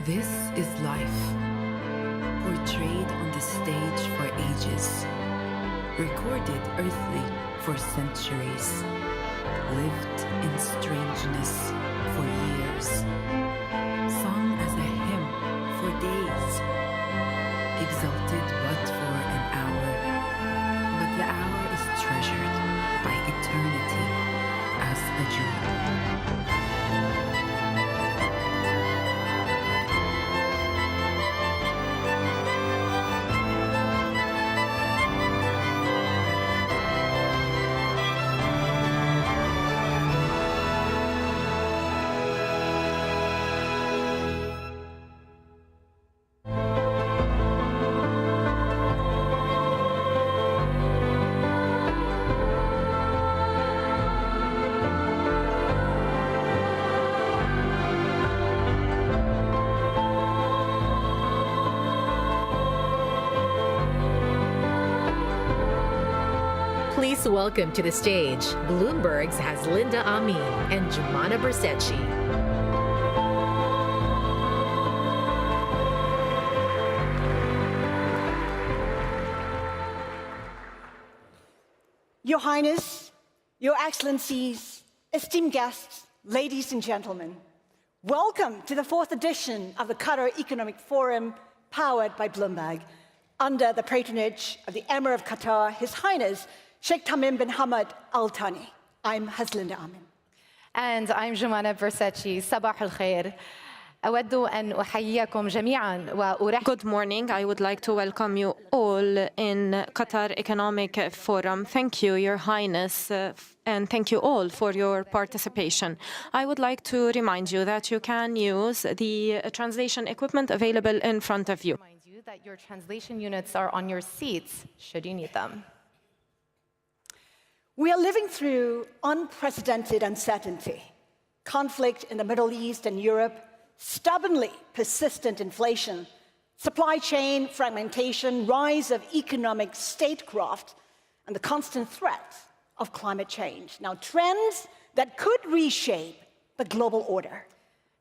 This is life, portrayed on the stage for ages, recorded earthly for centuries, lived in strangeness for years, sung as a hymn for days, exalted but for an hour, but the hour is treasured by eternity as a jewel. Please welcome to the stage Bloomberg's Haslinda Amin and Jumana Bersetchi. Your Highness, Your Excellencies, esteemed guests, ladies and gentlemen, welcome to the 4th edition of the Qatar Economic Forum powered by Bloomberg, under the patronage of the Emir of Qatar, His Highness Sheikh Tamim bin Hamad Al-Thani. I'm Haslinda Amin. And I'm Jumana Bersetchi. Sabah al-Khair. أود أن أحييكم جميعاً وأرحب. Good morning. I would like to welcome you all in Qatar Economic Forum. Thank you, Your Highness, and thank you all for your participation. I would like to remind you that you can use the translation equipment available in front of you. Remind you that your translation units are on your seats, should you need them. We are living through unprecedented uncertainty, conflict in the Middle East and Europe, stubbornly persistent inflation, supply chain fragmentation, rise of economic statecraft, and the constant threat of climate change. Now, trends that could reshape the global order.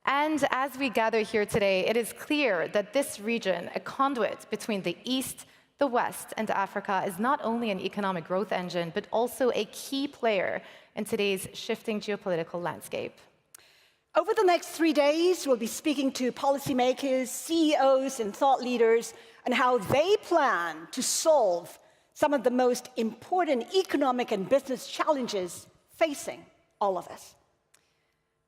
And as we gather here today, it is clear that this region, a conduit between the East, the West, and Africa, is not only an economic growth engine, but also a key player in today's shifting geopolitical landscape. Over the next 3 days, we'll be speaking to policymakers, CEOs, and thought leaders on how they plan to solve some of the most important economic and business challenges facing all of us.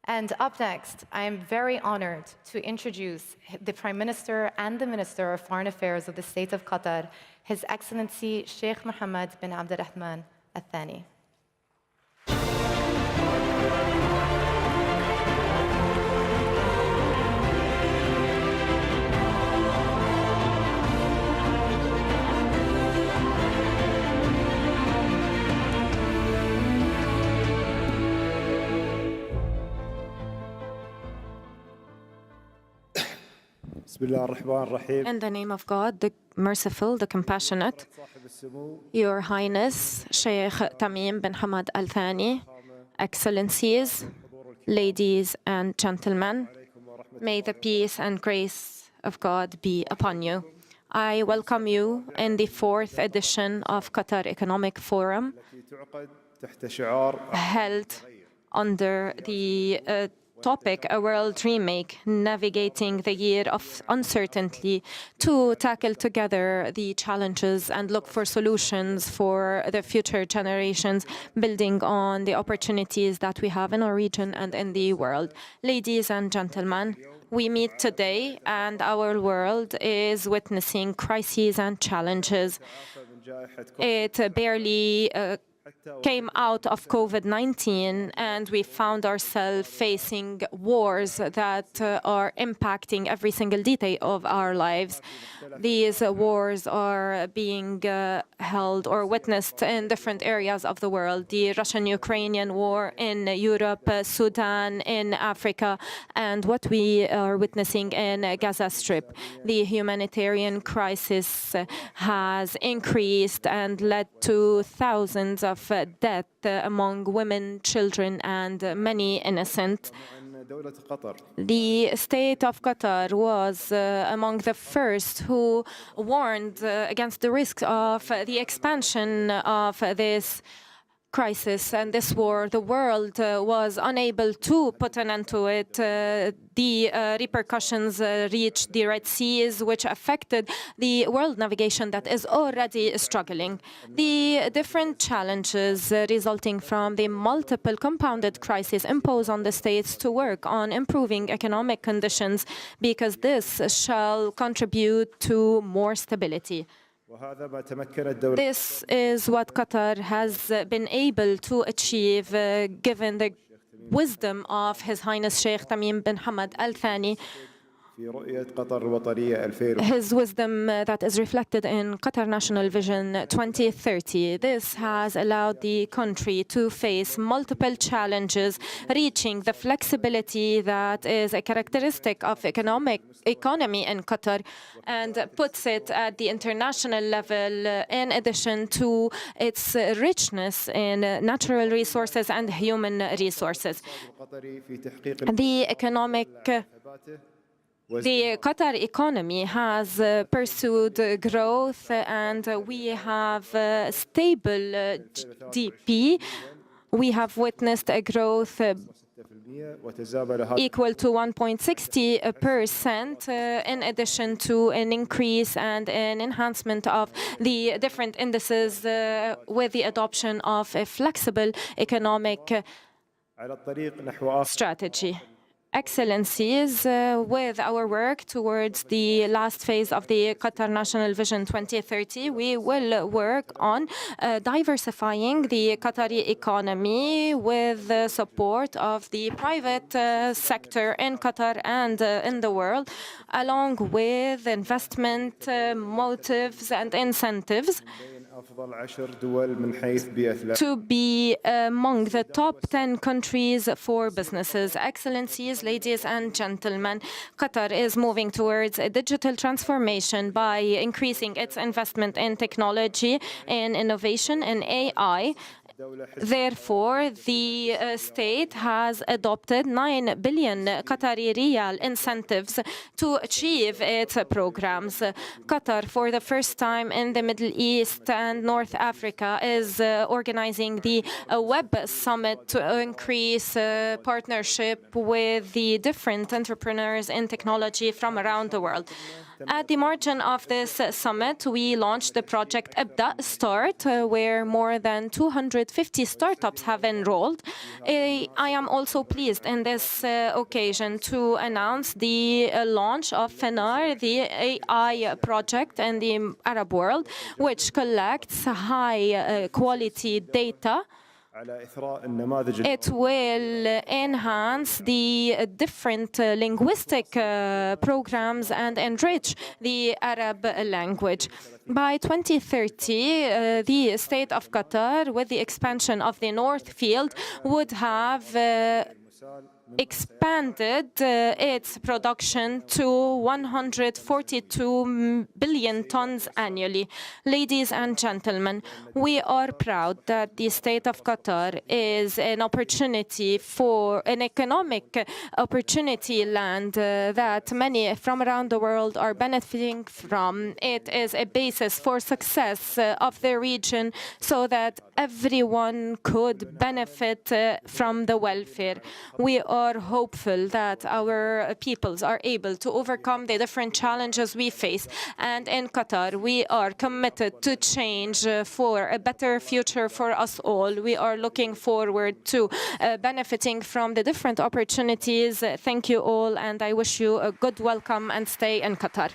And up next, I am very honored to introduce the Prime Minister and the Minister of Foreign Affairs of the State of Qatar, His Excellency Sheikh Mohammed bin Abdulrahman Al-Thani. In the name of God, the merciful, the compassionate, Your Highness, Sheikh Tamim bin Hamad Al-Thani, Excellencies, ladies and gentlemen, may the peace and grace of God be upon you. I welcome you in the 4th edition of Qatar Economic Forum, held under the topic, A World Remake, Navigating the Year of Uncertainty, to tackle together the challenges and look for solutions for the future generations, building on the opportunities that we have in our region and in the world. Ladies and gentlemen, we meet today and our world is witnessing crises and challenges. It barely came out of COVID-19 and we found ourselves facing wars that are impacting every single detail of our lives. These wars are being held or witnessed in different areas of the world. The Russian-Ukrainian war in Europe, Sudan, in Africa, and what we are witnessing in Gaza Strip. The humanitarian crisis has increased and led to thousands of deaths among women, children, and many innocent. The state of Qatar was among the first who warned against the risk of the expansion of this crisis and this war. The world was unable to put an end to it. The repercussions reached the Red Seas, which affected the world navigation that is already struggling. The different challenges resulting from the multiple compounded crises impose on the states to work on improving economic conditions, because this shall contribute to more stability. This is what Qatar has been able to achieve, given the wisdom of His Highness Sheikh Tamim bin Hamad Al-Thani, his wisdom that is reflected in Qatar National Vision 2030. This has allowed the country to face multiple challenges, reaching the flexibility that is a characteristic of economy in Qatar, and puts it at the international level, in addition to its richness in natural resources and human resources. The Qatar economy has pursued growth, and we have stable GDP. We have witnessed a growth equal to 1.60%, in addition to an increase and an enhancement of the different indices with the adoption of a flexible economic strategy. Excellencies, with our work towards the last phase of the Qatar National Vision 2030, we will work on diversifying the Qatari economy with the support of the private sector in Qatar and in the world, along with investment motives and incentives, to be among the top 10 countries for businesses. Excellencies, ladies and gentlemen, Qatar is moving towards a digital transformation by increasing its investment in technology, in innovation, in AI. Therefore, the state has adopted 9 billion Qatari riyal incentives to achieve its programs. Qatar, for the first time in the Middle East and North Africa, is organizing the Web Summit to increase partnership with the different entrepreneurs in technology from around the world. At the margin of this summit, we launched the project Abda Start, where more than 250 startups have enrolled. I am also pleased in this occasion to announce the launch of FENAR, the AI project in the Arab world, which collects high quality data. It will enhance the different linguistic programs and enrich the Arab language. By 2030, the state of Qatar, with the expansion of the North Field, would have expanded its production to 142 billion tons annually. Ladies and gentlemen, we are proud that the state of Qatar is an opportunity for an economic opportunity land that many from around the world are benefiting from. It is a basis for success of the region, so that everyone could benefit from the welfare. We are hopeful that our peoples are able to overcome the different challenges we face. And in Qatar, we are committed to change for a better future for us all. We are looking forward to benefiting from the different opportunities. Thank you all, and I wish you a good welcome and stay in Qatar.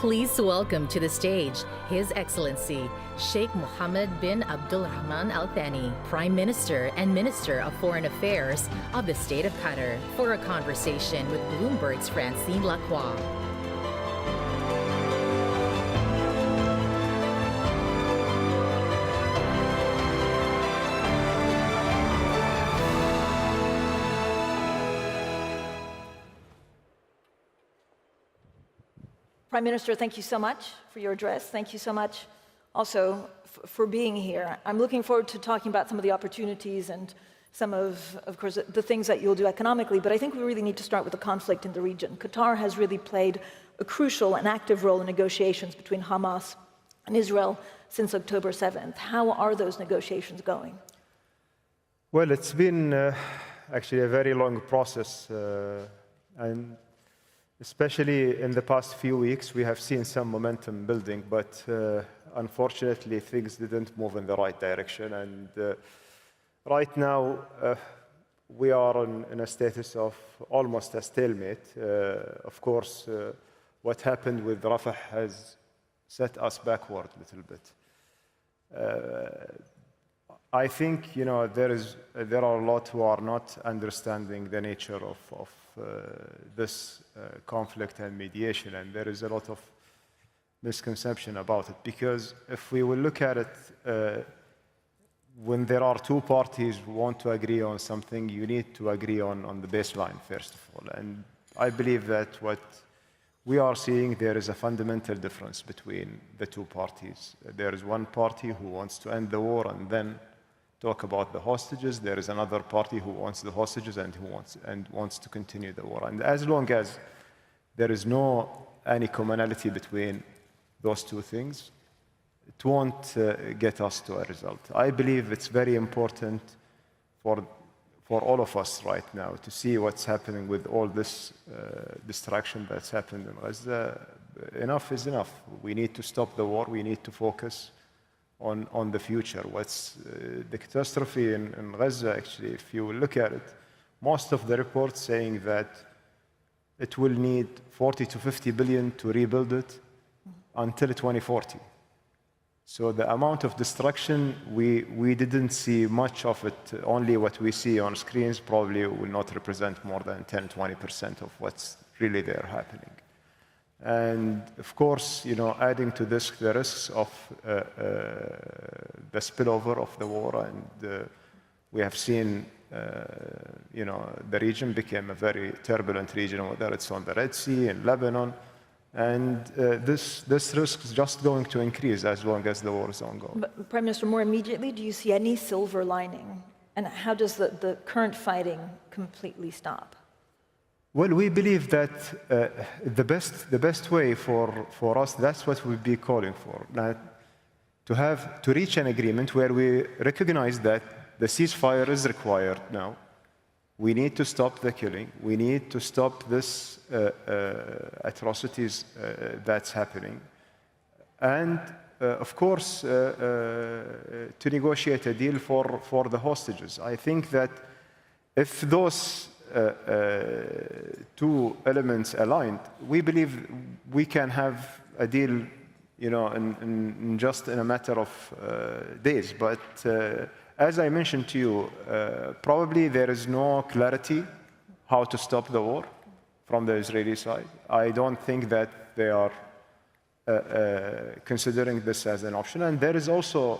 Please welcome to the stage His Excellency Sheikh Mohammed bin Abdulrahman Al-Thani, Prime Minister and Minister of Foreign Affairs of the State of Qatar, for a conversation with Bloomberg's Francine Lacroix. Prime Minister, thank you so much for your address. Thank you so much also for being here. I'm looking forward to talking about some of the opportunities and some of course, the things that you'll do economically, but I think we really need to start with the conflict in the region. Qatar has really played a crucial and active role in negotiations between Hamas and Israel since October 7th. How are those negotiations going? Well, it's been actually a very long process, and especially in the past few weeks, we have seen some momentum building, but unfortunately, things didn't move in the right direction. And right now, we are in a status of almost a stalemate. Of course, what happened with Rafah has set us backward a little bit. I think, there are a lot who are not understanding the nature of this conflict and mediation, and there is a lot of misconception about it. Because if we will look at it, when there are two parties who want to agree on something, you need to agree on the baseline, first of all. And I believe that what we are seeing, there is a fundamental difference between the two parties. There is one party who wants to end the war and then talk about the hostages. There is another party who wants the hostages and wants to continue the war. And as long as there is any commonality between those two things, it won't get us to a result. I believe it's very important for all of us right now to see what's happening with all this destruction that's happened in Gaza. Enough is enough. We need to stop the war. We need to focus on the future. What's the catastrophe in Gaza, actually, if you look at it, most of the reports saying that it will need 40 to 50 billion to rebuild it until 2040. So the amount of destruction, we didn't see much of it. Only what we see on screens probably will not represent more than 10-20% of what's really there happening. And of course, adding to this the risks of the spillover of the war, and we have seen, the region became a very turbulent region, whether it's on the Red Sea, in Lebanon, and this risk is just going to increase as long as the war is ongoing. But, Prime Minister, more immediately, do you see any silver lining? And how does the current fighting completely stop? Well, we believe that the best way for us, that's what we'll be calling for, that to reach an agreement where we recognize that the ceasefire is required now. We need to stop the killing. We need to stop this atrocities that's happening. And of course, to negotiate a deal for the hostages. I think that if those two elements aligned, we believe we can have a deal, in just in a matter of days. But as I mentioned to you, probably there is no clarity how to stop the war from the Israeli side. I don't think that they are considering this as an option. And there is also,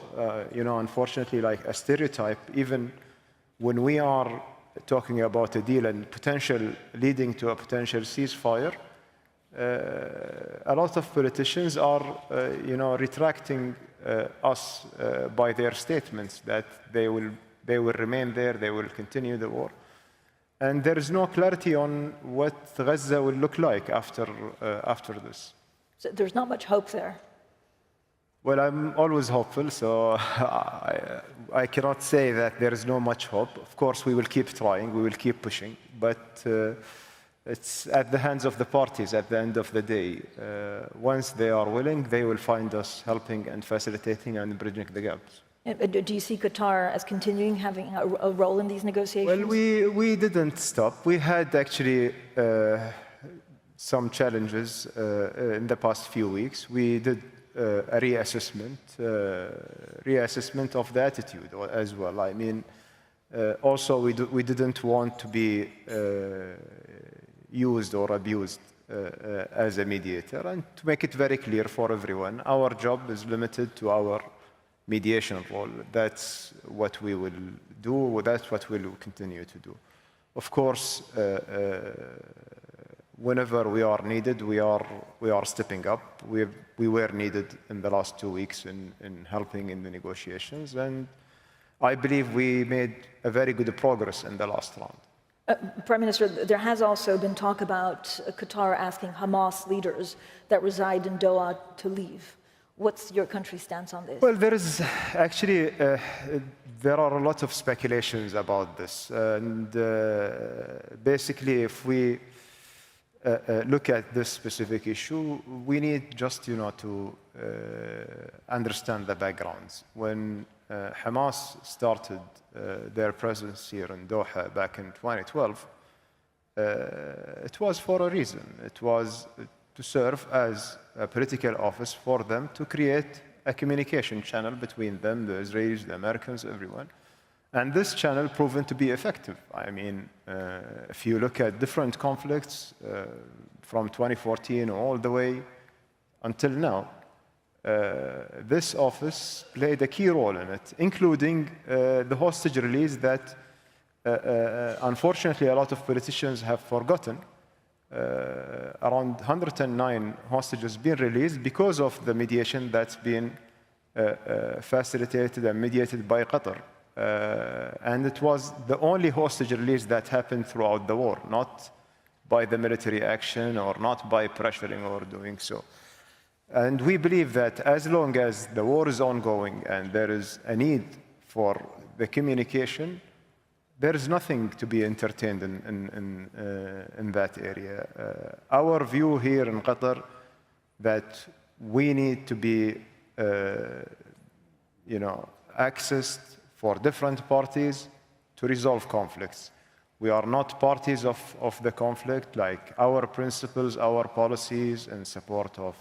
unfortunately, like a stereotype, even when we are talking about a deal and potential leading to a potential ceasefire, a lot of politicians are, retracting us by their statements that they will remain there, they will continue the war, and there is no clarity on what Gaza will look like after this. So there's not much hope there. Well, I'm always hopeful, so I cannot say that there is no much hope. Of course, we will keep trying, we will keep pushing, but it's at the hands of the parties at the end of the day. Once they are willing, they will find us helping and facilitating and bridging the gaps. Do you see Qatar as continuing having a role in these negotiations? Well, we didn't stop. We had actually some challenges in the past few weeks. We did a reassessment of the attitude as well. I mean, also we didn't want to be used or abused as a mediator. And to make it very clear for everyone, our job is limited to our mediation role. That's what we will do. That's what we will continue to do. Of course, whenever we are needed, we are stepping up. We were needed in the last 2 weeks in helping in the negotiations, and I believe we made a very good progress in the last round. Prime Minister, there has also been talk about Qatar asking Hamas leaders that reside in Doha to leave. What's your country's stance on this? Well, there is actually, there are a lot of speculations about this. And basically, if we look at this specific issue, we need just, to understand the backgrounds. When Hamas started their presence here in Doha back in 2012, it was for a reason. It was to serve as a political office for them to create a communication channel between them, the Israelis, the Americans, everyone. And this channel proven to be effective. I mean, if you look at different conflicts from 2014 all the way until now, this office played a key role in it, including the hostage release that unfortunately a lot of politicians have forgotten. Around 109 hostages been released because of the mediation that's been facilitated and mediated by Qatar. And it was the only hostage release that happened throughout the war, not by the military action or not by pressuring or doing so. And we believe that as long as the war is ongoing and there is a need for the communication, there is nothing to be entertained in that area. Our view here in Qatar that we need to be, accessed for different parties to resolve conflicts. We are not parties of the conflict. Like our principles, our policies in support of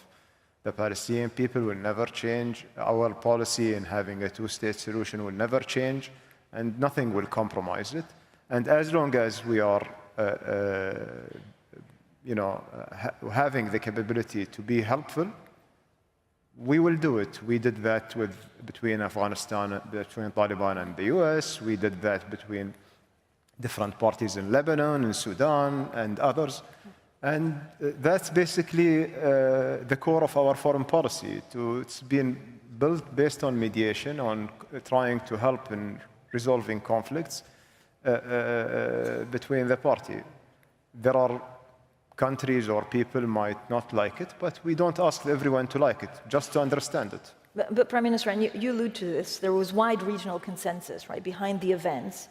the Palestinian people will never change. Our policy in having a two-state solution will never change, and nothing will compromise it. And as long as we are, having the capability to be helpful, we will do it. We did that between Afghanistan, between Taliban and the US. We did that between different parties in Lebanon, in Sudan, and others. And that's basically the core of our foreign policy. It's been built based on mediation, on trying to help in resolving conflicts between the party. There are countries or people might not like it, but we don't ask everyone to like it, just to understand it. But Prime Minister, and you allude to this, there was wide regional consensus, right, behind the events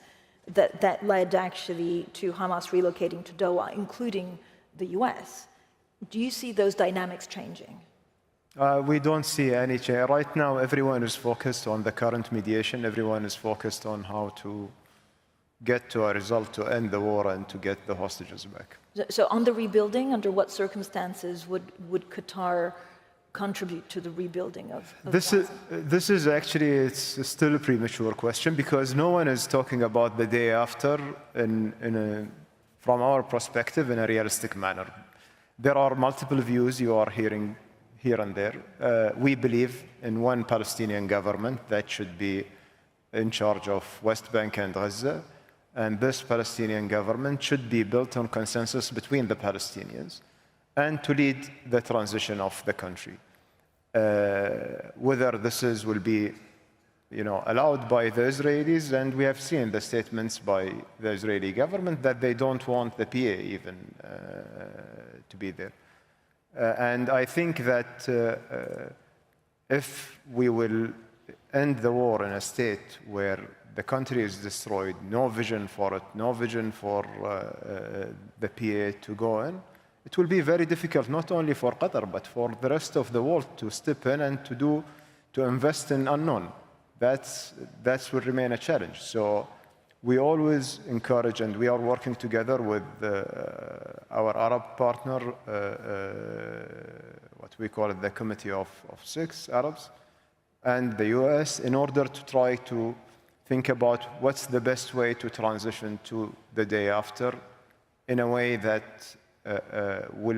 that led actually to Hamas relocating to Doha, including the US. Do you see those dynamics changing? We don't see any change. Right now, everyone is focused on the current mediation. Everyone is focused on how to get to a result to end the war and to get the hostages back. So on the rebuilding, under what circumstances would Qatar contribute to the rebuilding of Gaza? This is actually, it's still a premature question because no one is talking about the day after from our perspective in a realistic manner. There are multiple views you are hearing here and there. We believe in one Palestinian government that should be in charge of West Bank and Gaza. And this Palestinian government should be built on consensus between the Palestinians and to lead the transition of the country. Whether this will be allowed by the Israelis, and we have seen the statements by the Israeli government that they don't want the PA even to be there. And I think that if we will end the war in a state where the country is destroyed, no vision for it, no vision for the PA to go in, it will be very difficult not only for Qatar, but for the rest of the world to step in and to invest in unknown. That will remain a challenge. So we always encourage, and we are working together with our Arab partner, what we call it, the Committee of Six Arabs, and the US, in order to try to think about what's the best way to transition to the day after in a way that will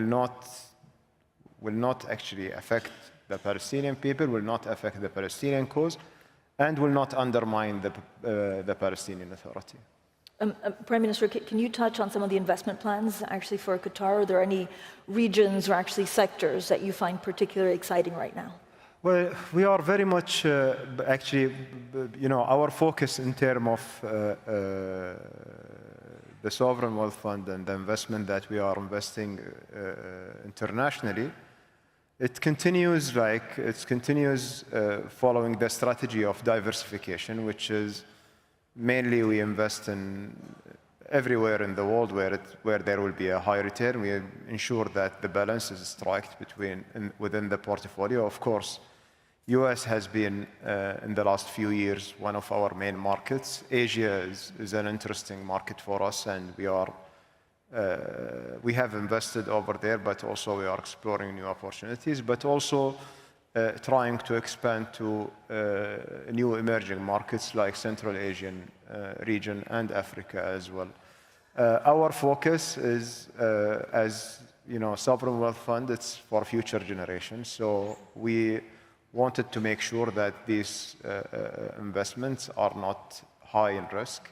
not actually affect the Palestinian people, will not affect the Palestinian cause, and will not undermine the Palestinian Authority. Prime Minister, can you touch on some of the investment plans actually for Qatar? Are there any regions or actually sectors that you find particularly exciting right now? Well, we are very much, actually, our focus in terms of the sovereign wealth fund and the investment that we are investing internationally, it continues following the strategy of diversification, which is mainly we invest in everywhere in the world where there will be a high return. We ensure that the balance is struck within the portfolio. Of course, US has been, in the last few years, one of our main markets. Asia is an interesting market for us, and we have invested over there, but also we are exploring new opportunities, but also trying to expand to new emerging markets like Central Asian region and Africa as well. Our focus is, as sovereign wealth fund, it's for future generations. So we wanted to make sure that these investments are not high in risk,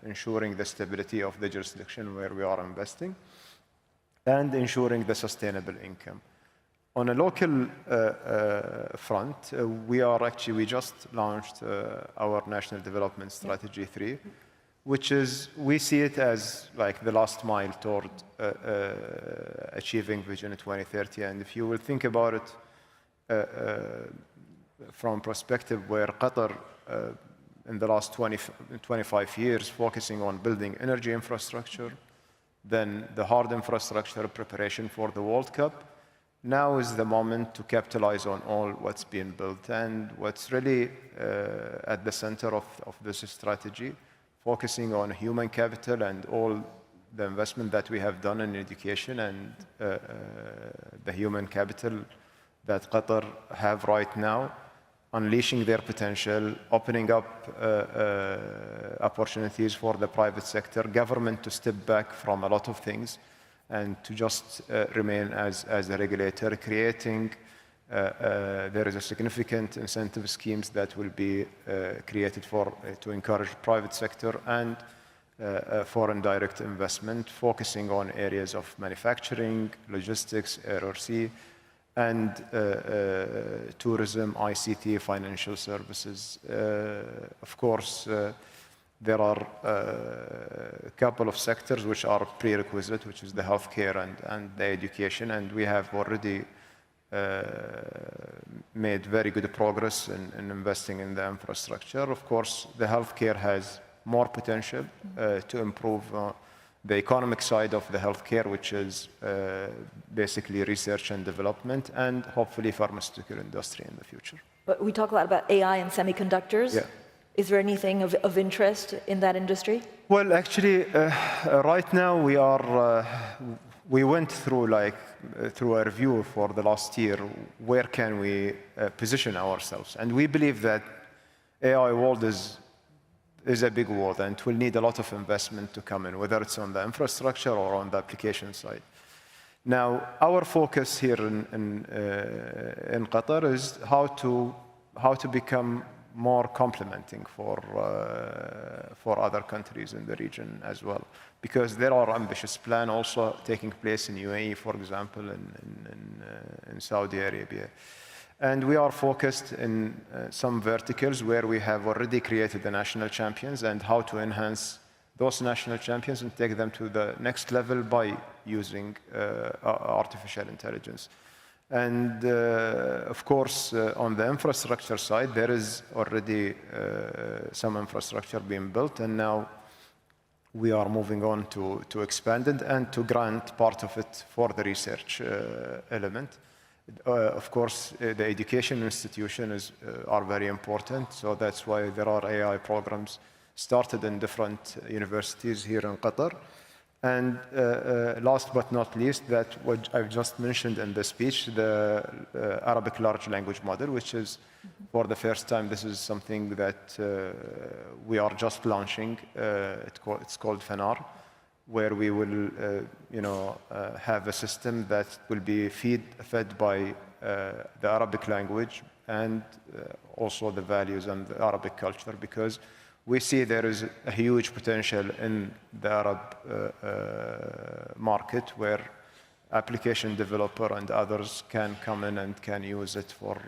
ensuring the stability of the jurisdiction where we are investing, and ensuring the sustainable income. On a local front, we just launched our National Development Strategy 3, which is, we see it as like the last mile toward achieving Vision 2030. And if you will think about it from perspective where Qatar, in the last 25 years, focusing on building energy infrastructure, then the hard infrastructure preparation for the World Cup. Now is the moment to capitalize on all what's being built. And what's really at the center of this strategy, focusing on human capital and all the investment that we have done in education and the human capital that Qatar have right now, unleashing their potential, opening up opportunities for the private sector, government to step back from a lot of things and to just remain as a regulator, creating, there is a significant incentive schemes that will be created to encourage private sector and foreign direct investment, focusing on areas of manufacturing, logistics, RRC, and tourism, ICT, financial services. Of course, there are a couple of sectors which are prerequisite, which is the healthcare and the education, and we have already made very good progress in investing in the infrastructure. Of course, the healthcare has more potential to improve the economic side of the healthcare, which is basically research and development, and hopefully pharmaceutical industry in the future. But we talk a lot about AI and semiconductors. Yeah. Is there anything of interest in that industry? Well, actually, right now we went through a review for the last year. Where can we position ourselves? And we believe that AI world is a big world, and it will need a lot of investment to come in, whether it's on the infrastructure or on the application side. Now, our focus here in Qatar is how to become more complementing for other countries in the region as well, because there are ambitious plans also taking place in UAE, for example, in Saudi Arabia. And we are focused in some verticals where we have already created the national champions, and how to enhance those national champions and take them to the next level by using artificial intelligence. And of course, on the infrastructure side, there is already some infrastructure being built, and now we are moving on to expand it and to grant part of it for the research element. Of course, the education institutions are very important, so that's why there are AI programs started in different universities here in Qatar. And last but not least, that what I've just mentioned in the speech, the Arabic large language model, which is for the first time, this is something that we are just launching. It's called Fanar, where we will, have a system that will be fed by the Arabic language and also the values and the Arabic culture, because we see there is a huge potential in the Arab market where application developer and others can come in and can use it for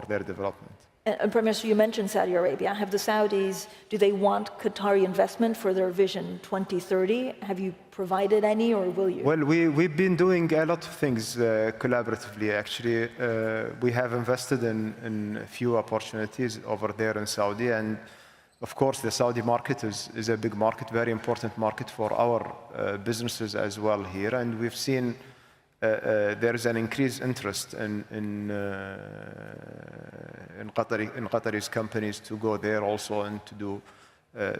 their development. And Prime Minister, you mentioned Saudi Arabia. Have the Saudis, do they want Qatari investment for their Vision 2030? Have you provided any, or will you? Well, we've been doing a lot of things collaboratively, actually. We have invested in a few opportunities over there in Saudi. And of course, the Saudi market is a big market, very important market for our businesses as well here. And we've seen there is an increased interest in Qatari companies to go there also and to do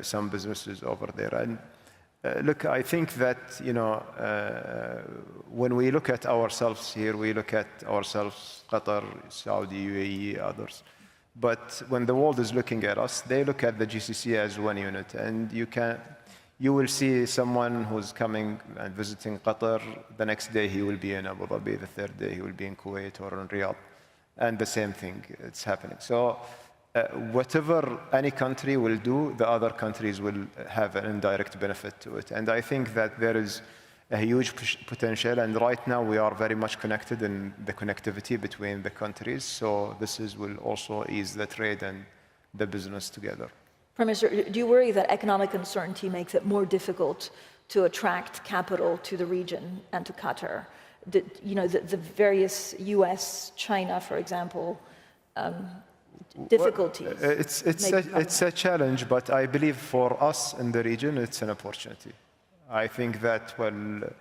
some businesses over there. And look, I think that when we look at ourselves here, we look at ourselves, Qatar, Saudi, UAE, others. But when the world is looking at us, they look at the GCC as one unit, and you will see someone who's coming and visiting Qatar. The next day he will be in Abu Dhabi. The third day he will be in Kuwait or in Riyadh. And the same thing, it's happening. So whatever any country will do, the other countries will have an indirect benefit to it. And I think that there is a huge potential. And right now we are very much connected in the connectivity between the countries. So this will also ease the trade and the business together. Prime Minister, do you worry that economic uncertainty makes it more difficult to attract capital to the region and to Qatar? The various US, China, for example, difficulties. Well, it's a challenge, but I believe for us in the region, it's an opportunity. I think that, there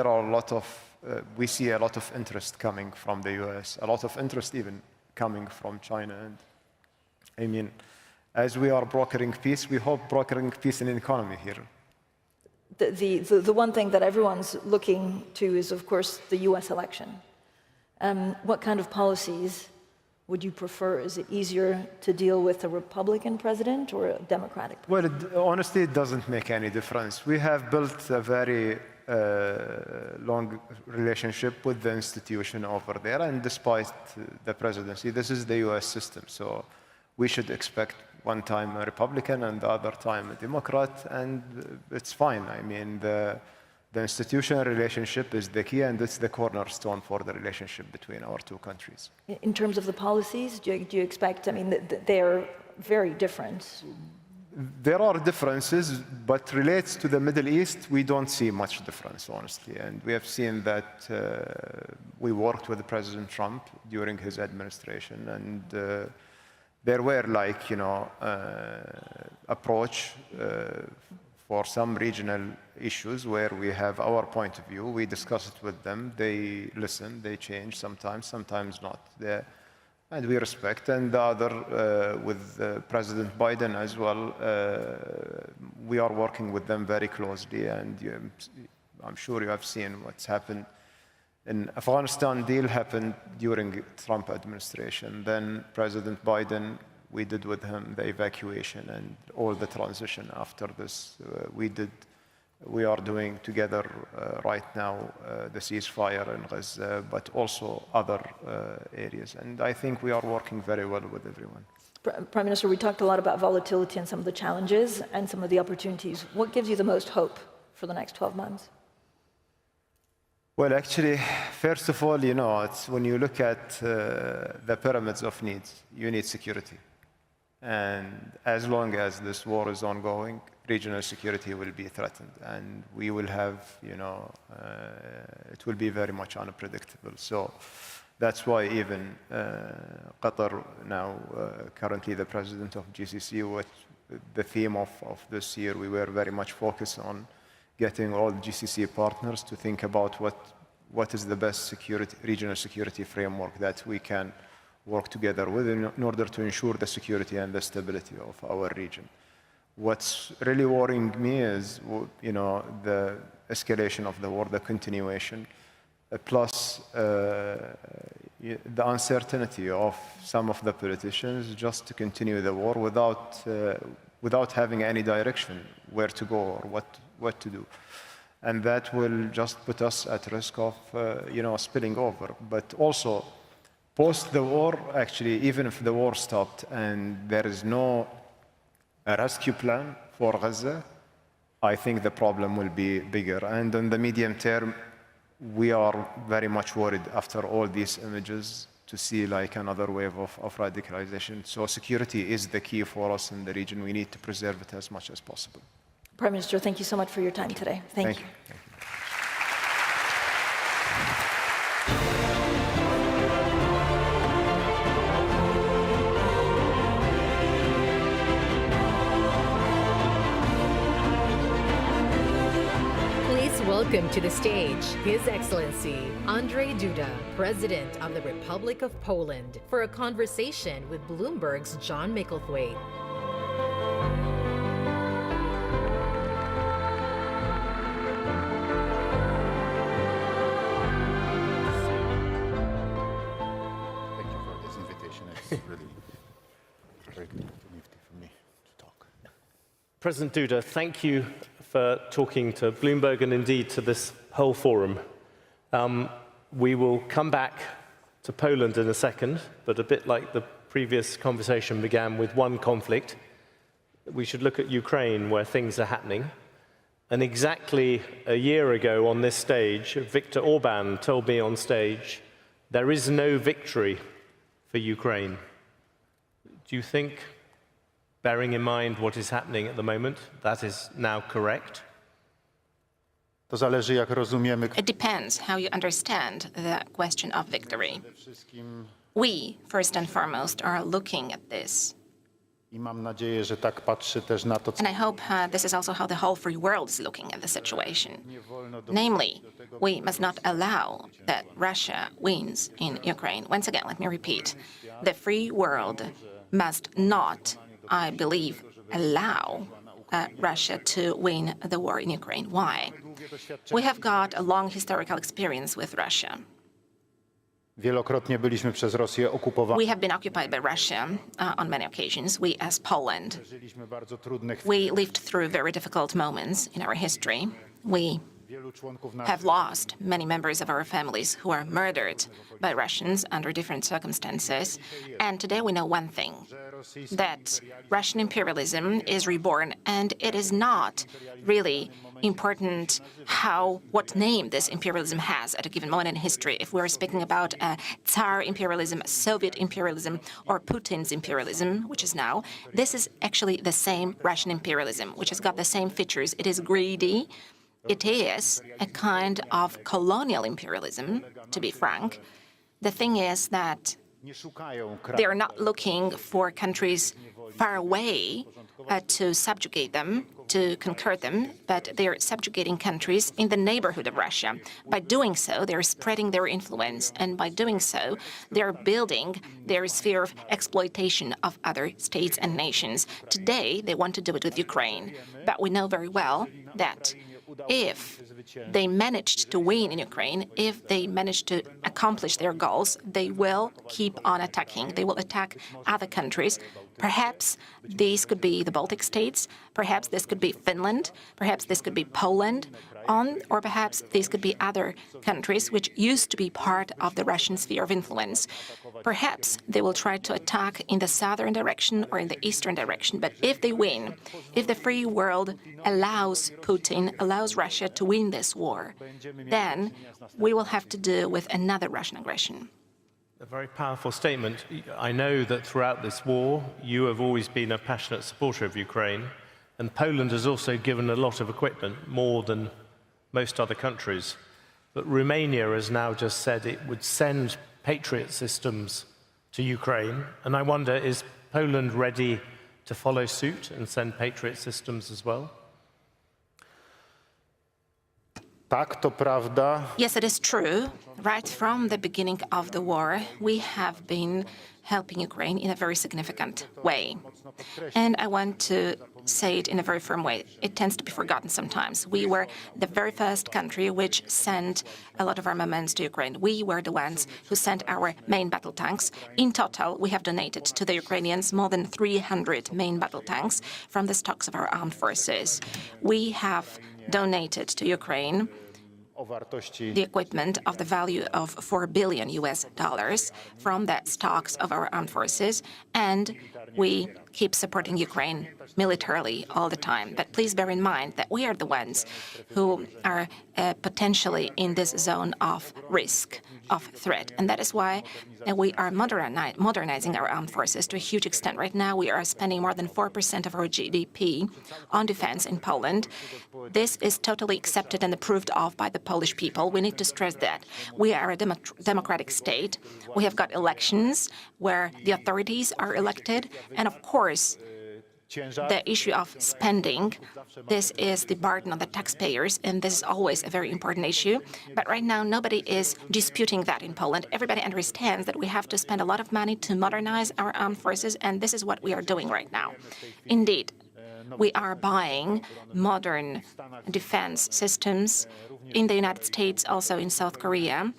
are a lot of, we see a lot of interest coming from the US, a lot of interest even coming from China. And I mean, as we are brokering peace, we hope brokering peace in the economy here. The one thing that everyone's looking to is, of course, the US election. What kind of policies would you prefer? Is it easier to deal with a Republican president or a Democratic president? Well, honestly, it doesn't make any difference. We have built a very long relationship with the institution over there, and despite the presidency, this is the US system. So we should expect one time a Republican and the other time a Democrat, and it's fine. I mean, the institutional relationship is the key, and it's the cornerstone for the relationship between our two countries. In terms of the policies, do you expect, they're very different? There are differences, but relates to the Middle East, we don't see much difference, honestly. And we have seen that we worked with President Trump during his administration, and there were approach for some regional issues where we have our point of view. We discuss it with them. They listen, they change sometimes not. And we respect. And the other, with President Biden as well, we are working with them very closely. And I'm sure you have seen what's happened. In Afghanistan deal happened during Trump administration. Then President Biden, we did with him the evacuation and all the transition after this. We are doing together right now the ceasefire in Gaza, but also other areas. And I think we are working very well with everyone. Prime Minister, we talked a lot about volatility and some of the challenges and some of the opportunities. What gives you the most hope for the next 12 months? Well, actually, first of all, it's when you look at the pyramids of needs, you need security. And as long as this war is ongoing, regional security will be threatened. And we will have, it will be very much unpredictable. So that's why even Qatar now, currently the president of GCC, what the theme of this year, we were very much focused on getting all GCC partners to think about what is the best regional security framework that we can work together with in order to ensure the security and the stability of our region. What's really worrying me is, the escalation of the war, the continuation, plus the uncertainty of some of the politicians just to continue the war without having any direction where to go or what to do. And that will just put us at risk of, spilling over. But also, post the war, actually, even if the war stopped and there is no rescue plan for Gaza, I think the problem will be bigger. And in the medium term, we are very much worried after all these images to see like another wave of radicalization. So security is the key for us in the region. We need to preserve it as much as possible. Prime Minister, thank you so much for your time today. Thank you. Thank you. Welcome to the stage, His Excellency Andrzej Duda, President of the Republic of Poland, for a conversation with Bloomberg's John Micklethwaite. Thank you for this invitation. It's really a great opportunity for me to talk. President Duda, thank you for talking to Bloomberg and indeed to this whole forum. We will come back to Poland in a second, but a bit like the previous conversation began with one conflict, we should look at Ukraine, where things are happening. And exactly a year ago on this stage, Viktor Orban told me on stage, there is no victory for Ukraine. Do you think, bearing in mind what is happening at the moment, that is now correct? To zależy, jak rozumiemy. It depends how you understand the question of victory. We, first and foremost, are looking at this. I mam nadzieję, że tak patrzy też na to, And I hope this is also how the whole free world is looking at the situation. Namely, we must not allow that Russia wins in Ukraine. Once again, let me repeat. The free world must not, I believe, allow Russia to win the war in Ukraine. Why? We have got a long historical experience with Russia. Wielokrotnie byliśmy przez Rosję okupowani. We have been occupied by Russia on many occasions. We, as Poland, Przeżyliśmy bardzo trudne we lived through very difficult moments in our history. We wielu członków have lost many members of our families who were murdered by Russians under different circumstances. And today we know one thing, that Russian imperialism is reborn, and it is not really important what name this imperialism has at a given moment in history. If we're speaking about Tsar imperialism, Soviet imperialism, or Putin's imperialism, which is now, this is actually the same Russian imperialism, which has got the same features. It is greedy. It is a kind of colonial imperialism, to be frank. The thing is that they are not looking for countries far away to subjugate them, to conquer them, but they are subjugating countries in the neighborhood of Russia. By doing so, they are spreading their influence, and by doing so, they are building their sphere of exploitation of other states and nations. Today, they want to do it with Ukraine, but we know very well that if they managed to win in Ukraine, if they managed to accomplish their goals, they will keep on attacking. They will attack other countries. Perhaps these could be the Baltic states, perhaps this could be Finland, perhaps this could be Poland, or perhaps these could be other countries which used to be part of the Russian sphere of influence. Perhaps they will try to attack in the southern direction or in the eastern direction, but if they win, if the free world allows Putin, allows Russia to win this war, then we will have to deal with another Russian aggression. A very powerful statement. I know that throughout this war, you have always been a passionate supporter of Ukraine, and Poland has also given a lot of equipment, more than most other countries. But Romania has now just said it would send Patriot systems to Ukraine, and I wonder, is Poland ready to follow suit and send Patriot systems as well? Tak, to prawda. Yes, it is true. Right from the beginning of the war, we have been helping Ukraine in a very significant way. And I want to say it in a very firm way. It tends to be forgotten sometimes. We were the very first country which sent a lot of armaments to Ukraine. We were the ones who sent our main battle tanks. In total, we have donated to the Ukrainians more than 300 main battle tanks from the stocks of our armed forces. We have donated to Ukraine the equipment of the value of $4 billion from the stocks of our armed forces, and we keep supporting Ukraine militarily all the time. But please bear in mind that we are the ones who are potentially in this zone of risk, of threat. And that is why we are modernizing our armed forces to a huge extent. Right now, we are spending more than 4% of our GDP on defense in Poland. This is totally accepted and approved of by the Polish people. We need to stress that. We are a democratic state. We have got elections where the authorities are elected. And of course, the issue of spending, this is the burden on the taxpayers, and this is always a very important issue. But right now, nobody is disputing that in Poland. Everybody understands that we have to spend a lot of money to modernize our armed forces, and this is what we are doing right now. Indeed, we are buying modern defense systems in the United States, also in South Korea.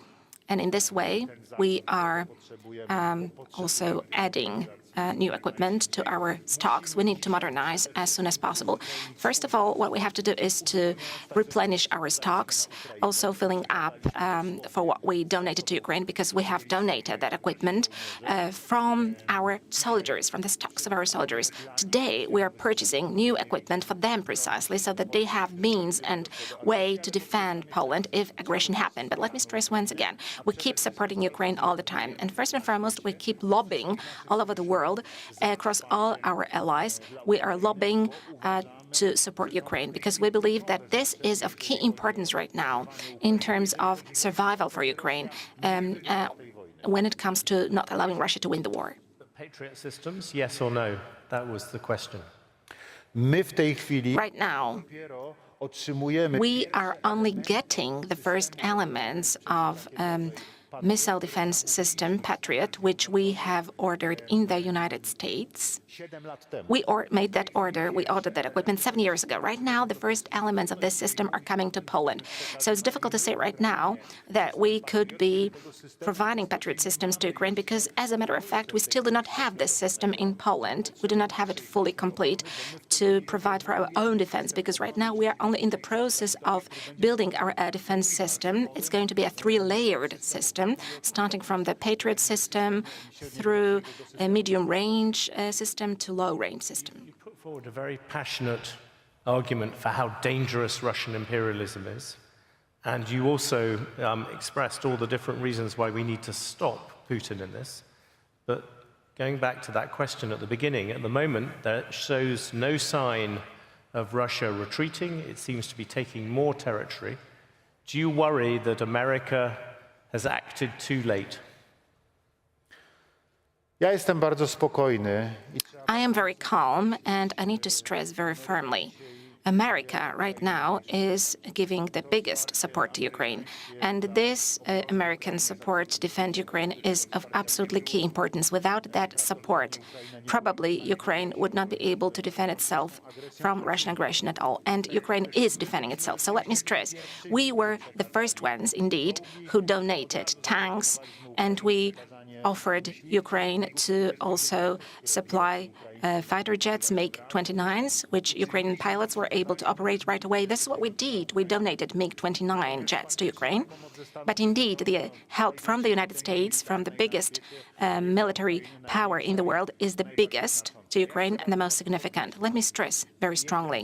And in this way, we are also adding new equipment to our stocks. We need to modernize as soon as possible. First of all, what we have to do is to replenish our stocks, also filling up for what we donated to Ukraine, because we have donated that equipment from our soldiers, from the stocks of our soldiers. Today, we are purchasing new equipment for them precisely so that they have means and way to defend Poland if aggression happens. But let me stress once again, we keep supporting Ukraine all the time. And first and foremost, we keep lobbying all over the world, across all our allies. We are lobbying to support Ukraine because we believe that this is of key importance right now in terms of survival for Ukraine when it comes to not allowing Russia to win the war. Patriot systems, yes or no? That was the question. Right now, we are only getting the first elements of missile defense system, Patriot, which we have ordered in the United States. We made that order, we ordered that equipment 7 years ago. Right now, the first elements of this system are coming to Poland. So it's difficult to say right now that we could be providing Patriot systems to Ukraine because, as a matter of fact, we still do not have this system in Poland. We do not have it fully complete to provide for our own defense because right now we are only in the process of building our air defense system. It's going to be a 3-layered system, starting from the Patriot system through a medium-range system to low-range system. You put forward a very passionate argument for how dangerous Russian imperialism is, and you also expressed all the different reasons why we need to stop Putin in this. But going back to that question at the beginning, at the moment, that shows no sign of Russia retreating. It seems to be taking more territory. Do you worry that America has acted too late? I am very calm, and I need to stress very firmly. America right now is giving the biggest support to Ukraine. And this American support to defend Ukraine is of absolutely key importance. Without that support, probably Ukraine would not be able to defend itself from Russian aggression at all. And Ukraine is defending itself. So let me stress, we were the first ones, indeed, who donated tanks, and we offered Ukraine to also supply fighter jets, MiG-29s, which Ukrainian pilots were able to operate right away. This is what we did. We donated MiG-29 jets to Ukraine. But indeed, the help from the United States, from the biggest military power in the world, is the biggest to Ukraine and the most significant. Let me stress very strongly.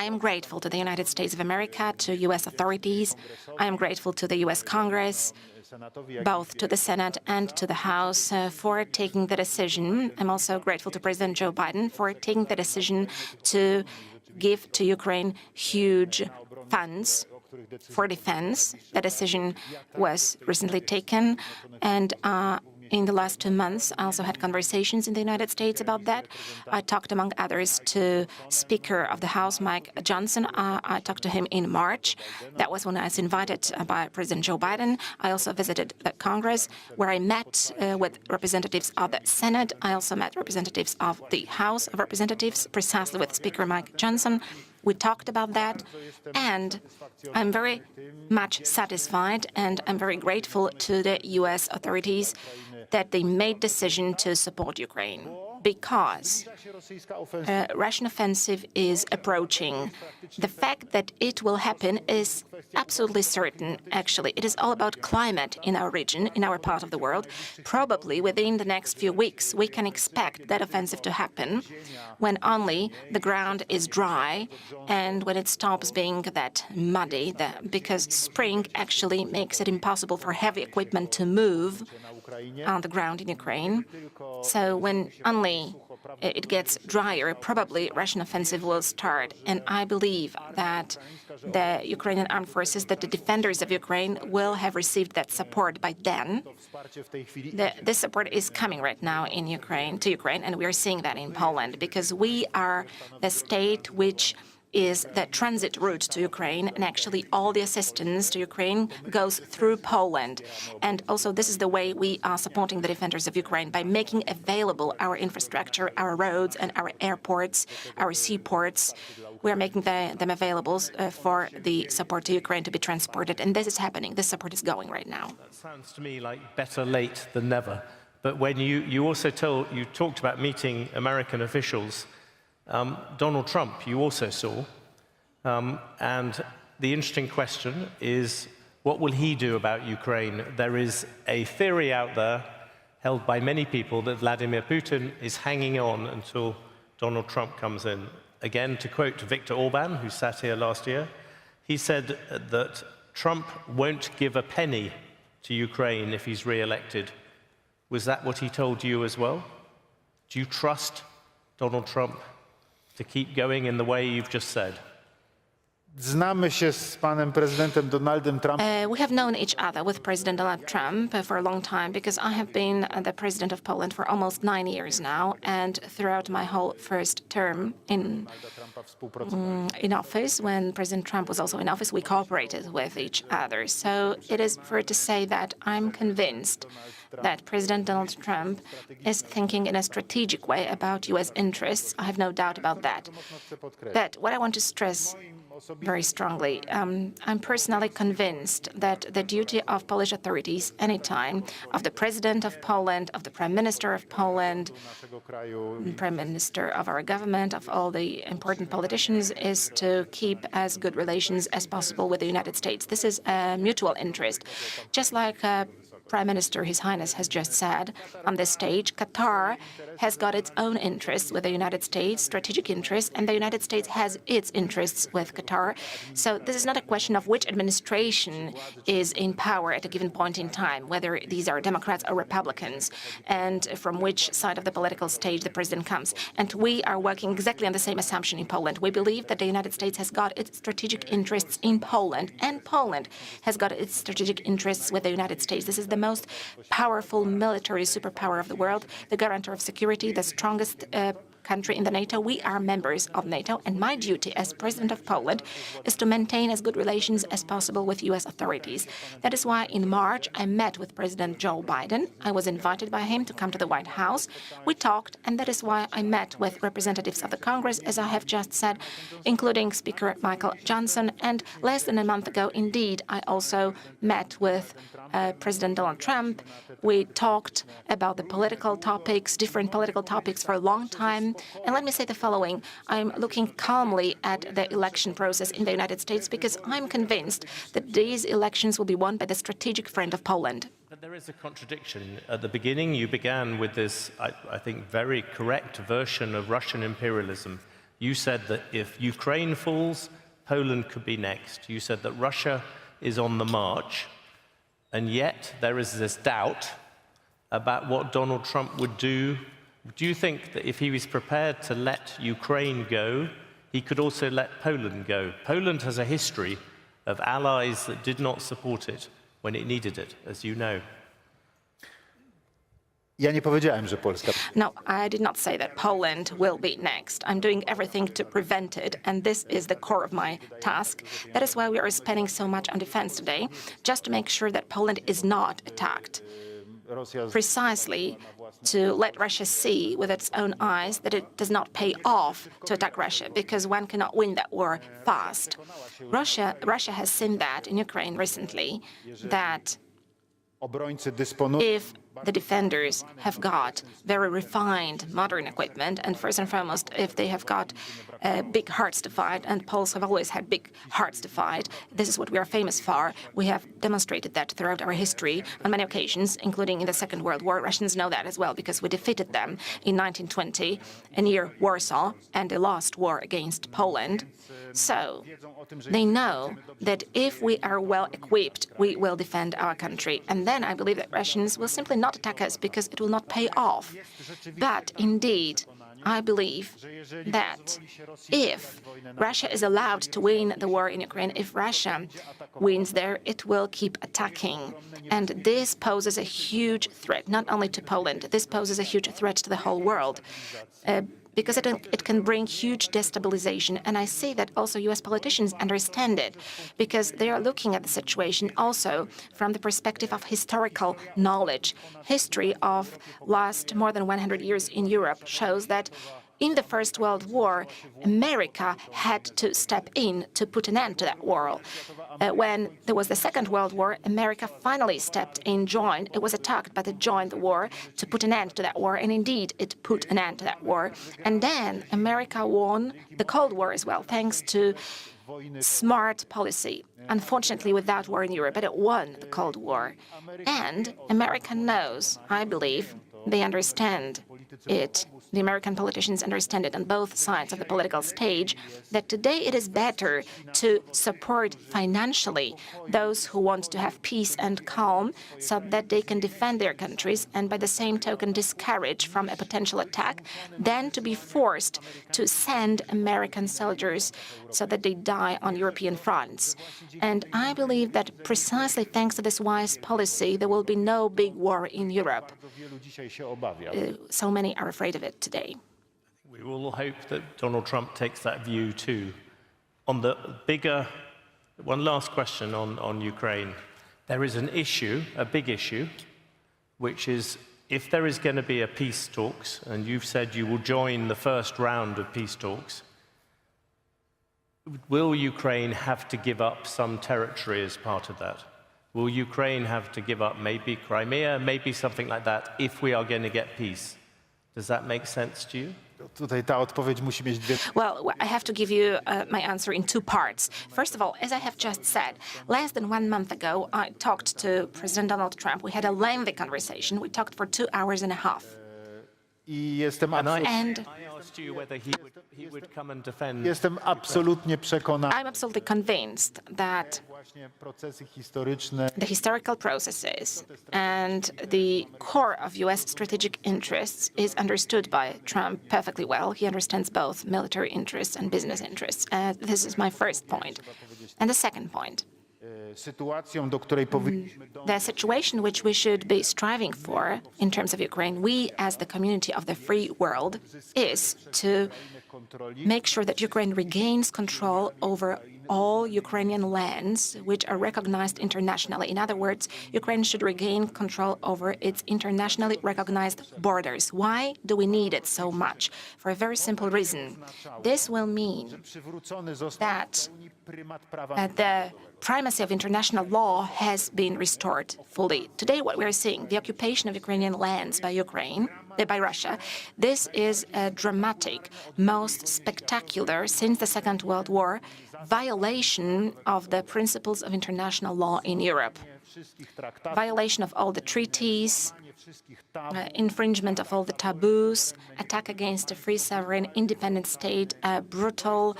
I am grateful to the United States of America, to U.S. authorities. I am grateful to the U.S. Congress, both to the Senate and to the House, for taking the decision. I'm also grateful to President Joe Biden for taking the decision to give to Ukraine huge funds for defense. The decision was recently taken, and in the last 2 months. I also had conversations in the United States about that. I talked, among others, to Speaker of the House, Mike Johnson. I talked to him in March. That was when I was invited by President Joe Biden. I also visited the Congress, where I met with representatives of the Senate. I also met representatives of the House of Representatives, precisely with Speaker Mike Johnson. We talked about that, and I'm very much satisfied, and I'm very grateful to the U.S. authorities that they made decision to support Ukraine, because a Russian offensive is approaching. The fact that it will happen is absolutely certain, actually. It is all about climate in our region, in our part of the world. Probably within the next few weeks, we can expect that offensive to happen when only the ground is dry and when it stops being that muddy, because spring actually makes it impossible for heavy equipment to move on the ground in Ukraine. So when only it gets drier, probably Russian offensive will start. And I believe that the Ukrainian armed forces, that the defenders of Ukraine will have received that support by then. This support is coming right now in Ukraine, to Ukraine, and we are seeing that in Poland, because we are the state which is the transit route to Ukraine, and actually all the assistance to Ukraine goes through Poland. And also this is the way we are supporting the defenders of Ukraine, by making available our infrastructure, our roads and our airports, our seaports. We are making them available for the support to Ukraine to be transported, and this is happening. This support is going right now. That sounds to me like better late than never. But when you also talked about meeting American officials, Donald Trump, you also saw, and the interesting question is, what will he do about Ukraine? There is a theory out there, held by many people, that Vladimir Putin is hanging on until Donald Trump comes in. Again, to quote Viktor Orban, who sat here last year, he said that Trump won't give a penny to Ukraine if he's re-elected. Was that what he told you as well? Do you trust Donald Trump to keep going in the way you've just said? Znamy się z panem prezydentem Donaldem Trumpem. We have known each other with President Donald Trump for a long time, because I have been the president of Poland for almost 9 years now, and throughout my whole first term in office, when President Trump was also in office, we cooperated with each other. So it is fair to say that I'm convinced that President Donald Trump is thinking in a strategic way about U.S. interests. I have no doubt about that. But what I want to stress very strongly, I'm personally convinced that the duty of Polish authorities anytime, of the President of Poland, of the Prime Minister of Poland, Prime Minister of our government, of all the important politicians, is to keep as good relations as possible with the United States. This is a mutual interest. Just like Prime Minister, His Highness, has just said on this stage, Qatar has got its own interests with the United States, strategic interests, and the United States has its interests with Qatar. So this is not a question of which administration is in power at a given point in time, whether these are Democrats or Republicans, and from which side of the political stage the president comes. And we are working exactly on the same assumption in Poland. We believe that the United States has got its strategic interests in Poland, and Poland has got its strategic interests with the United States. This is the most powerful military superpower of the world, the guarantor of security, the strongest country in the NATO. We are members of NATO, and my duty as President of Poland is to maintain as good relations as possible with U.S. authorities. That is why in March I met with President Joe Biden. I was invited by him to come to the White House. We talked, and that is why I met with representatives of the Congress, as I have just said, including Speaker Michael Johnson. And less than a month ago, indeed, I also met with President Donald Trump. We talked about the political topics, different political topics, for a long time. And let me say the following. I'm looking calmly at the election process in the United States, because I'm convinced that these elections will be won by the strategic friend of Poland. But there is a contradiction. At the beginning, you began with this, I think, very correct version of Russian imperialism. You said that if Ukraine falls, Poland could be next. You said that Russia is on the march. And yet there is this doubt about what Donald Trump would do. Do you think that if he was prepared to let Ukraine go, he could also let Poland go? Poland has a history of allies that did not support it when it needed it, as you know. Ja nie powiedziałem, że Polska. No, I did not say that Poland will be next. I'm doing everything to prevent it, and this is the core of my task. That is why we are spending so much on defense today, just to make sure that Poland is not attacked. Precisely to let Russia see with its own eyes that it does not pay off to attack Russia, because one cannot win that war fast. Russia has seen that in Ukraine recently, that if the defenders have got very refined modern equipment, and first and foremost, if they have got big hearts to fight, and Poles have always had big hearts to fight, this is what we are famous for. We have demonstrated that throughout our history on many occasions, including in the Second World War. Russians know that as well, because we defeated them in 1920, near Warsaw, and they lost war against Poland. So they know that if we are well equipped, we will defend our country. And then I believe that Russians will simply not attack us because it will not pay off. But indeed, I believe that if Russia is allowed to win the war in Ukraine, if Russia wins there, it will keep attacking. And this poses a huge threat, not only to Poland, this poses a huge threat to the whole world. Because it can bring huge destabilization. And I see that also US politicians understand it, because they are looking at the situation also from the perspective of historical knowledge. History of last more than 100 years in Europe shows that in the First World War, America had to step in to put an end to that war. When there was the Second World War, America finally stepped in, joined. It was attacked, but it joined the war to put an end to that war. And indeed, it put an end to that war. And then America won the Cold War as well, thanks to smart policy. Unfortunately, without war in Europe, but it won the Cold War. And America knows, I believe, they understand it. The American politicians understand it on both sides of the political stage, that today it is better to support financially those who want to have peace and calm so that they can defend their countries and by the same token discourage from a potential attack, than to be forced to send American soldiers so that they die on European fronts. And I believe that precisely thanks to this wise policy, there will be no big war in Europe. So many are afraid of it today. We will hope that Donald Trump takes that view too. On the bigger, one last question on Ukraine. There is an issue, a big issue, which is if there is going to be a peace talks, and you've said you will join the first round of peace talks, will Ukraine have to give up some territory as part of that? Will Ukraine have to give up maybe Crimea, maybe something like that, if we are going to get peace? Does that make sense to you? Well, I have to give you my answer in two parts. First of all, as I have just said, less than 1 month ago, I talked to President Donald Trump. We had a lengthy conversation. We talked for 2 hours and a half. And I asked you whether he would come and defend. I'm absolutely convinced that the historical processes and the core of US strategic interests is understood by Trump perfectly well. He understands both military interests and business interests. This is my first point. And the second point. The situation which we should be striving for in terms of Ukraine, we as the community of the free world, is to make sure that Ukraine regains control over all Ukrainian lands which are recognized internationally. In other words, Ukraine should regain control over its internationally recognized borders. Why do we need it so much? For a very simple reason. This will mean that the primacy of international law has been restored fully. Today, what we are seeing, the occupation of Ukrainian lands by Russia, this is a dramatic, most spectacular, since the Second World War, violation of the principles of international law in Europe. Violation of all the treaties, infringement of all the taboos, attack against a free, sovereign, independent state, a brutal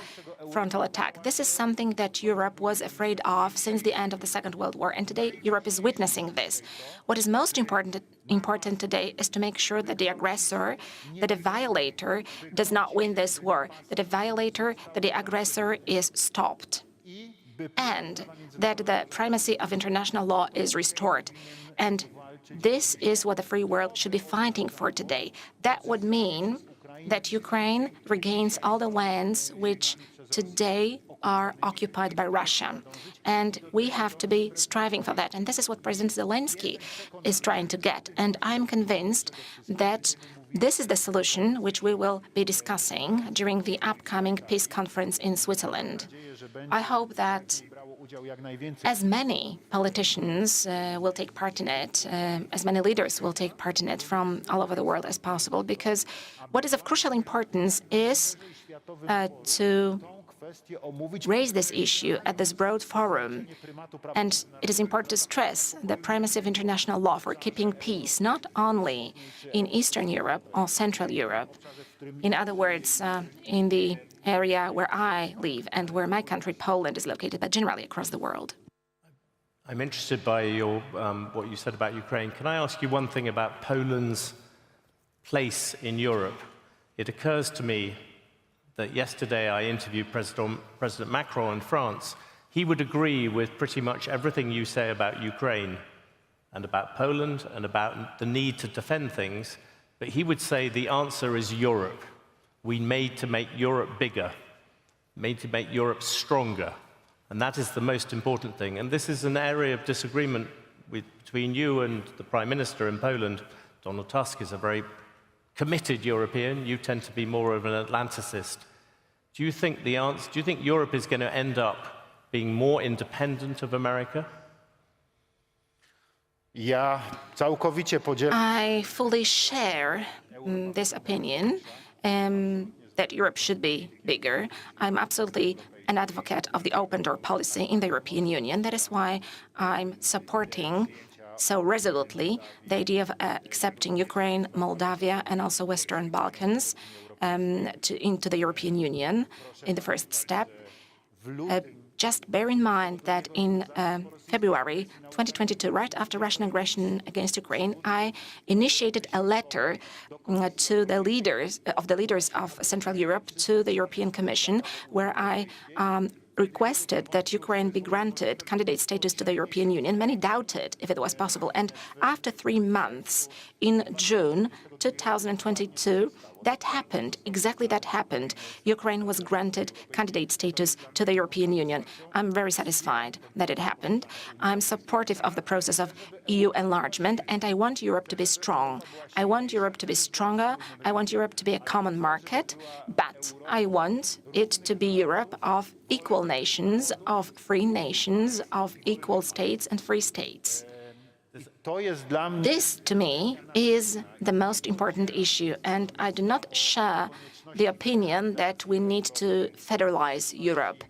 frontal attack. This is something that Europe was afraid of since the end of the Second World War, and today Europe is witnessing this. What is most important today is to make sure that the aggressor, that the violator, does not win this war, that the violator, that the aggressor is stopped. and that the primacy of international law is restored. And this is what the free world should be fighting for today. That would mean that Ukraine regains all the lands which today are occupied by Russia. And we have to be striving for that. And this is what President Zelensky is trying to get. And I'm convinced that this is the solution which we will be discussing during the upcoming peace conference in Switzerland. I hope that as many politicians will take part in it, as many leaders will take part in it from all over the world as possible, because what is of crucial importance is to raise this issue at this broad forum. And it is important to stress the primacy of international law for keeping peace, not only in Eastern Europe or Central Europe, in other words, in the area where I live and where my country, Poland, is located, but generally across the world. I'm interested by your, what you said about Ukraine. Can I ask you one thing about Poland's place in Europe? It occurs to me that yesterday I interviewed President Macron in France. He would agree with pretty much everything you say about Ukraine and about Poland and about the need to defend things, but he would say the answer is Europe. We made to make Europe bigger, made to make Europe stronger, and that is the most important thing. And this is an area of disagreement between you and the Prime Minister in Poland. Donald Tusk is a very committed European. You tend to be more of an Atlanticist. Do you think Europe is going to end up being more independent of America? I fully share this opinion that Europe should be bigger. I'm absolutely an advocate of the open door policy in the European Union. That is why I'm supporting so resolutely the idea of accepting Ukraine, Moldavia, and also Western Balkans into the European Union in the first step. Just bear in mind that in February 2022, right after Russian aggression against Ukraine, I initiated a letter to the leaders of Central Europe to the European Commission, where I requested that Ukraine be granted candidate status to the European Union. Many doubted if it was possible. And after 3 months, in June 2022, that happened. Exactly that happened. Ukraine was granted candidate status to the European Union. I'm very satisfied that it happened. I'm supportive of the process of EU enlargement, and I want Europe to be strong. I want Europe to be stronger. I want Europe to be a common market, but I want it to be Europe of equal nations, of free nations, of equal states and free states. This, to me, is the most important issue, and I do not share the opinion that we need to federalize Europe,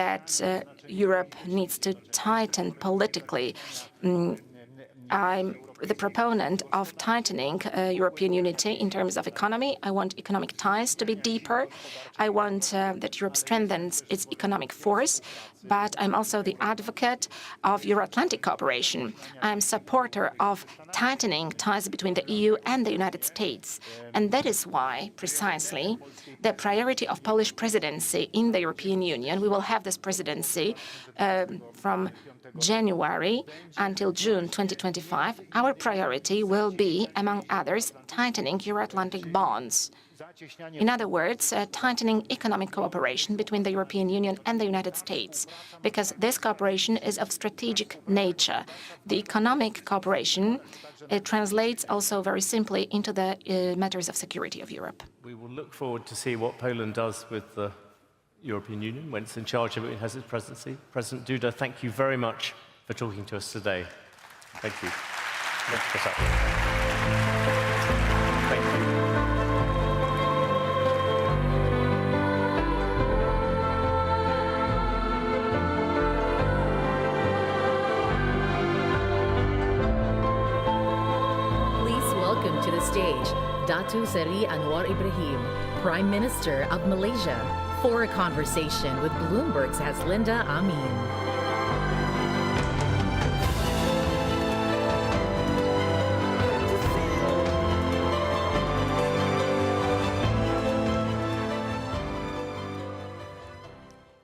that Europe needs to tighten politically. I'm the proponent of tightening European unity in terms of economy. I want economic ties to be deeper. I want that Europe strengthens its economic force, but I'm also the advocate of Euro-Atlantic cooperation. I'm supporter of tightening ties between the EU and the United States. And that is why, precisely, the priority of Polish presidency in the European Union, we will have this presidency from January until June 2025, our priority will be, among others, tightening Euro-Atlantic bonds. In other words, tightening economic cooperation between the European Union and the United States, because this cooperation is of strategic nature. The economic cooperation translates also very simply into the matters of security of Europe. We will look forward to see what Poland does with the European Union when it's in charge of it, has its presidency. President Duda, thank you very much for talking to us today. Thank you. Thank you. Please welcome to the stage Dato Seri Anwar Ibrahim, Prime Minister of Malaysia, for a conversation with Bloomberg's Haslinda Amin.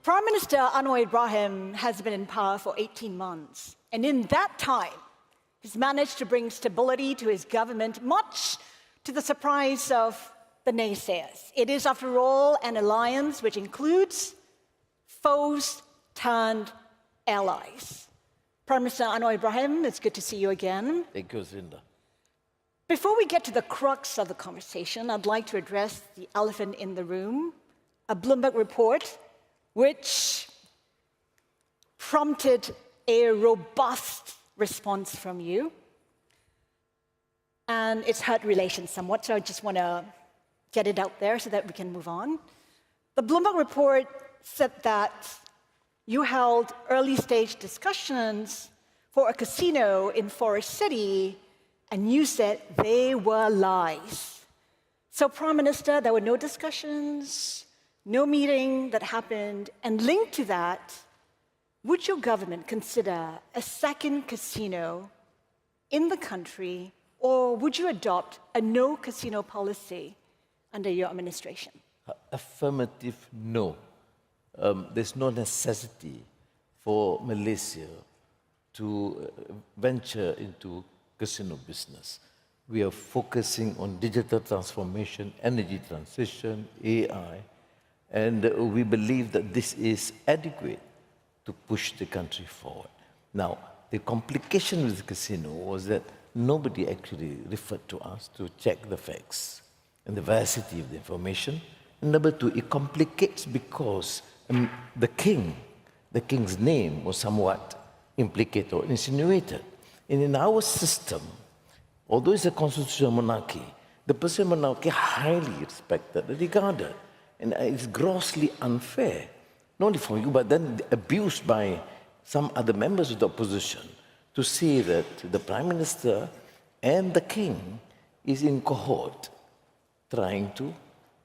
Prime Prime Minister Anwar Ibrahim has been in power for 18 months. And in that time, he's managed to bring stability to his government, much to the surprise of the naysayers. It is, after all, an alliance which includes foes turned allies. Prime Minister Anwar Ibrahim, it's good to see you again. Thank you, Zinda. Before we get to the crux of the conversation, I'd like to address the elephant in the room, a Bloomberg report which prompted a robust response from you. And it's hurt relations somewhat, so I just want to get it out there so that we can move on. The Bloomberg report said that you held early-stage discussions for a casino in Forest City, and you said they were lies. So, Prime Minister, there were no discussions, no meeting that happened, and linked to that, would your government consider a second casino in the country, or would you adopt a no-casino policy under your administration? Affirmative, no. There's no necessity for Malaysia to venture into casino business. We are focusing on digital transformation, energy transition, AI, and we believe that this is adequate to push the country forward. Now, the complication with the casino was that nobody actually referred to us to check the facts and the veracity of the information. And number two, it complicates because the king's name was somewhat implicated or insinuated. And in our system, although it's a constitutional monarchy, the person monarchy highly respected and regarded. And it's grossly unfair, not only for you, but then abused by some other members of the opposition to say that the Prime Minister and the King is in cohort trying to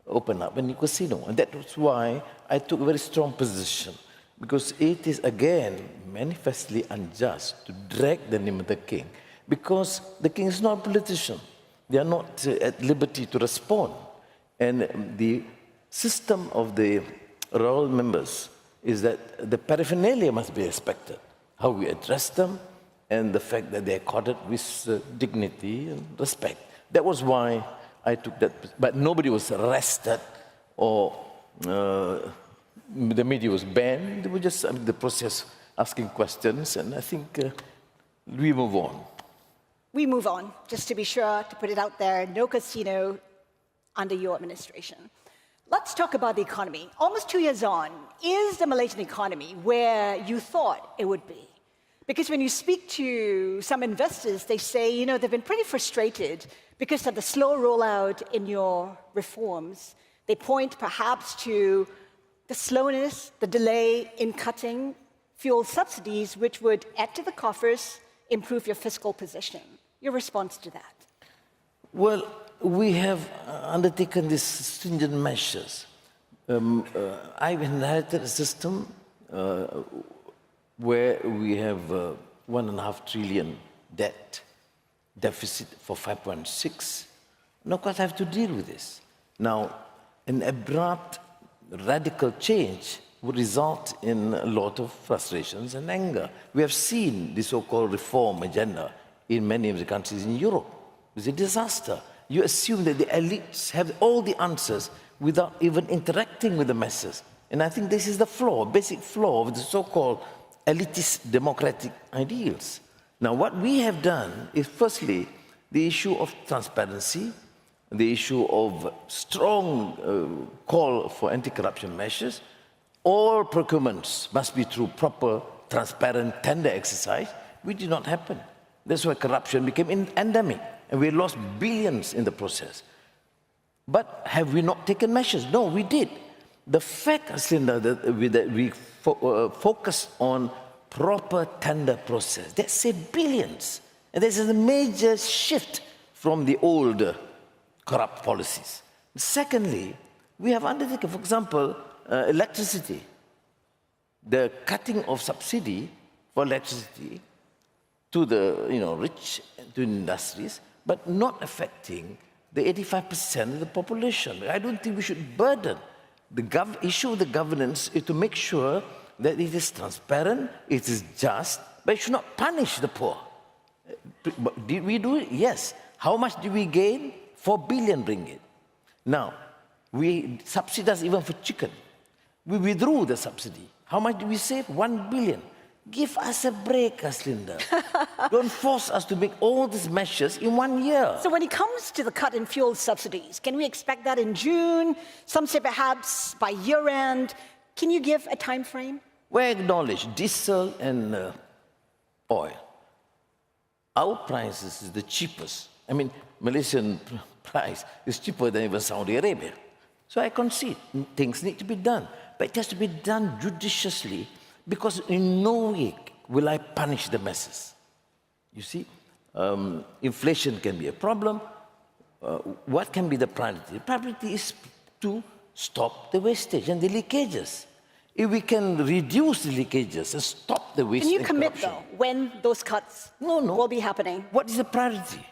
open up a new casino. And that was why I took a very strong position, because it is, again, manifestly unjust to drag the name of the King, because the King is not a politician. They are not at liberty to respond. And the system of the royal members is that the paraphernalia must be respected, how we address them, and the fact that they are accorded with dignity and respect. That was why I took that, but nobody was arrested or the media was banned. They were just in the process asking questions, and I think we move on. We move on, just to be sure to put it out there, no casino under your administration. Let's talk about the economy. Almost 2 years on, is the Malaysian economy where you thought it would be? Because when you speak to some investors, they say, you know, they've been pretty frustrated because of the slow rollout in your reforms. They point perhaps to the slowness, the delay in cutting fuel subsidies, which would add to the coffers, improve your fiscal position. Your response to that? Well, we have undertaken these stringent measures. I've inherited a system where we have 1.5 trillion debt deficit for 5.6. And of course, I have to deal with this. Now, an abrupt, radical change would result in a lot of frustrations and anger. We have seen the so-called reform agenda in many of the countries in Europe. It's a disaster. You assume that the elites have all the answers without even interacting with the masses. And I think this is the flaw, basic flaw of the so-called elitist democratic ideals. Now, what we have done is, firstly, the issue of transparency, the issue of strong call for anti-corruption measures. All procurements must be through proper, transparent tender exercise, which did not happen. That's why corruption became endemic, and we lost billions in the process. But have we not taken measures? No, we did. The fact, Linda, that we focus on proper tender process, that saved billions. And this is a major shift from the old corrupt policies. Secondly, we have undertaken, for example, electricity. The cutting of subsidy for electricity to the rich, to industries, but not affecting the 85% of the population. I don't think we should burden The issue of the governance is to make sure that it is transparent, it is just, but it should not punish the poor. Did we do it? Yes. How much did we gain? 4 billion ringgit. Now, we subsidize even for chicken. We withdrew the subsidy. How much did we save? 1 billion. Give us a break, Aslinda. Don't force us to make all these measures in 1 year. So when it comes to the cut in fuel subsidies, can we expect that in June? Some say perhaps by year end. Can you give a time frame? We acknowledge diesel and oil. Our prices is the cheapest. I mean, Malaysian price is cheaper than even Saudi Arabia. So I concede things need to be done. But it has to be done judiciously, because in no way will I punish the masses. You see, inflation can be a problem. What can be the priority? The priority is to stop the wastage and the leakages. If we can reduce the leakages and stop the wastage. Can you commit, though, when those cuts will be happening? What is the priority?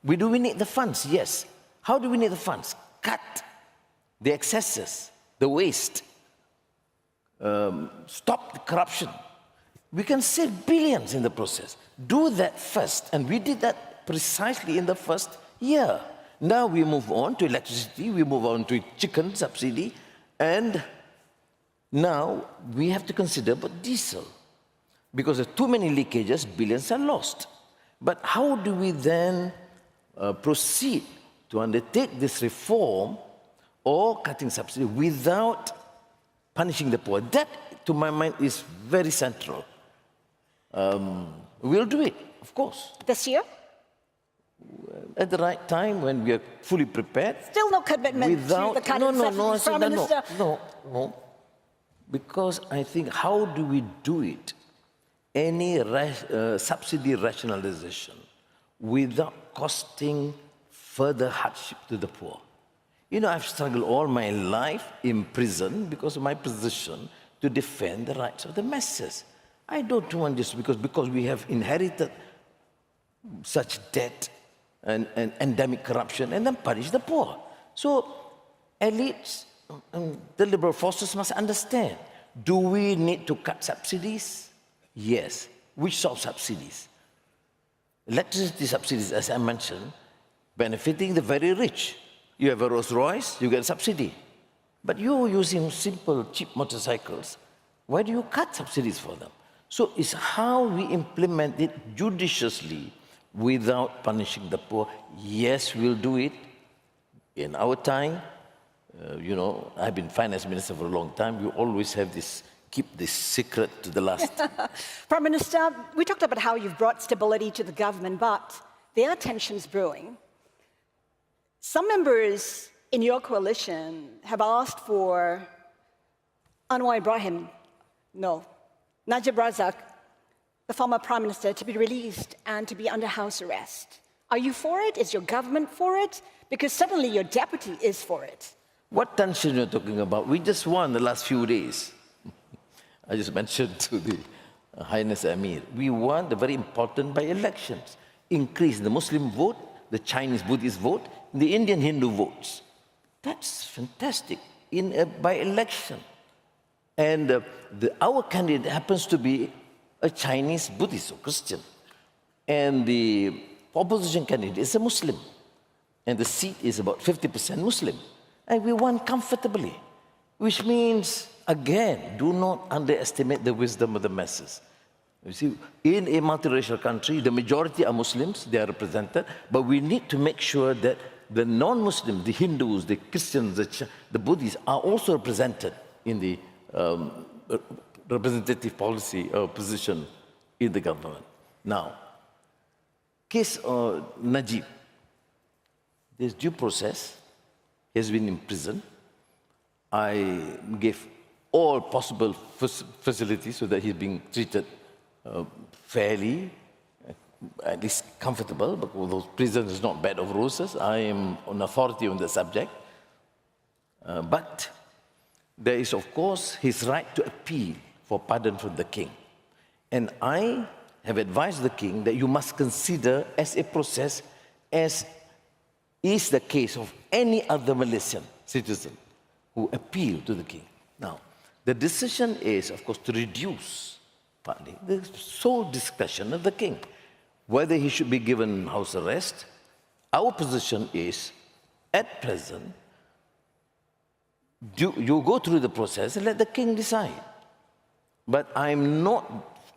Do we need the funds? Yes. How do we need the funds? Cut the excesses, the waste. Stop the corruption. We can save billions in the process. Do that first. And we did that precisely in the first year. Now we move on to electricity, we move on to chicken subsidy, and now we have to consider about diesel. Because of too many leakages, billions are lost. But how do we then proceed to undertake this reform or cutting subsidy without punishing the poor? That, to my mind, is very central. We'll do it, of course. This year? At the right time, when we are fully prepared. Still no commitment to the kind of subsidies, Prime Minister? No. Because I think, how do we do it? Any subsidy rationalization without costing further hardship to the poor. You know, I've struggled all my life in prison because of my position to defend the rights of the masses. I don't want this because we have inherited such debt and endemic corruption and then punish the poor. So elites and the liberal forces must understand, do we need to cut subsidies? Yes. Which sort of subsidies? Electricity subsidies, as I mentioned, benefiting the very rich. You have a Rolls Royce, you get a subsidy. But you're using simple, cheap motorcycles. Why do you cut subsidies for them? So it's how we implement it judiciously without punishing the poor. Yes, we'll do it in our time. You know, I've been finance minister for a long time. We always have this, keep this secret to the last. Prime Minister, we talked about how you've brought stability to the government, but there are tensions brewing. Some members in your coalition have asked for Anwar Ibrahim, Najib Razak, the former Prime Minister, to be released and to be under house arrest. Are you for it? Is your government for it? Because suddenly your deputy is for it. What tension you're talking about? We just won the last few days. I just mentioned to the Highness Amir, we won the very important by-elections. Increased the Muslim vote, the Chinese Buddhist vote, the Indian Hindu votes. That's fantastic in a by-election. And our candidate happens to be a Chinese Buddhist or Christian. And the opposition candidate is a Muslim. And the seat is about 50% Muslim. And we won comfortably, which means, again, do not underestimate the wisdom of the masses. You see, in a multiracial country, the majority are Muslims, they are represented, but we need to make sure that the non-Muslims, the Hindus, the Christians, the Buddhists are also represented in the representative policy position in the government. Now, case Najib, there's due process. He has been in prison. I gave all possible facilities so that he's being treated fairly, at least comfortable, because those prison is not bed of roses. I am an authority on the subject. But there is, of course, his right to appeal for pardon from the king. And I have advised the king that you must consider as a process, as is the case of any other Malaysian citizen. who appeal to the king. Now, the decision is, of course, to reduce partly the sole discretion of the king, whether he should be given house arrest. Our position is, at present, you go through the process and let the king decide. But I'm not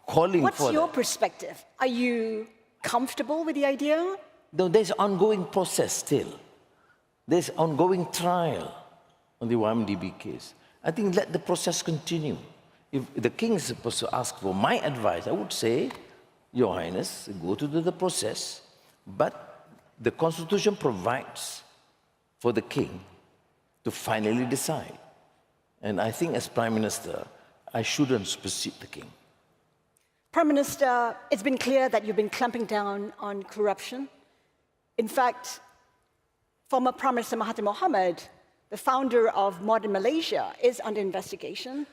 calling for What's your perspective? Are you comfortable with the idea? No, there's ongoing process still. There's ongoing trial on the YMDB case. I think let the process continue. If the king is supposed to ask for my advice, I would say, Your Highness, go through the process, but the Constitution provides for the king to finally decide. And I think as Prime Minister, I shouldn't supersede the king. Prime Minister, it's been clear that you've been clamping down on corruption. In fact, former Prime Minister Mahathir Mohammed, the founder of modern Malaysia, is under investigation.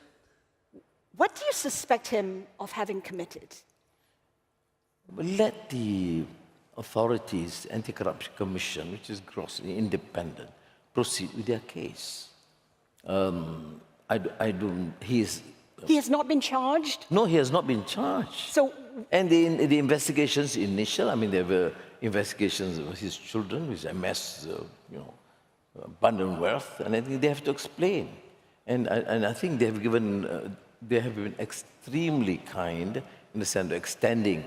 What do you suspect him of having committed? Let the authorities, Anti-Corruption Commission, which is grossly independent, proceed with their case. He has not been charged? No, he has not been charged. So, and the investigations initial, I mean, there were investigations of his children, which amassed, abundant wealth, and I think they have to explain. And I think they have been extremely kind in the sense of extending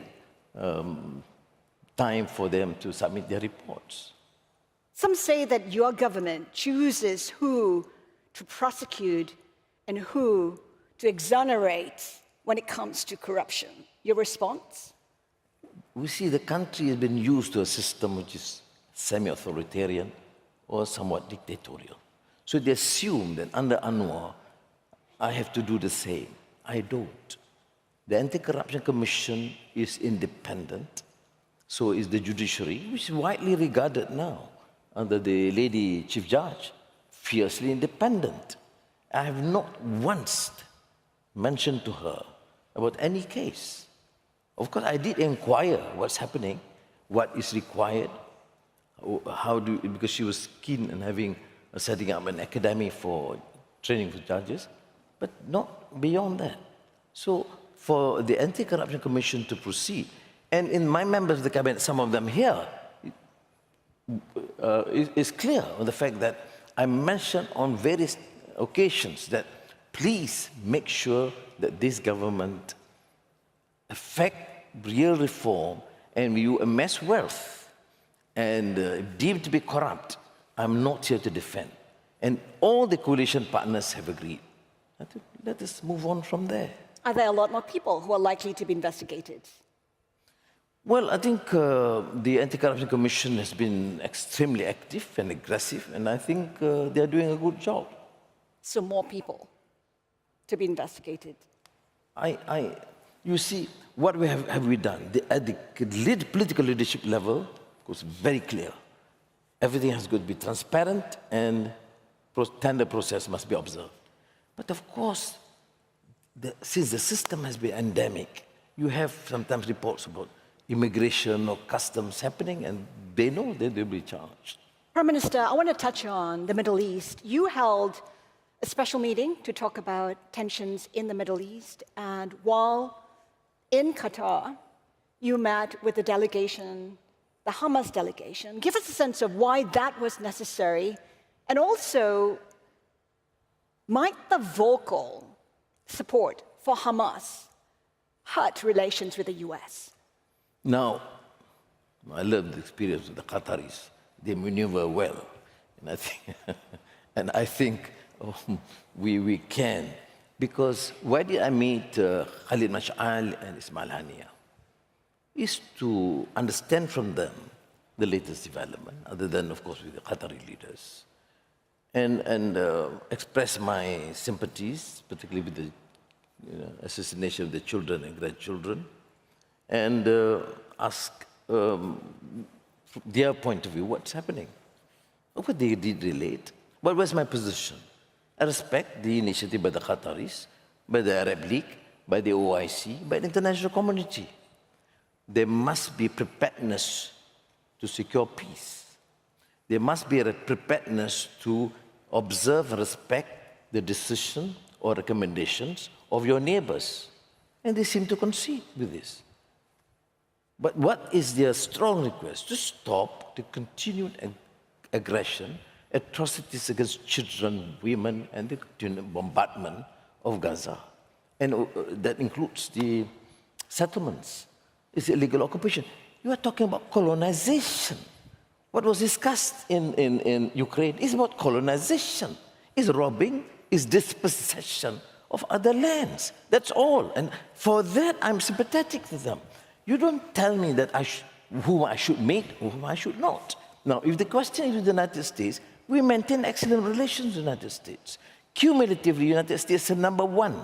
time for them to submit their reports. some say that your government chooses who to prosecute and who to exonerate when it comes to corruption. Your response? We see the country has been used to a system which is semi-authoritarian or somewhat dictatorial. So they assume that under Anwar, I have to do the same. I don't. The Anti-Corruption Commission is independent, so is the judiciary, which is widely regarded now under the lady Chief Judge, fiercely independent. I have not once mentioned to her about any case. Of course, I did inquire what's happening, what is required, because she was keen on setting up an academy for training for judges, but not beyond that. So for the Anti-Corruption Commission to proceed, and in my members of the cabinet, some of them here, is clear on the fact that I mentioned on various occasions that please make sure that this government effect real reform, and you amass wealth and deemed to be corrupt, I'm not here to defend. And all the coalition partners have agreed. Let us move on from there. Are there a lot more people who are likely to be investigated? Well, I think the Anti-Corruption Commission has been extremely active and aggressive, and I think they're doing a good job. So more people to be investigated? You see, what have we done? At the political leadership level, of course, very clear. Everything has got to be transparent, and tender process must be observed. But of course, since the system has been endemic, you have sometimes reports about immigration or customs happening, and they know that they'll be charged. Prime Minister, I want to touch on the Middle East. You held a special meeting to talk about tensions in the Middle East, and while in Qatar, you met with the delegation, the Hamas delegation. Give us a sense of why that was necessary, and also, might the vocal support for Hamas hurt relations with the US? Now, I learned the experience with the Qataris. They maneuver well, and I think, we can. Because why did I meet Khalid Mash'al and Ismail Haniya? Is to understand from them the latest development, other than, of course, with the Qatari leaders, and express my sympathies, particularly with the assassination of the children and grandchildren, and ask their point of view, what's happening. Of course, they did relate. What was my position? I respect the initiative by the Qataris, by the Arab League, by the OIC, by the international community. There must be preparedness to secure peace. There must be a preparedness to observe and respect the decision or recommendations of your neighbors. And they seem to concede with this. But what is their strong request? To stop the continued aggression, atrocities against children, women, and the continued bombardment of Gaza. And that includes the settlements. It's illegal occupation. You are talking about colonization. What was discussed in Ukraine is about colonization. It's robbing, it's dispossession of other lands. That's all. And for that, I'm sympathetic to them. You don't tell me that whom I should meet, whom I should not. Now, if the question is with the United States, we maintain excellent relations with the United States. Cumulatively, the United States is number one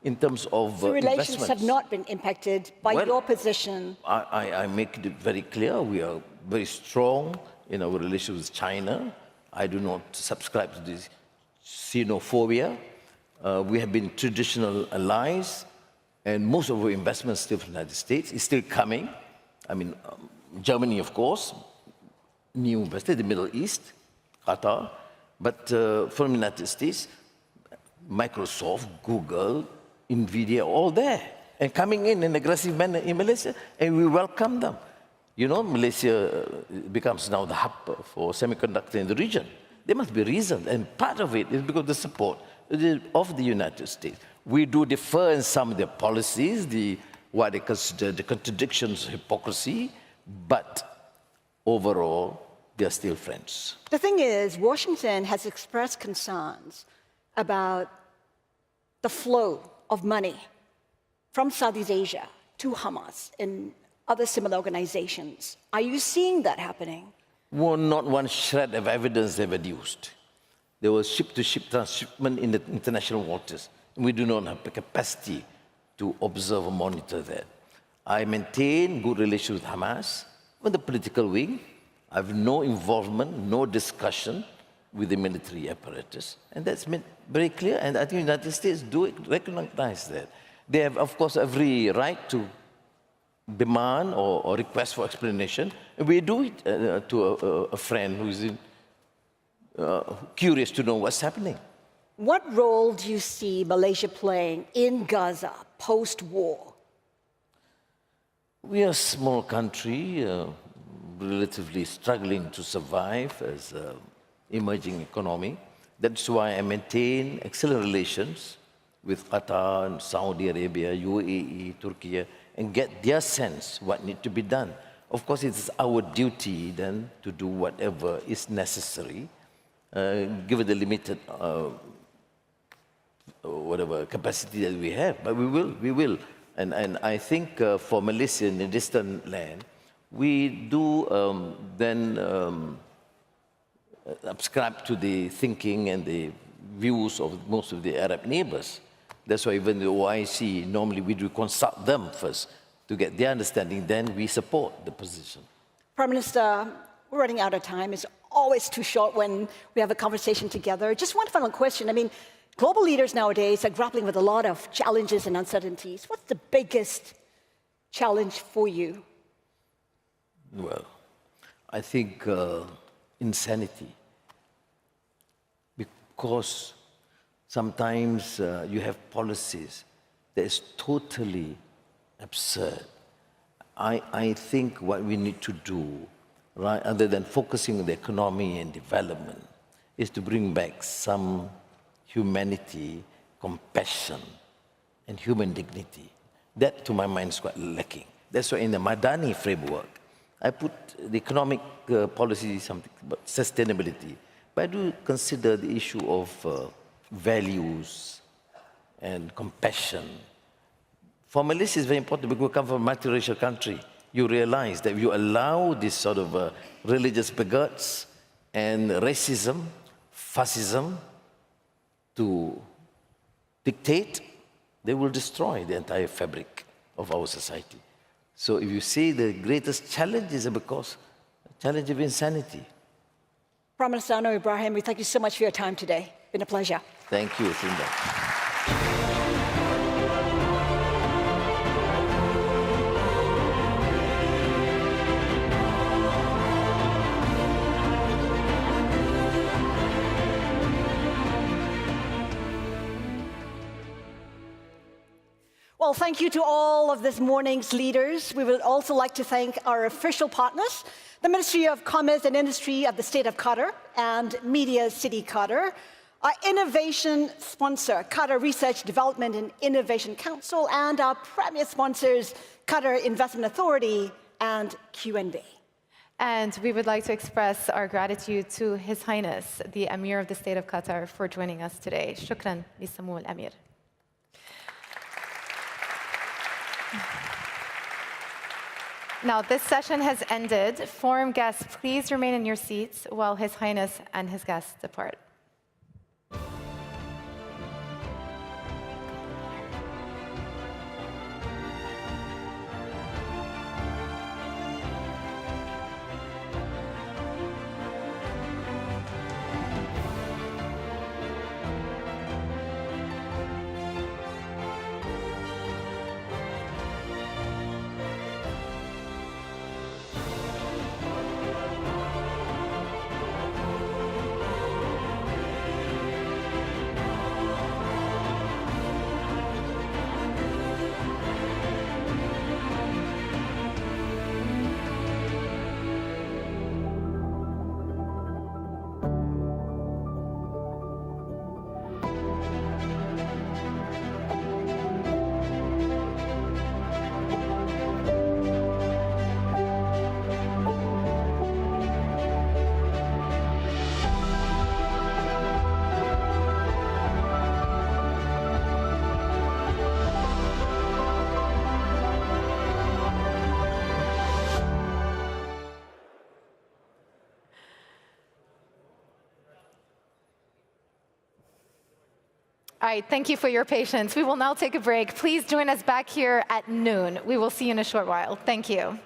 in terms of so relations have not been impacted by your position. I make it very clear. We are very strong in our relations with China. I do not subscribe to this xenophobia. We have been traditional allies, and most of our investments still from the United States is still coming. I mean, Germany, of course, new investor, the Middle East, Qatar, but from the United States, Microsoft, Google, NVIDIA, all there, and coming in an aggressive manner in Malaysia, and we welcome them. You know, Malaysia becomes now the hub for semiconductor in the region. There must be reason, and part of it is because of the support of the United States. We do differ in some of their policies, what they consider the contradictions, hypocrisy, but overall, they are still friends. The thing is, Washington has expressed concerns about the flow of money from Southeast Asia to Hamas and other similar organizations. Are you seeing that happening? Well, not one shred of evidence they've adduced. There was ship-to-ship transshipment in the international waters. We do not have the capacity to observe or monitor that. I maintain good relations with Hamas, with the political wing. I have no involvement, no discussion with the military apparatus. And that's made very clear, and I think the United States do recognize that. They have, of course, every right to demand or request for explanation. And we do it to a friend who is curious to know what's happening. What role do you see Malaysia playing in Gaza post-war? We are a small country, relatively struggling to survive as an emerging economy. That's why I maintain excellent relations with Qatar and Saudi Arabia, UAE, Turkey, and get their sense what needs to be done. Of course, it's our duty then to do whatever is necessary, given the limited whatever capacity that we have. But we will. And I think for Malaysia in a distant land, we do subscribe to the thinking and the views of most of the Arab neighbors. That's why even the OIC, normally we do consult them first to get their understanding, then we support the position. Prime Minister, we're running out of time. It's always too short when we have a conversation together. Just one final question. I mean, global leaders nowadays are grappling with a lot of challenges and uncertainties. What's the biggest challenge for you? Well, I think insanity. Because sometimes you have policies that is totally absurd. I think what we need to do, right, other than focusing on the economy and development, is to bring back some humanity, compassion, and human dignity. That, to my mind, is quite lacking. That's why in the Madani framework, I put the economic policy, something about sustainability, but I do consider the issue of values and compassion. For Malaysia, it's very important because we come from a multiracial country. You realize that if you allow this sort of religious bigots and racism, fascism to dictate, they will destroy the entire fabric of our society. So if you see the greatest challenge is because challenge of insanity. Prime Minister Anwar Ibrahim, we thank you so much for your time today. It's been a pleasure. Thank you, Sinda. Well, thank you to all of this morning's leaders. We would also like to thank our official partners, the Ministry of Commerce and Industry of the State of Qatar and Media City Qatar, our innovation sponsor, Qatar Research Development and Innovation Council, and our premier sponsors, Qatar Investment Authority and QNB. And we would like to express our gratitude to His Highness, the Emir of the State of Qatar, for joining us today. Shukran li Samu al-Amir. Now, this session has ended. Forum guests, please remain in your seats while His Highness and his guests depart. All right, thank you for your patience. We will now take a break. Please join us back here at noon. We will see you in a short while. Thank you.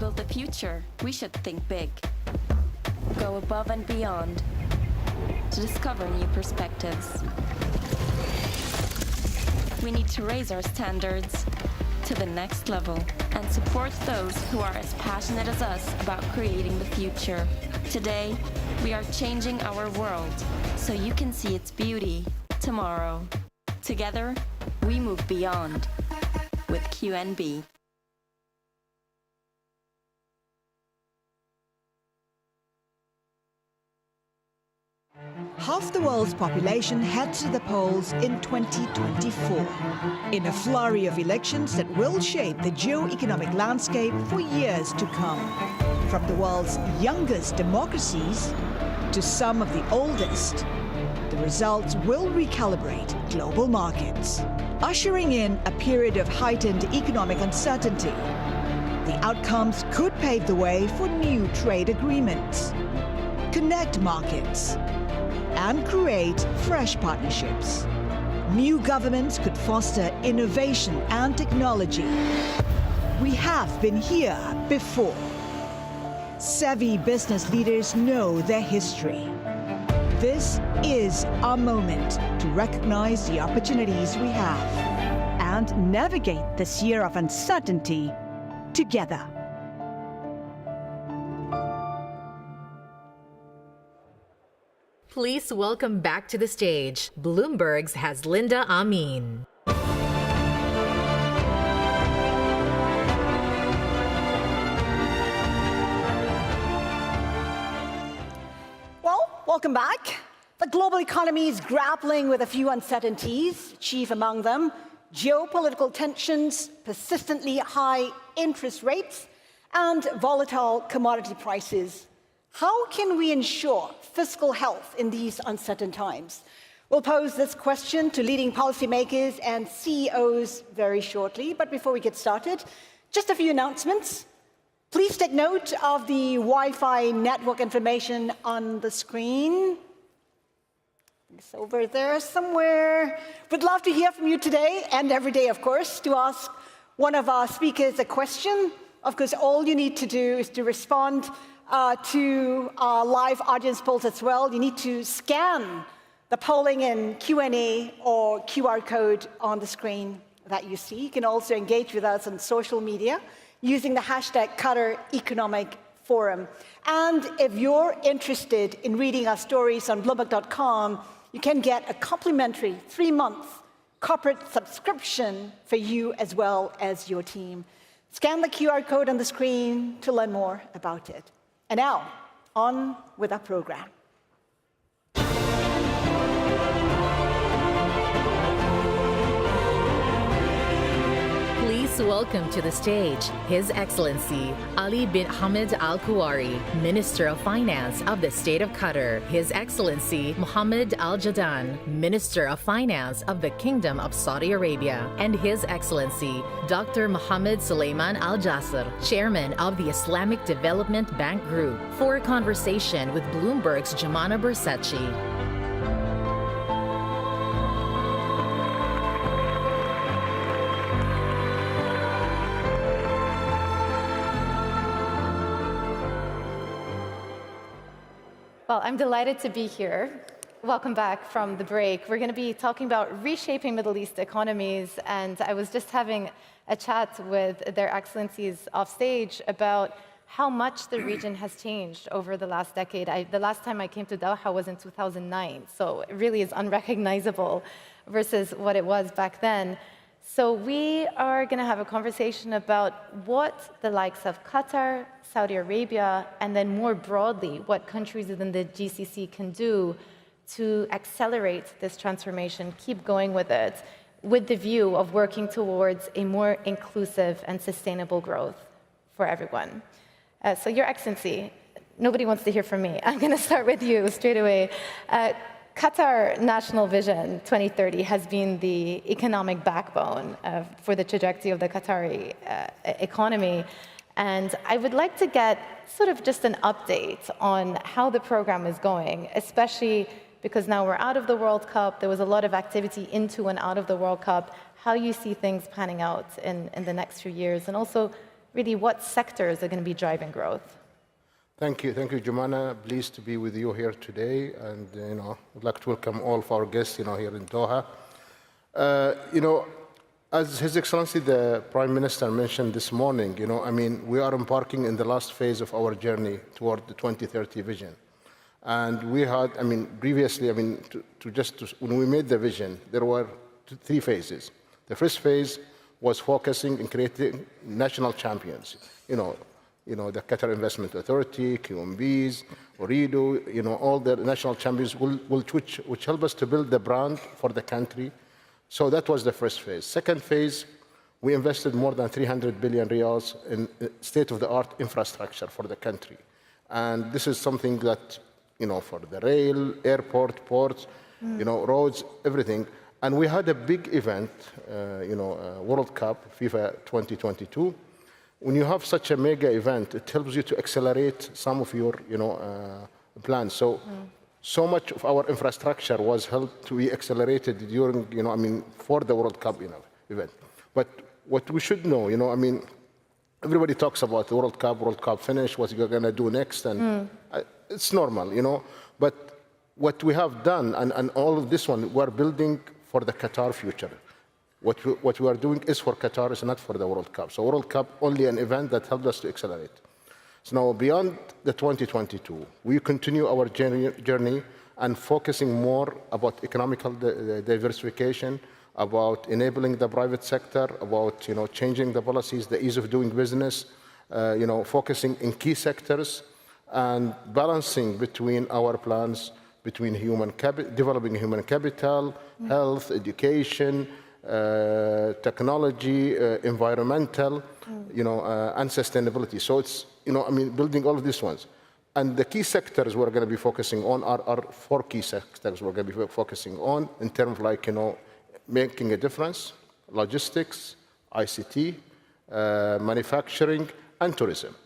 build the future, we should think big. Go above and beyond to discover new perspectives. We need to raise our standards to the next level and support those who are as passionate as us about creating the future. Today, we are changing our world so you can see its beauty tomorrow. Together, we move beyond with QNB. Half the world's population heads to the polls in 2024, in a flurry of elections that will shape the geo-economic landscape for years to come. From the world's youngest democracies to some of the oldest, the results will recalibrate global markets, ushering in a period of heightened economic uncertainty. The outcomes could pave the way for new trade agreements, connect markets, and create fresh partnerships. New governments could foster innovation and technology. We have been here before. Savvy business leaders know their history. This is our moment to recognize the opportunities we have and navigate this year of uncertainty together. Please welcome back to the stage Bloomberg's Haslinda Amin. Well, welcome back. The global economy is grappling with a few uncertainties, chief among them geopolitical tensions, persistently high interest rates, and volatile commodity prices. How can we ensure fiscal health in these uncertain times? We'll pose this question to leading policymakers and CEOs very shortly. But before we get started, just a few announcements. Please take note of the Wi-Fi network information on the screen. It's over there somewhere. We'd love to hear from you today and every day, of course, to ask one of our speakers a question. Of course, all you need to do is to respond to our live audience polls as well. You need to scan the polling in Q&A or QR code on the screen that you see. You can also engage with us on social media using the hashtag Qatar Economic Forum. And if you're interested in reading our stories on Bloomberg.com, you can get a complimentary 3-month corporate subscription for you as well as your team. Scan the QR code on the screen to learn more about it. And now, on with our program. Please welcome to the stage His Excellency Ali bin Hamad Al Kuwari, Minister of Finance of the State of Qatar, His Excellency Mohammed Al Jadaan, Minister of Finance of the Kingdom of Saudi Arabia, and His Excellency Dr. Mohammed Sulaiman Al Jasser, Chairman of the Islamic Development Bank Group, for a conversation with Bloomberg's Jumana Bersachi. Well, I'm delighted to be here. Welcome back from the break. We're going to be talking about reshaping Middle East economies, and I was just having a chat with their excellencies off stage about how much the region has changed over the last decade. The last time I came to Doha was in 2009, so it really is unrecognizable versus what it was back then. So we are going to have a conversation about what the likes of Qatar, Saudi Arabia, and then more broadly, what countries within the GCC can do to accelerate this transformation, keep going with it, with the view of working towards a more inclusive and sustainable growth for everyone. So, Your Excellency, nobody wants to hear from me. I'm going to start with you straight away. Qatar National Vision 2030 has been the economic backbone for the trajectory of the Qatari economy. And I would like to get sort of just an update on how the program is going, especially because now we're out of the World Cup. There was a lot of activity into and out of the World Cup. How you see things panning out in the next few years, and also really what sectors are going to be driving growth? Thank you, Jumana. Pleased to be with you here today, and I'd like to welcome all of our guests, here in Doha. As His Excellency the Prime Minister mentioned this morning, we are embarking in the last phase of our journey toward the 2030 vision. And we had, previously, when we made the vision, there were three phases. The first phase was focusing and creating national champions. The Qatar Investment Authority, QMBs, Ooredoo, all the national champions which help us to build the brand for the country. So that was the first phase. Second phase, we invested more than 300 billion riyals in state-of-the-art infrastructure for the country. And this is something that, for the rail, airport, ports, roads, everything. And we had a big event, World Cup, FIFA 2022. When you have such a mega event, it helps you to accelerate some of your, plans. So much of our infrastructure was helped to be accelerated during, for the World Cup event. But what we should know, everybody talks about the World Cup finish, what you're going to do next, and it's normal, But what we have done, and all of this one, we're building for the Qatar future. What we are doing is for Qatar, it's not for the World Cup. So World Cup, only an event that helped us to accelerate. So now, beyond the 2022, we continue our journey and focusing more about economical diversification, about enabling the private sector, about changing the policies, the ease of doing business, focusing in key sectors, and balancing between our plans between developing human capital, health, education, technology, environmental, and sustainability. So it's building all of these ones. And the key sectors we're going to be focusing on are four key sectors we're going to be focusing on in terms of making a difference: logistics, ICT, manufacturing, and tourism.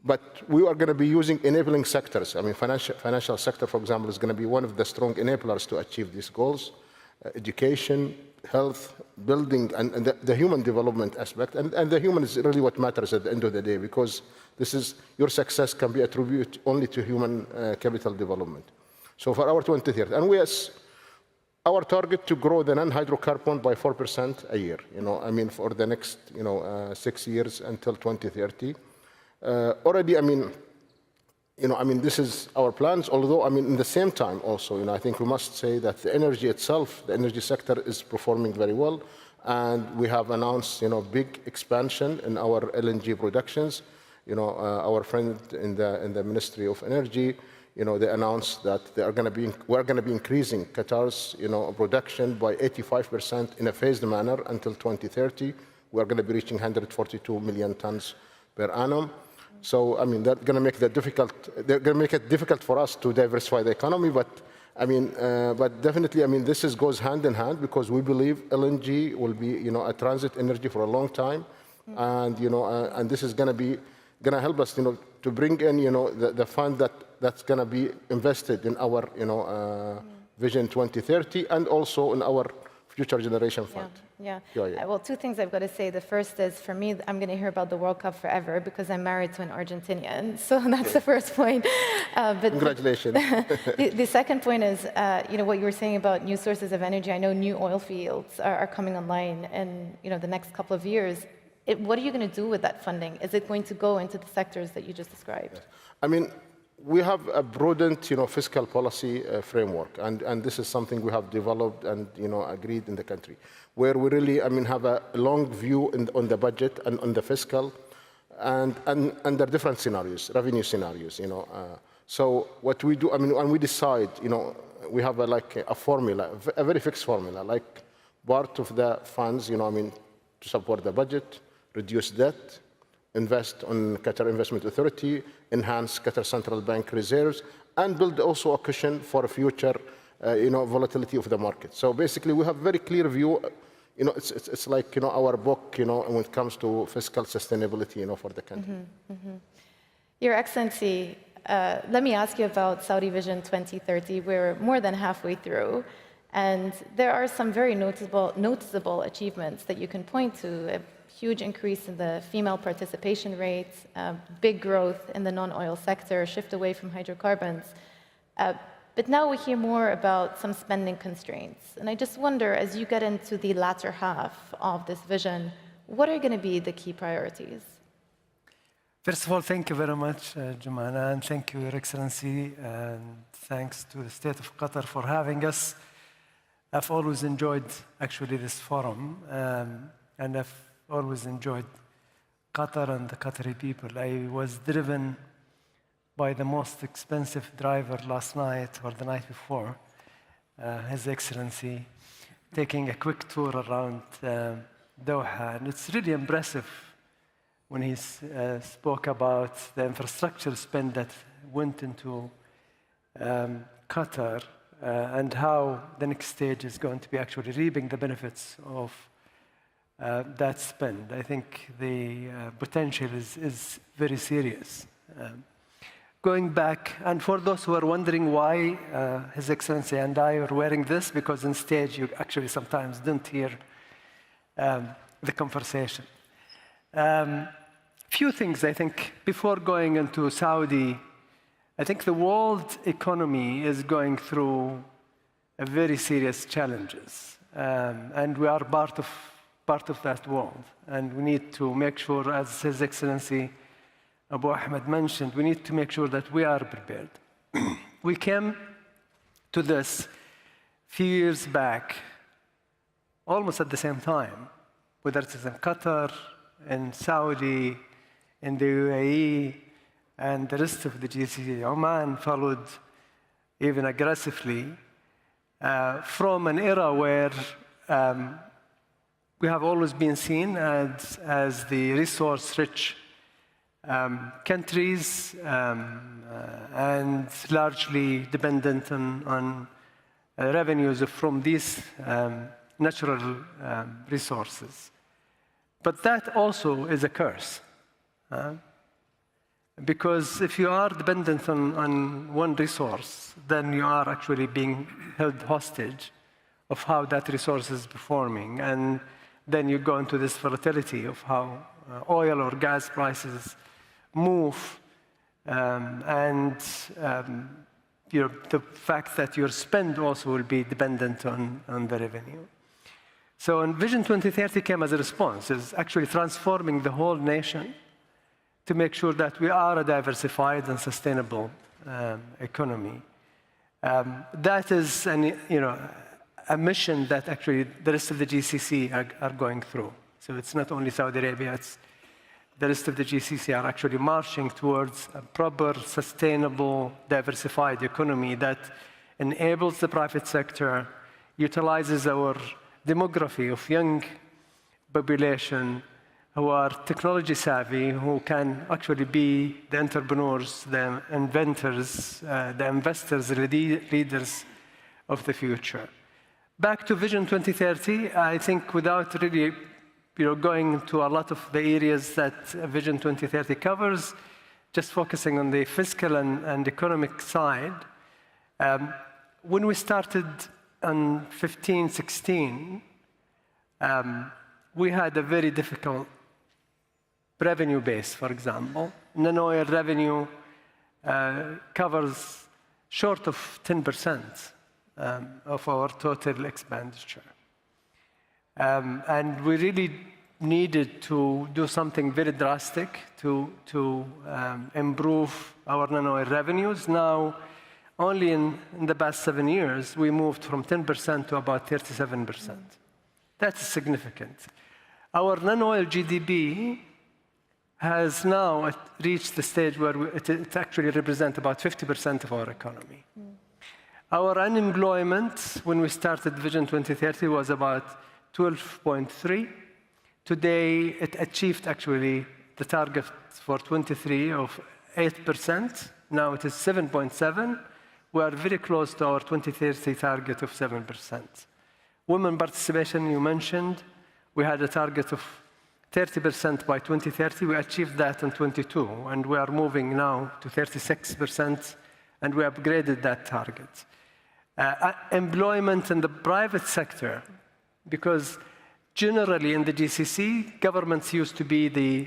But we are going to be using enabling sectors. Financial sector, for example, is going to be one of the strong enablers to achieve these goals. Education, health, building, and the human development aspect. And the human is really what matters at the end of the day, because your success can be attributed only to human capital development. So for our 2030, and our target to grow the non-hydrocarbon by 4% a year, for the next, 6 years until 2030. Already, this is our plans, although, in the same time also, I think we must say that the energy itself, the energy sector is performing very well. And we have announced, big expansion in our LNG productions. Our friend in the Ministry of Energy, they announced that we're going to be increasing Qatar's, production by 85% in a phased manner until 2030. We're going to be reaching 142 million tons per annum. So, they're going to make it difficult for us to diversify the economy, but definitely, this goes hand in hand, because we believe LNG will be, a transit energy for a long time, and and this is going to help us, to bring in, the fund that's going to be invested in our, Vision 2030, and also in our Future Generation Fund. Yeah. Well, two things I've got to say. The first is, for me, I'm going to hear about the World Cup forever because I'm married to an Argentinian. So that's the first point. But congratulations. The second point is, what you were saying about new sources of energy. I know new oil fields are coming online in, the next couple of years. What are you going to do with that funding? Is it going to go into the sectors that you just described? We have a prudent, fiscal policy framework, and this is something we have developed and, agreed in the country, where we really, have a long view on the budget and on the fiscal, and under different scenarios, revenue scenarios, So what we do, when we decide, we have a formula, a very fixed formula, like part of the funds, to support the budget, reduce debt, invest on Qatar Investment Authority, enhance Qatar Central Bank reserves, and build also a cushion for future, volatility of the market. So basically, we have a very clear view. It's like, our book, when it comes to fiscal sustainability, for the country. Your Excellency, let me ask you about Saudi Vision 2030. We're more than halfway through, and there are some very noticeable achievements that you can point to. huge increase in the female participation rates, big growth in the non-oil sector, shift away from hydrocarbons. But now we hear more about some spending constraints. And I just wonder, as you get into the latter half of this vision, what are going to be the key priorities? First of all, thank you very much, Jumana, and thank you, Your Excellency, and thanks to the State of Qatar for having us. I've always enjoyed, actually, this forum, and I've always enjoyed Qatar and the Qatari people. I was driven by the most expensive driver last night or the night before, His Excellency, taking a quick tour around Doha. And it's really impressive when he spoke about the infrastructure spend that went into Qatar and how the next stage is going to be actually reaping the benefits of that spend. I think the potential is very serious. Going back, and for those who are wondering why His Excellency and I are wearing this, because on stage you actually sometimes don't hear the conversation. Few things, I think, before going into Saudi, I think the world economy is going through a very serious challenges, and we are part of that world, and we need to make sure, as His Excellency Abu Ahmed mentioned, we need to make sure that we are prepared. We came to this few years back, almost at the same time, whether it is in Qatar, in Saudi, in the UAE, and the rest of the GCC. Oman followed even aggressively from an era where we have always been seen as the resource-rich countries and largely dependent on revenues from these natural resources. But that also is a curse. Because if you are dependent on one resource, then you are actually being held hostage of how that resource is performing. And then you go into this volatility of how oil or gas prices move, and the fact that your spend also will be dependent on the revenue. So Vision 2030 came as a response, is actually transforming the whole nation to make sure that we are a diversified and sustainable economy. That is a mission that actually the rest of the GCC are going through. So it's not only Saudi Arabia, it's the rest of the GCC are actually marching towards a proper, sustainable, diversified economy that enables the private sector, utilizes our demography of young population who are technology savvy, who can actually be the entrepreneurs, the inventors, the investors, the leaders of the future. Back to Vision 2030, I think without really going into a lot of the areas that Vision 2030 covers, just focusing on the fiscal and economic side. When we started in 15, 16, we had a very difficult revenue base, for example. Non-oil revenue covers short of 10% of our total expenditure. And we really needed to do something very drastic to improve our non-oil revenues. Now, only in the past 7 years, we moved from 10% to about 37%. That's significant. Our non-oil GDP has now reached the stage where it actually represents about 50% of our economy. Our unemployment, when we started Vision 2030, was about 12.3. Today, it achieved actually the target for 23 of 8%. Now it is 7.7. We are very close to our 2030 target of 7%. Women participation, you mentioned, we had a target of 30% by 2030. We achieved that in 22, and we are moving now to 36%, and we upgraded that target. Employment in the private sector, because Generally, in the GCC, governments used to be the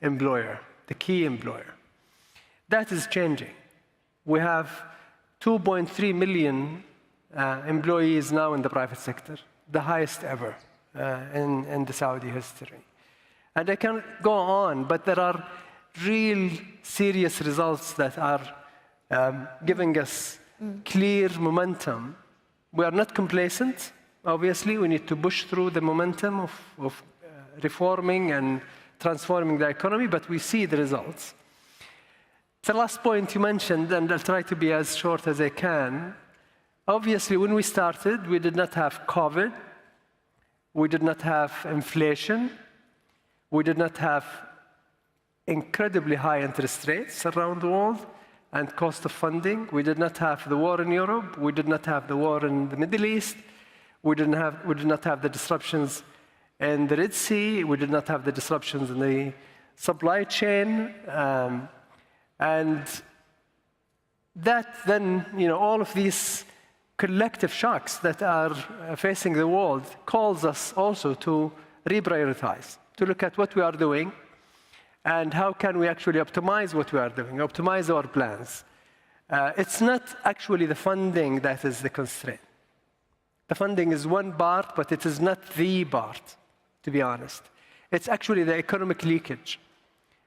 employer, the key employer. That is changing. We have 2.3 million employees now in the private sector, the highest ever in the Saudi history. And I can go on, but there are real serious results that are giving us clear momentum. We are not complacent, obviously. We need to push through the momentum of reforming and transforming the economy, but we see the results. The last point you mentioned, and I'll try to be as short as I can. Obviously, when we started, we did not have COVID. We did not have inflation. We did not have incredibly high interest rates around the world and cost of funding. We did not have the war in Europe. We did not have the war in the Middle East. We did not have the disruptions in the Red Sea. We did not have the disruptions in the supply chain. And that then, all of these collective shocks that are facing the world calls us also to reprioritize, to look at what we are doing and how can we actually optimize what we are doing, optimize our plans. It's not actually the funding that is the constraint. The funding is one part, but it is not the part, to be honest. It's actually the economic leakage.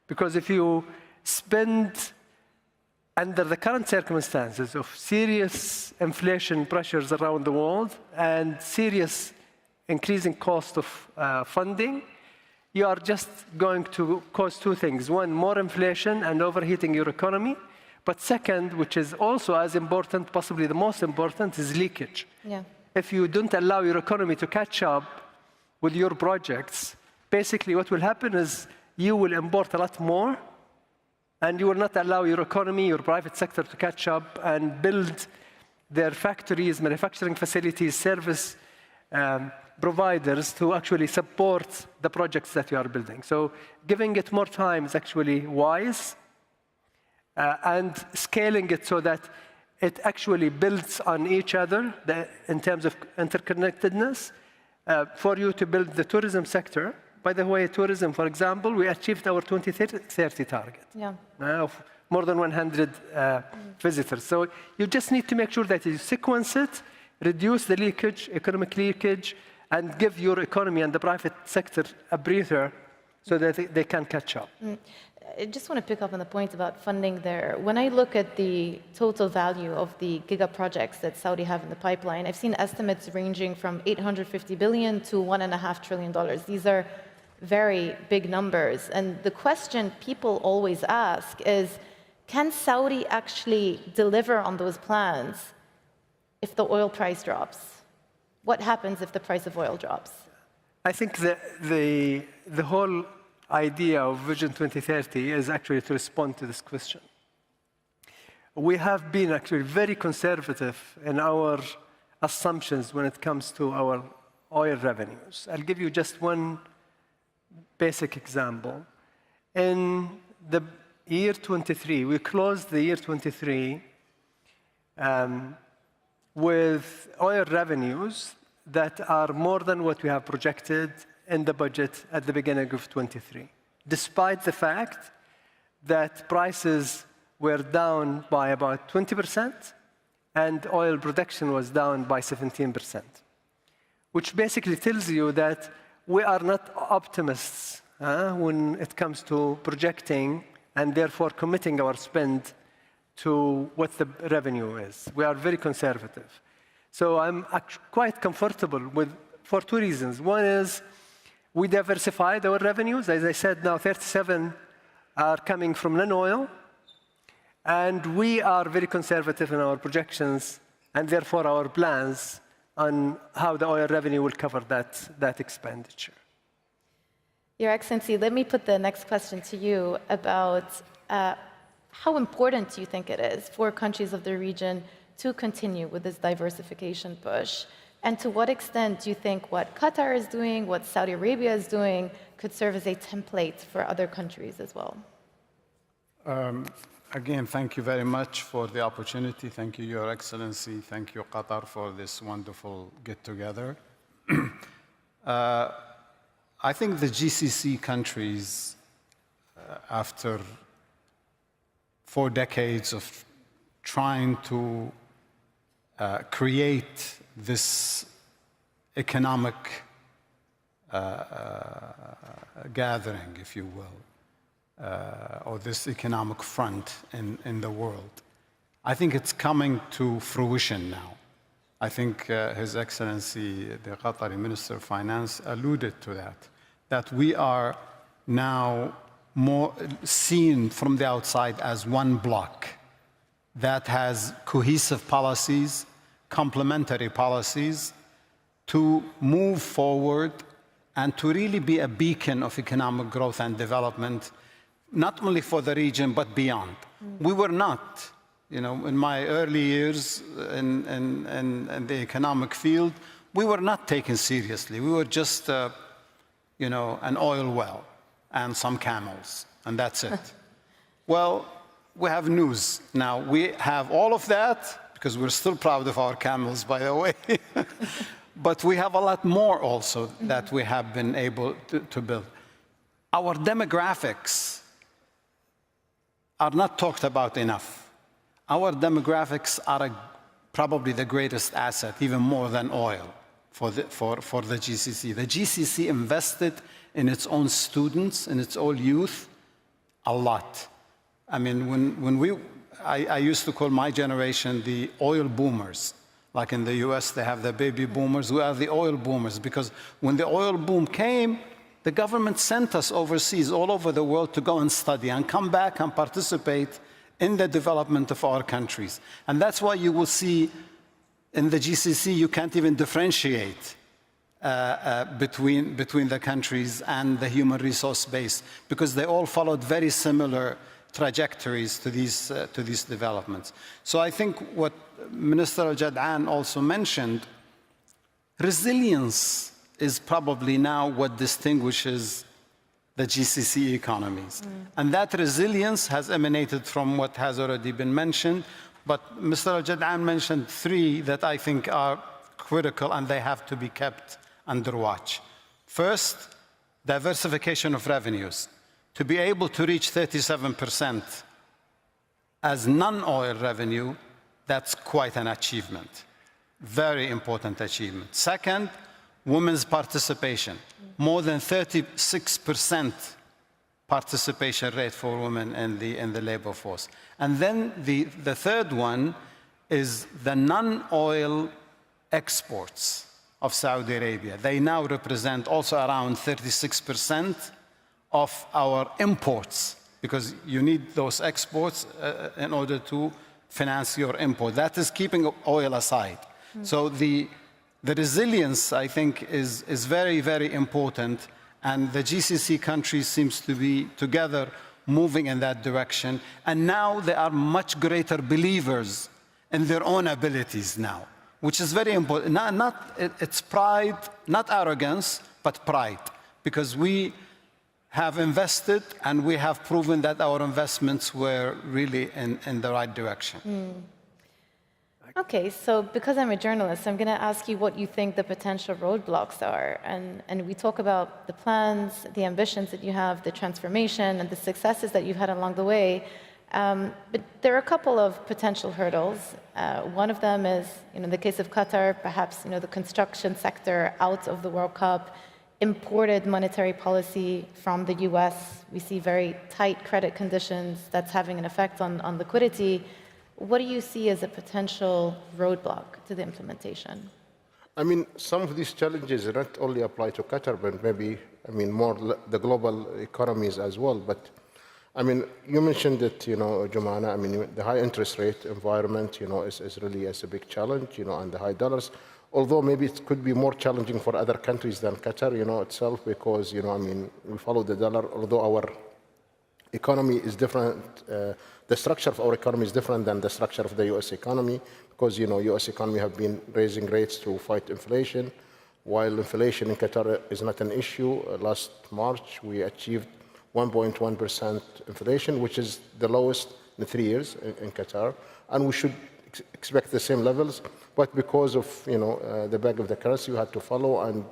Because if you spend under the current circumstances of serious inflation pressures around the world and serious increasing cost of funding, you are just going to cause two things. One, more inflation and overheating your economy. But second, which is also as important, possibly the most important, is leakage. Yeah. If you don't allow your economy to catch up with your projects, basically what will happen is you will import a lot more, and you will not allow your economy, your private sector to catch up and build their factories, manufacturing facilities, service providers to actually support the projects that you are building. So giving it more time is actually wise, and scaling it so that it actually builds on each other in terms of interconnectedness for you to build the tourism sector. By the way, tourism, for example, we achieved our 2030 target of more than 100 visitors. So you just need to make sure that you sequence it, reduce the leakage, economic leakage, and give your economy and the private sector a breather so that they can catch up. I just want to pick up on the point about funding there. When I look at the total value of the giga projects that Saudi have in the pipeline, I've seen estimates ranging from $850 billion to $1.5 trillion. These are very big numbers. And the question people always ask is, can Saudi actually deliver on those plans if the oil price drops? What happens if the price of oil drops? I think the whole idea of Vision 2030 is actually to respond to this question. We have been actually very conservative in our assumptions when it comes to our oil revenues. I'll give you just one basic example. In the year 23, we closed the year 23 with oil revenues that are more than what we have projected in the budget at the beginning of 23, despite the fact that prices were down by about 20% and oil production was down by 17%, which basically tells you that we are not optimists when it comes to projecting and therefore committing our spend to what the revenue is. We are very conservative. So I'm quite comfortable with, for two reasons. One is we diversified our revenues. As I said, now 37 are coming from non-oil. And we are very conservative in our projections and therefore our plans on how the oil revenue will cover that expenditure. Your Excellency, let me put the next question to you about how important do you think it is for countries of the region to continue with this diversification push? And to what extent do you think what Qatar is doing, what Saudi Arabia is doing, could serve as a template for other countries as well? Again, thank you very much for the opportunity. Thank you, Your Excellency. Thank you, Qatar, for this wonderful get-together. I think the GCC countries, after 4 decades of trying to create this economic gathering, if you will, or this economic front in the world, I think it's coming to fruition now. I think His Excellency, the Qatari Minister of Finance, alluded to that we are now more seen from the outside as one bloc that has cohesive policies, complementary policies to move forward and to really be a beacon of economic growth and development, not only for the region, but beyond. We were not. You know, in my early years in the economic field, we were not taken seriously. We were just, you know, an oil well and some camels, and that's it. Well, we have news now. We have all of that, because we're still proud of our camels, by the way. But we have a lot more also that we have been able to build. Our demographics are not talked about enough. Our demographics are probably the greatest asset, even more than oil, for the GCC. The GCC invested in its own students, in its own youth, a lot. I mean, I used to call my generation the oil boomers. Like in the US, they have the baby boomers. We are the oil boomers, because when the oil boom came, the government sent us overseas, all over the world, to go and study and come back and participate in the development of our countries. And that's why you will see in the GCC, you can't even differentiate between the countries and the human resource base, because they all followed very similar trajectories to these developments. So I think what Minister Al-Jad'an also mentioned, resilience is probably now what distinguishes the GCC economies. And that resilience has emanated from what has already been mentioned, but Mr. Al-Jad'an mentioned 3 that I think are critical and they have to be kept under watch. First, diversification of revenues. To be able to reach 37% as non-oil revenue, that's quite an achievement. Very important achievement. Second, women's participation. More than 36% participation rate for women in the labor force. And then the third one is the non-oil exports of Saudi Arabia. They now represent also around 36% of our imports, because you need those exports in order to finance your import. That is keeping oil aside. So the resilience, I think, is very, very important, and the GCC countries seems to be together moving in that direction. And now they are much greater believers in their own abilities now, which is very important. It's pride, not arrogance, but pride, because we have invested and we have proven that our investments were really in the right direction. Okay, so because I'm a journalist, I'm going to ask you what you think the potential roadblocks are. And we talk about the plans, the ambitions that you have, the transformation, and the successes that you've had along the way. But there are a couple of potential hurdles. One of them is, in the case of Qatar, perhaps the construction sector out of the World Cup, imported monetary policy from the US. We see very tight credit conditions that's having an effect on liquidity. What do you see as a potential roadblock to the implementation? I mean, some of these challenges not only apply to Qatar, but maybe, more the global economies as well. But, you mentioned it, Jumana, the high interest rate environment, is really a big challenge, and the high dollars. Although maybe it could be more challenging for other countries than Qatar, itself, because, we follow the dollar, although our economy is different. The structure of our economy is different than the structure of the U.S. economy, because, U.S. economy have been raising rates to fight inflation, while inflation in Qatar is not an issue. Last March, we achieved 1.1% inflation, which is the lowest in 3 years in Qatar, and we should expect the same levels. But because of, the peg of the currency, we had to follow, and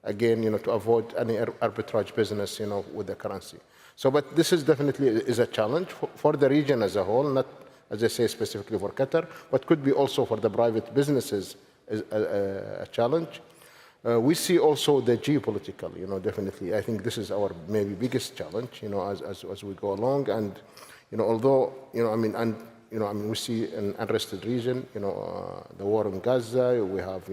again, to avoid any arbitrage business, with the currency. So, but this is definitely is a challenge for the region as a whole, not, as I say, specifically for Qatar, but could be also for the private businesses is a challenge. We see also the geopolitical, definitely. I think this is our maybe biggest challenge, as we go along. And, although, we see an unrested region, the war in Gaza, we have,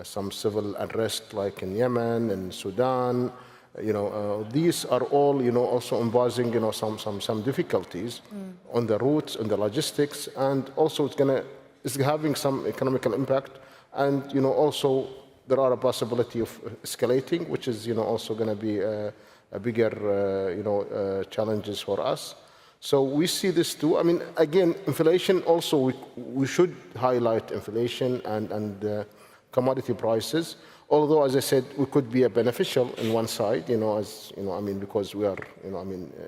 some civil unrest like in Yemen and Sudan. These are all, also imposing, some difficulties on the routes, on the logistics, and also it's having some economical impact. And, also there are a possibility of escalating, which is, also going to be a bigger, challenges for us. So we see this too. I mean, again, inflation also, we should highlight inflation and commodity prices. Although, as I said, we could be a beneficial in one side, because we are,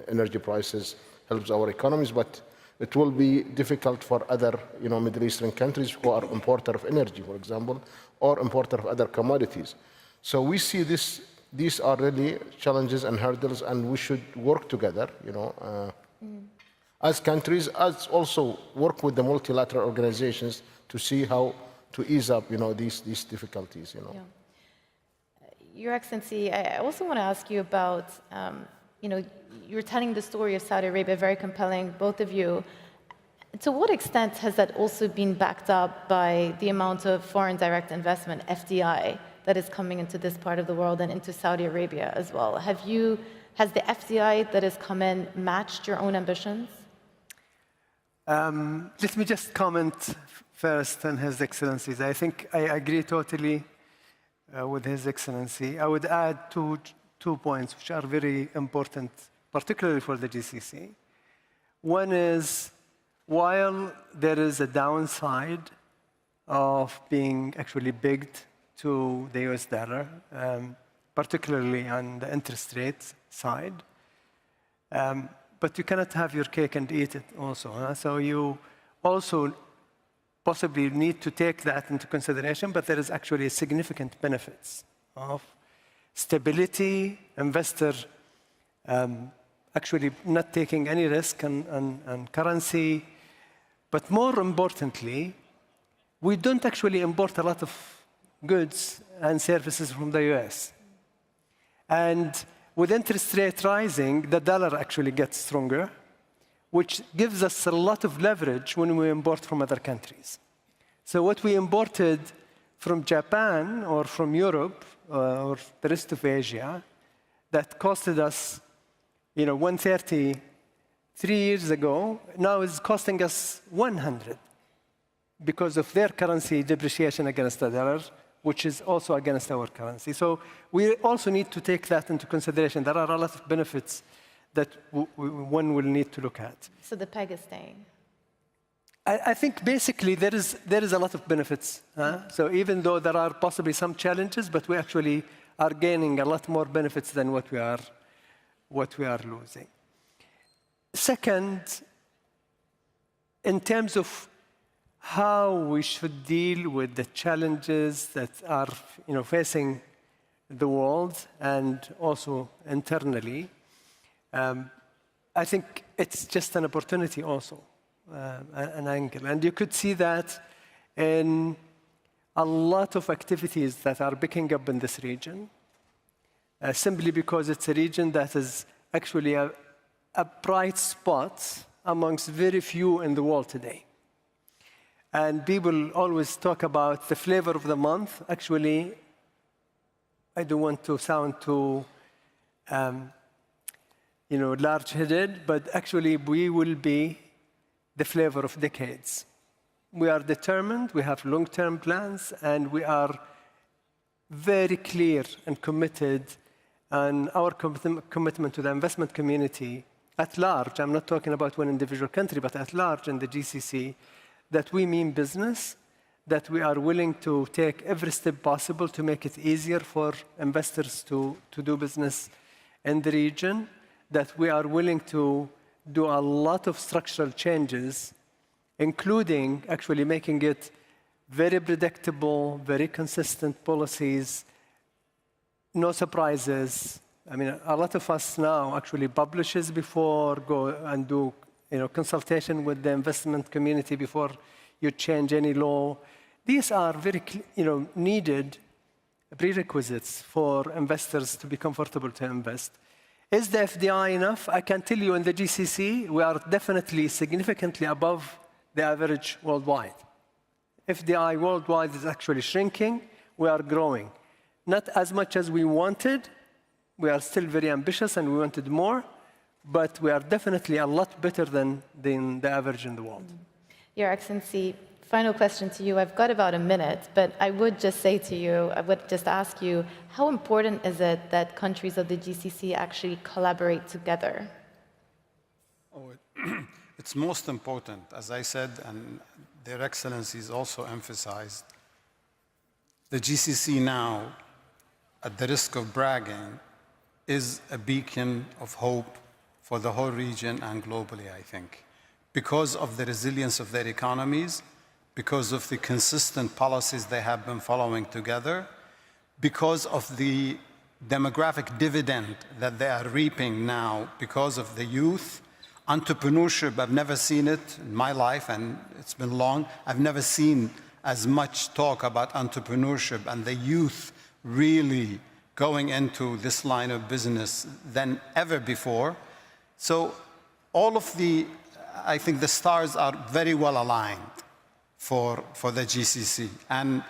energy prices helps our economies, but it will be difficult for other, Middle Eastern countries who are importer of energy, for example, or importer of other commodities. So we see these are really challenges and hurdles, and we should work together, as countries, as also work with the multilateral organizations to see how to ease up, these difficulties, Yeah. Your Excellency, I also want to ask you about, you're telling the story of Saudi Arabia, very compelling, both of you. To what extent has that also been backed up by the amount of foreign direct investment, FDI, that is coming into this part of the world and into Saudi Arabia as well? Has the FDI that has come in matched your own ambitions? Let me just comment first on His Excellency's. I think I agree totally with His Excellency. I would add two points which are very important, particularly for the GCC. One is, while there is a downside of being actually pegged to the US dollar, particularly on the interest rate side, but you cannot have your cake and eat it also. So you also possibly need to take that into consideration, but there is actually significant benefits of stability, investor actually not taking any risk on currency. But more importantly, we don't actually import a lot of goods and services from the US. And with interest rate rising, the dollar actually gets stronger, which gives us a lot of leverage when we import from other countries. So what we imported from Japan or from Europe or the rest of Asia, that costed us, 130 3 years ago, now is costing us 100 because of their currency depreciation against the dollar, which is also against our currency. So we also need to take that into consideration. There are a lot of benefits that one will need to look at. So the peg is staying? I think basically there is a lot of benefits. So even though there are possibly some challenges, but we actually are gaining a lot more benefits than what we are losing. Second, in terms of how we should deal with the challenges that are facing the world and also internally, I think it's just an opportunity also, an angle. And you could see that in a lot of activities that are picking up in this region, simply because it's a region that is actually a bright spot amongst very few in the world today. And people always talk about the flavor of the month. Actually, I don't want to sound too, large-headed, but actually we will be the flavor of decades. We are determined, we have long-term plans, and we are very clear and committed on our commitment to the investment community at large. I'm not talking about one individual country, but at large in the GCC, that we mean business, that we are willing to take every step possible to make it easier for investors to do business in the region, that we are willing to do a lot of structural changes, including actually making it very predictable, very consistent policies, no surprises. I mean, a lot of us now actually publishes before, go and do consultation with the investment community before you change any law. These are very needed prerequisites for investors to be comfortable to invest. Is the FDI enough? I can tell you in the GCC, we are definitely significantly above the average worldwide. FDI worldwide is actually shrinking. We are growing. Not as much as we wanted. We are still very ambitious and we wanted more, but we are definitely a lot better than the average in the world. Your Excellency, final question to you. I've got about a minute, but I would just say to you, I would just ask you, how important is it that countries of the GCC actually collaborate together? Oh, it's most important, as I said, and their Excellencies also emphasized. The GCC now, at the risk of bragging, is a beacon of hope for the whole region and globally, I think, because of the resilience of their economies, because of the consistent policies they have been following together, because of the demographic dividend that they are reaping now, because of the youth. Entrepreneurship, I've never seen it in my life, and it's been long. I've never seen as much talk about entrepreneurship and the youth really going into this line of business than ever before. So all of I think the stars are very well aligned for the GCC. And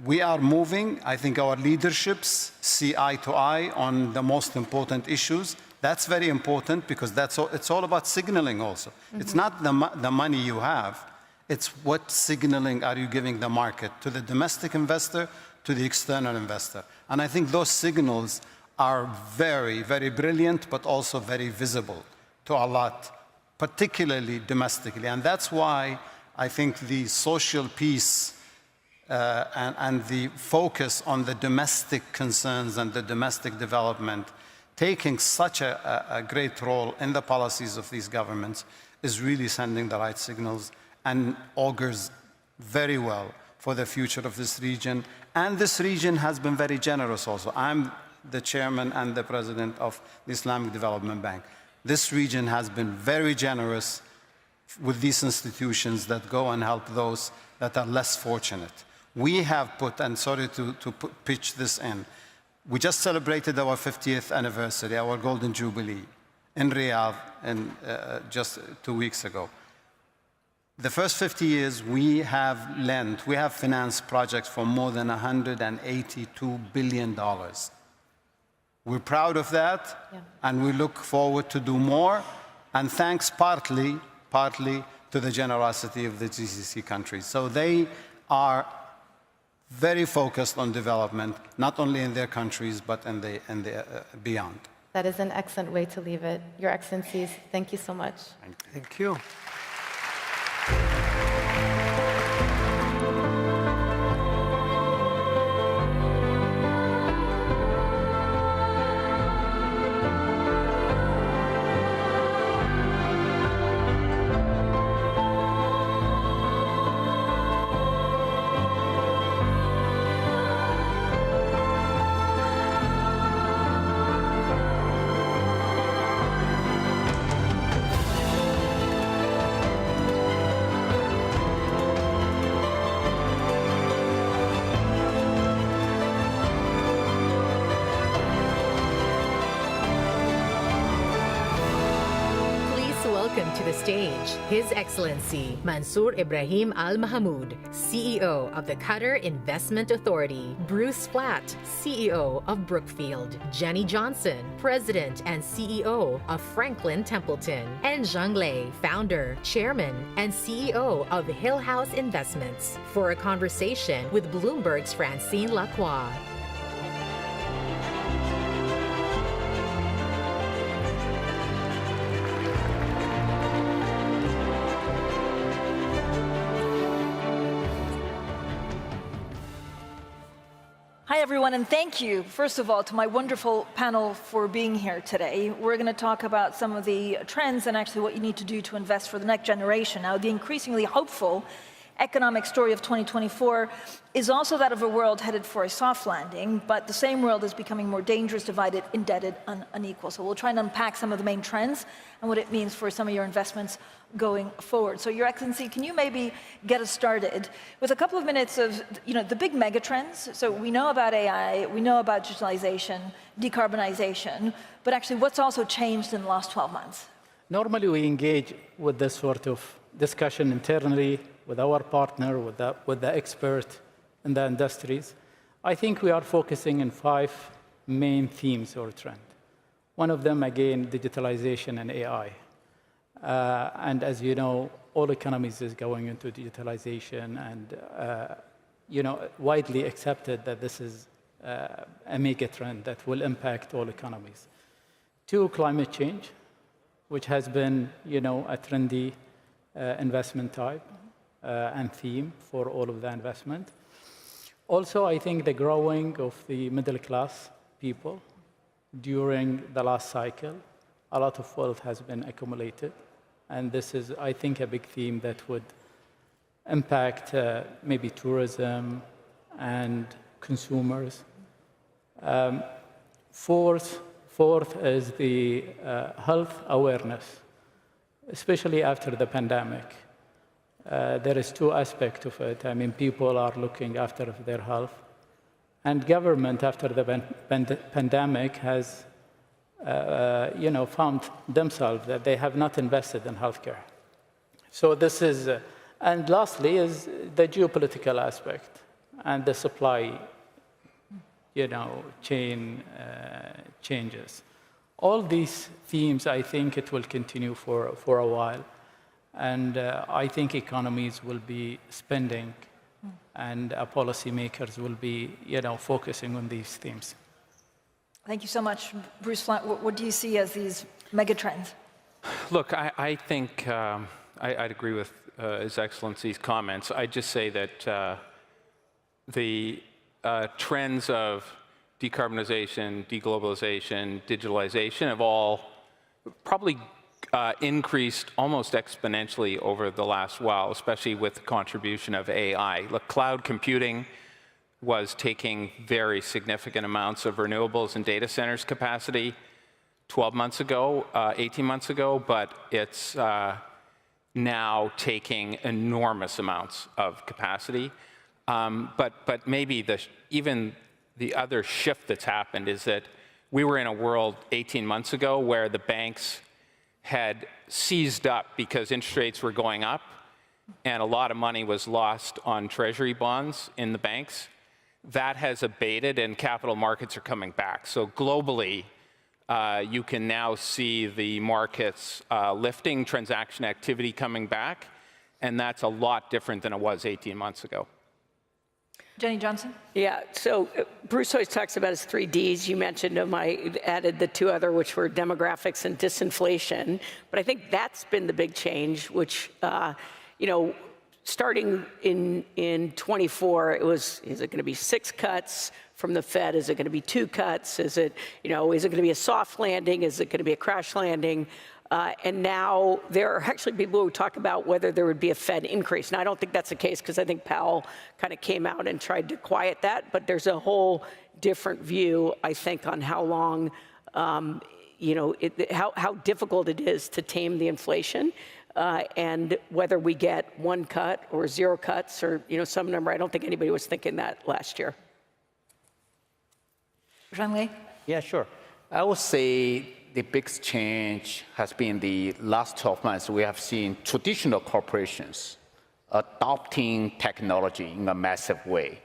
we are moving. I think our leaderships see eye to eye on the most important issues. That's very important because it's all about signaling also. Mm-hmm. It's not the money you have. It's what signaling are you giving the market, to the domestic investor, to the external investor. And I think those signals are very, very brilliant, but also very visible to a lot, particularly domestically. And that's why I think the social peace and the focus on the domestic concerns and the domestic development, taking such a great role in the policies of these governments, is really sending the right signals and augurs very well for the future of this region. And this region has been very generous also. I'm the chairman and the president of the Islamic Development Bank. This region has been very generous with these institutions that go and help those that are less fortunate. We have put, and sorry to pitch this in, we just celebrated our 50th anniversary, our Golden Jubilee, in Riyadh just 2 weeks ago. The first 50 years, we have financed projects for more than $182 billion. We're proud of that, and we look forward to do more, and thanks partly to the generosity of the GCC countries. So they are very focused on development, not only in their countries, but in the beyond. That is an excellent way to leave it. Your Excellencies, thank you so much. Thank you. To the stage, His Excellency Mansour Ibrahim Al Mahmoud, CEO of the Qatar Investment Authority, Bruce Flatt, CEO of Brookfield, Jenny Johnson, President and CEO of Franklin Templeton, and Zhang Lei, Founder, Chairman, and CEO of Hill House Investments, for a conversation with Bloomberg's Francine Lacroix. Hi, everyone, and thank you, first of all, to my wonderful panel for being here today. We're going to talk about some of the trends and actually what you need to do to invest for the next generation. Now, the increasingly hopeful economic story of 2024 is also that of a world headed for a soft landing, but the same world is becoming more dangerous, divided, indebted, unequal. So we'll try and unpack some of the main trends and what it means for some of your investments going forward. So, Your Excellency, can you maybe get us started with a couple of minutes of, the big mega trends? So we know about AI, we know about digitalization, decarbonization, but actually what's also changed in the last 12 months? Normally we engage with this sort of discussion internally with our partner, with the expert in the industries. I think we are focusing on 5 main themes or trends. One of them, again, digitalization and AI. And as you know, all economies is going into digitalization and, widely accepted that this is a mega trend that will impact all economies. 2, climate change, which has been, a trendy investment type and theme for all of the investment. Also, I think the growing of the middle class people during the last cycle, a lot of wealth has been accumulated. And this is, I think, a big theme that would impact maybe tourism and consumers. Fourth is the health awareness, especially after the pandemic. There is 2 aspects of it. I mean, people are looking after their health. And government, after the pandemic, has found themselves that they have not invested in healthcare. So this is, and lastly is the geopolitical aspect and the supply, chain changes. All these themes, I think it will continue for a while. And I think economies will be spending and policymakers will be, focusing on these themes. Thank you so much. Bruce Flatt, what do you see as these mega trends? Look, I think I'd agree with His Excellency's comments. I'd just say that the trends of decarbonization, deglobalization, digitalization have all probably increased almost exponentially over the last while, especially with the contribution of AI. Look, cloud computing was taking very significant amounts of renewables and data centers capacity 12 months ago, 18 months ago, but it's now taking enormous amounts of capacity. But maybe even the other shift that's happened is that we were in a world 18 months ago where the banks had seized up because interest rates were going up and a lot of money was lost on treasury bonds in the banks. That has abated and capital markets are coming back. So globally, you can now see the markets lifting, transaction activity coming back, and that's a lot different than it was 18 months ago. Jenny Johnson? Yeah, so Bruce always talks about his 3 Ds. You mentioned them. I added the 2 other, which were demographics and disinflation. But I think that's been the big change, which, starting in 24, it was, is it going to be 6 cuts from the Fed? Is it going to be 2 cuts? Is it going to be a soft landing? Is it going to be a crash landing? And now there are actually people who talk about whether there would be a Fed increase. Now, I don't think that's the case because I think Powell kind of came out and tried to quiet that. But there's a whole different view, I think, on how long, how difficult it is to tame the inflation. And whether we get 1 cut or 0 cuts or some number. I don't think anybody was thinking that last year. Zhang-Wei? Yeah, sure. I would say the biggest change has been the last 12 months. We have seen traditional corporations adopting technology in a massive way.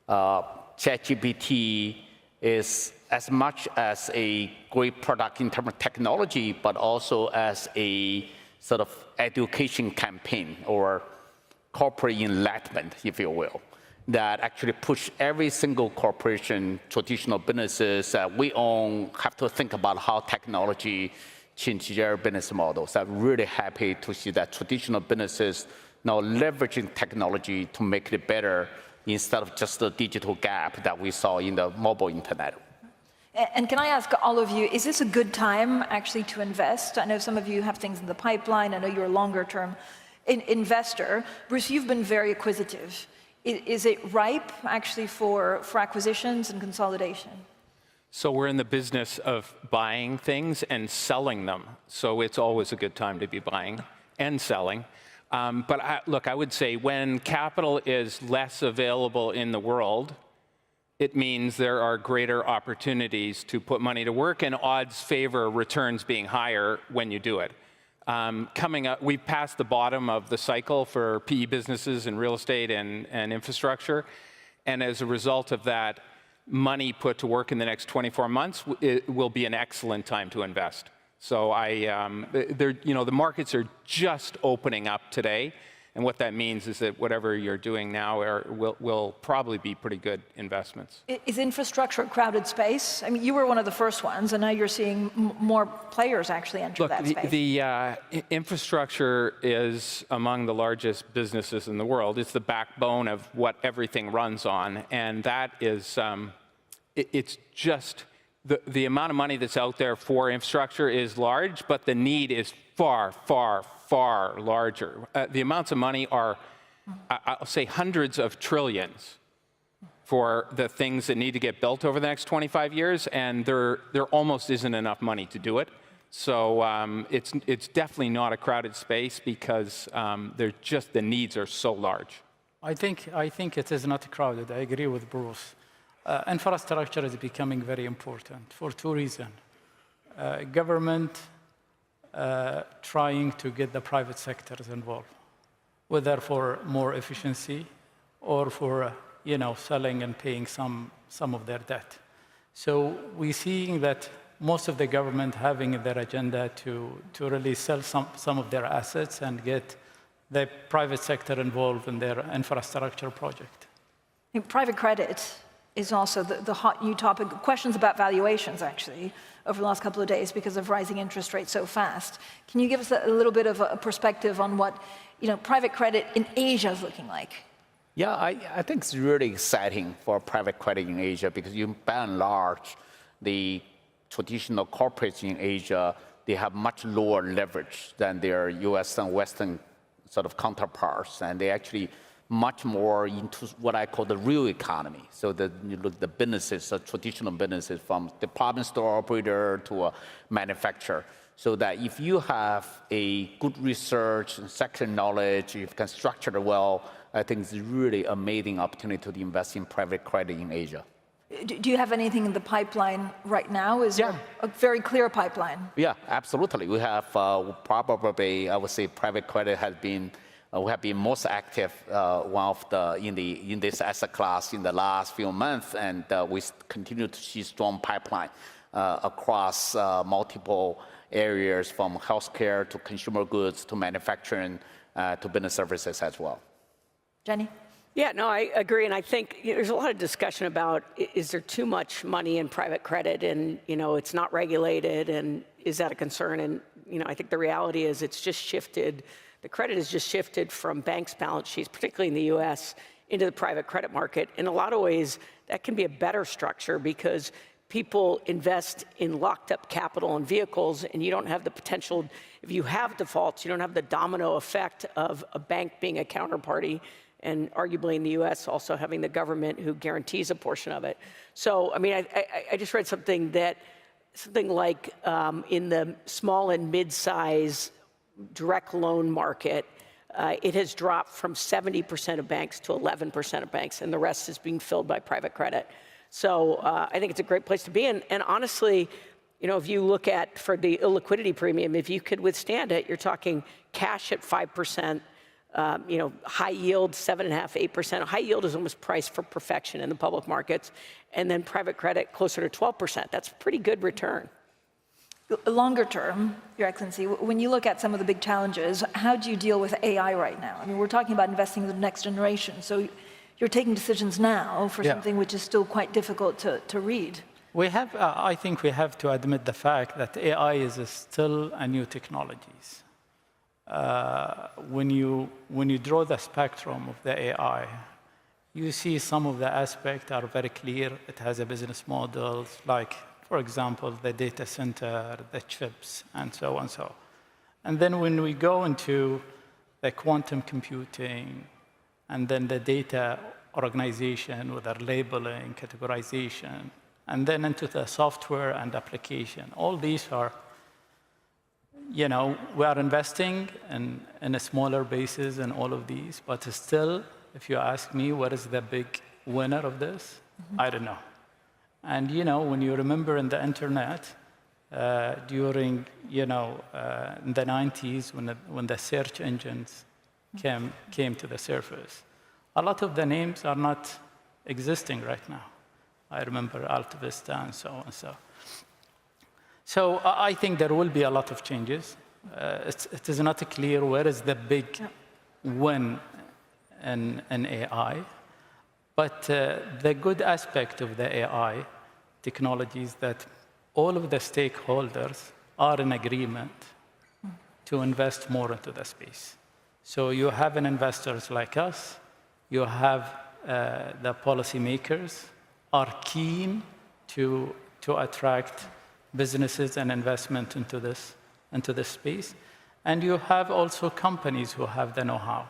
ChatGPT is as much as a great product in terms of technology, but also as a sort of education campaign or corporate enlightenment, if you will, that actually push every single corporation, traditional businesses that we own, have to think about how technology changes their business models. I'm really happy to see that traditional businesses now leveraging technology to make it better instead of just the digital gap that we saw in the mobile internet. And can I ask all of you, is this a good time actually to invest? I know some of you have things in the pipeline. I know you're longer term investor. Bruce, you've been very acquisitive. Is it ripe, actually, for acquisitions and consolidation? So we're in the business of buying things and selling them. So it's always a good time to be buying and selling. Look, I would say when capital is less available in the world, it means there are greater opportunities to put money to work, and odds favor returns being higher when you do it. Coming up, we've passed the bottom of the cycle for PE businesses and real estate and infrastructure. And as a result of that, money put to work in the next 24 months, it will be an excellent time to invest. So the markets are just opening up today. And what that means is that whatever you're doing now will probably be pretty good investments. Is infrastructure a crowded space? I mean, you were one of the first ones, and now you're seeing more players actually enter that space. The infrastructure is among the largest businesses in the world. It's the backbone of what everything runs on. And that is, it's just, the amount of money that's out there for infrastructure is large, but the need is far, far, far larger. The amounts of money are, I'll say, hundreds of trillions for the things that need to get built over the next 25 years, and there almost isn't enough money to do it. So it's definitely not a crowded space because the needs are so large. I think it is not crowded. I agree with Bruce. Infrastructure is becoming very important for two reasons. Government trying to get the private sectors involved, whether for more efficiency or for selling and paying some of their debt. So we're seeing that most of the government having in their agenda to really sell some of their assets and get the private sector involved in their infrastructure project. Private credit is also the hot new topic. Questions about valuations, actually, over the last couple of days because of rising interest rates so fast. Can you give us a little bit of a perspective on what private credit in Asia is looking like? Yeah, I think it's really exciting for private credit in Asia because by and large, the traditional corporates in Asia, they have much lower leverage than their US and Western sort of counterparts, and they actually much more into what I call the real economy. So you look at the businesses, the traditional businesses, from department store operator to a manufacturer. So that if you have a good research and sector knowledge, if you can structure it well, I think it's a really amazing opportunity to invest in private credit in Asia. Do you have anything in the pipeline right now? Is there a very clear pipeline? Yeah, absolutely. We have probably, I would say, private credit has been. We have been most active in this asset class in the last few months, and we continue to see strong pipeline across multiple areas, from healthcare to consumer goods to manufacturing to business services as well. Jenny? Yeah, no, I agree, and I think there's a lot of discussion about is there too much money in private credit, and it's not regulated, and is that a concern? And I think the reality is it's just shifted. The credit has just shifted from banks' balance sheets, particularly in the US, into the private credit market. In a lot of ways, that can be a better structure because people invest in locked up capital and vehicles, and you don't have the potential, if you have defaults, you don't have the domino effect of a bank being a counterparty, and arguably in the US also having the government who guarantees a portion of it. So, I mean, I just read something like in the small and mid-size direct loan market, it has dropped from 70% of banks to 11% of banks, and the rest is being filled by private credit. So I think it's a great place to be. And honestly, if you look at for the illiquidity premium, if you could withstand it, you're talking cash at 5%, high yield 7.5%, 8%. High yield is almost priced for perfection in the public markets, and then private credit closer to 12%. That's a pretty good return. Longer term, Your Excellency, when you look at some of the big challenges, how do you deal with AI right now? I mean, we're talking about investing in the next generation, so you're taking decisions now for something which is still quite difficult to read. We have, I think we have to admit the fact that AI is still a new technology. When you draw the spectrum of the AI, you see some of the aspects are very clear. It has a business model, like, for example, the data center, the chips, and so on. And then when we go into the quantum computing, and then the data organization with their labeling, categorization, and then into the software and application. All these are, you know, we are investing in a smaller basis in all of these, but still, if you ask me, what is the big winner of this? I don't know. And, you know, when you remember in the internet, during, you know, in the 90s, when the search engines came to the surface, a lot of the names are not existing right now. I remember Alta Vista and so on. So I think there will be a lot of changes. It is not clear where is the big win in AI. But the good aspect of the AI technology is that all of the stakeholders are in agreement to invest more into the space. So you have investors like us, you have the policymakers are keen to attract businesses and investment into this space. And you have also companies who have the know-how,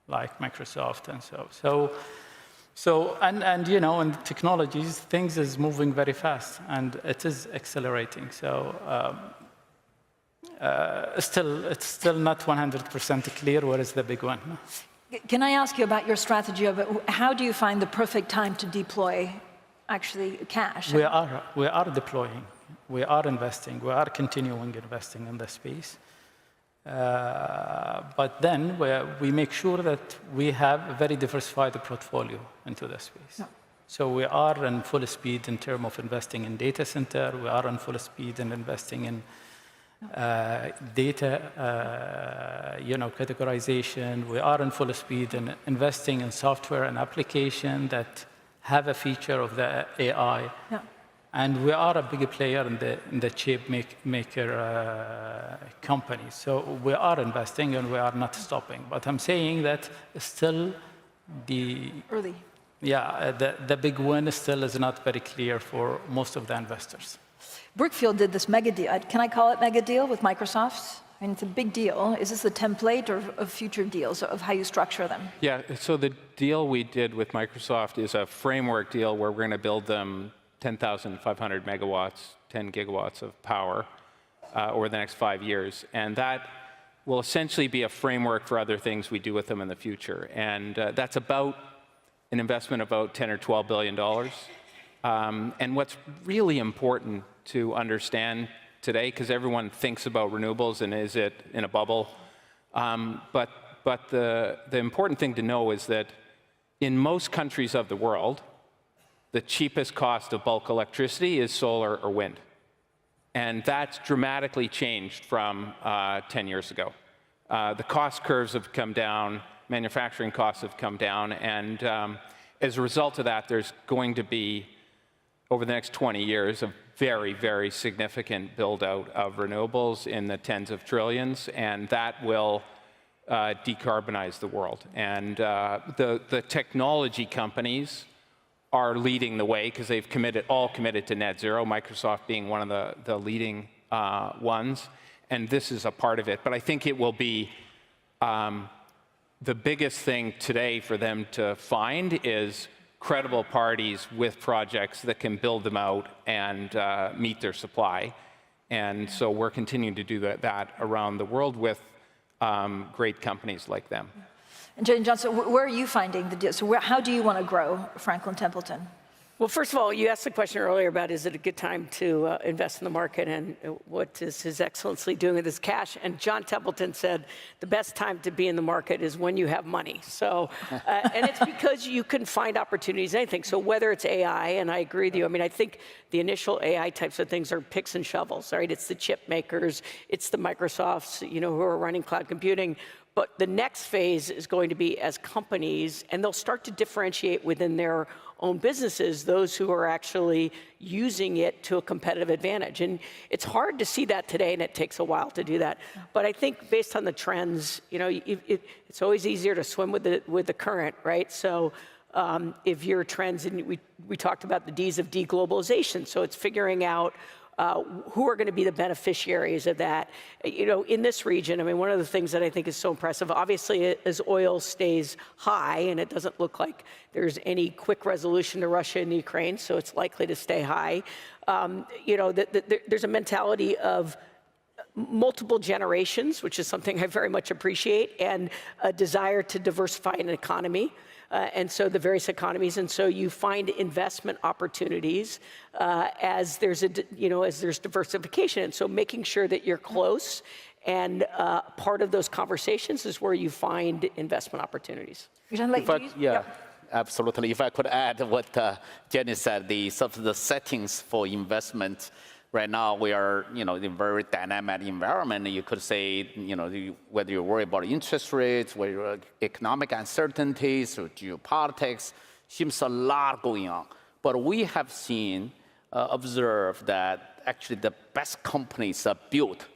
like Microsoft and so. And you know, in technologies, things is moving very fast, and it is accelerating. So it's still not 100% clear where is the big one. Can I ask you about your strategy of it? How do you find the perfect time to deploy actually cash? We are deploying, we are investing, we are continuing investing in the space. But then we make sure that we have a very diversified portfolio into the space. So we are in full speed in terms of investing in data center, we are in full speed in investing in data, you know, categorization. We are in full speed in investing in software and application that have a feature of the AI. And we are a big player in the chip maker companies. So we are investing and we are not stopping. But I'm saying that still the early. Yeah, the big win still is not very clear for most of the investors. Brookfield did this mega deal. Can I call it mega deal with Microsoft? I mean, it's a big deal. Is this a template of future deals, of how you structure them? Yeah, so the deal we did with Microsoft is a framework deal where we're going to build them 10,500 megawatts, 10 gigawatts of power over the next 5 years. And that will essentially be a framework for other things we do with them in the future. And that's about an investment of about $10 or $12 billion. And what's really important to understand today, because everyone thinks about renewables and is it in a bubble, but the important thing to know is that in most countries of the world, the cheapest cost of bulk electricity is solar or wind. And that's dramatically changed from 10 years ago. The cost curves have come down, manufacturing costs have come down, and as a result of that, there's going to be, over the next 20 years, a very, very significant build-out of renewables in the tens of trillions, and that will decarbonize the world. And the technology companies are leading the way because they've all committed to net zero, Microsoft being one of the leading ones, and this is a part of it. But I think it will be the biggest thing today for them to find is credible parties with projects that can build them out and meet their supply. And so we're continuing to do that around the world with great companies like them. And John, so where are you finding the deal? So how do you want to grow Franklin Templeton? Well, first of all, you asked the question earlier about is it a good time to invest in the market and what is His Excellency doing with his cash? And John Templeton said the best time to be in the market is when you have money. So, and it's because you can find opportunities in anything. So whether it's AI, and I agree with you, I mean, I think the initial AI types of things are picks and shovels, right? It's the chip makers, it's the Microsofts, you know, who are running cloud computing. But the next phase is going to be as companies, and they'll start to differentiate within their own businesses, those who are actually using it to a competitive advantage. And it's hard to see that today, and it takes a while to do that. But I think based on the trends, you know, it's always easier to swim with the current, right? So if your trends, and we talked about the Ds of deglobalization, so it's figuring out who are going to be the beneficiaries of that? You know, in this region, I mean, one of the things that I think is so impressive, obviously, as oil stays high, and it doesn't look like there's any quick resolution to Russia and Ukraine, so it's likely to stay high. You know, there's a mentality of multiple generations, which is something I very much appreciate, and a desire to diversify an economy. And so the various economies, and so you find investment opportunities as there's as there's diversification. And so making sure that you're close, and part of those conversations is where you find investment opportunities. Absolutely. If I could add what Jenny said, the settings for investment. Right now, we are, in a very dynamic environment. You could say, whether you worry about interest rates, whether economic uncertainties or geopolitics, seems a lot going on. But we have seen, observed that actually the best companies are built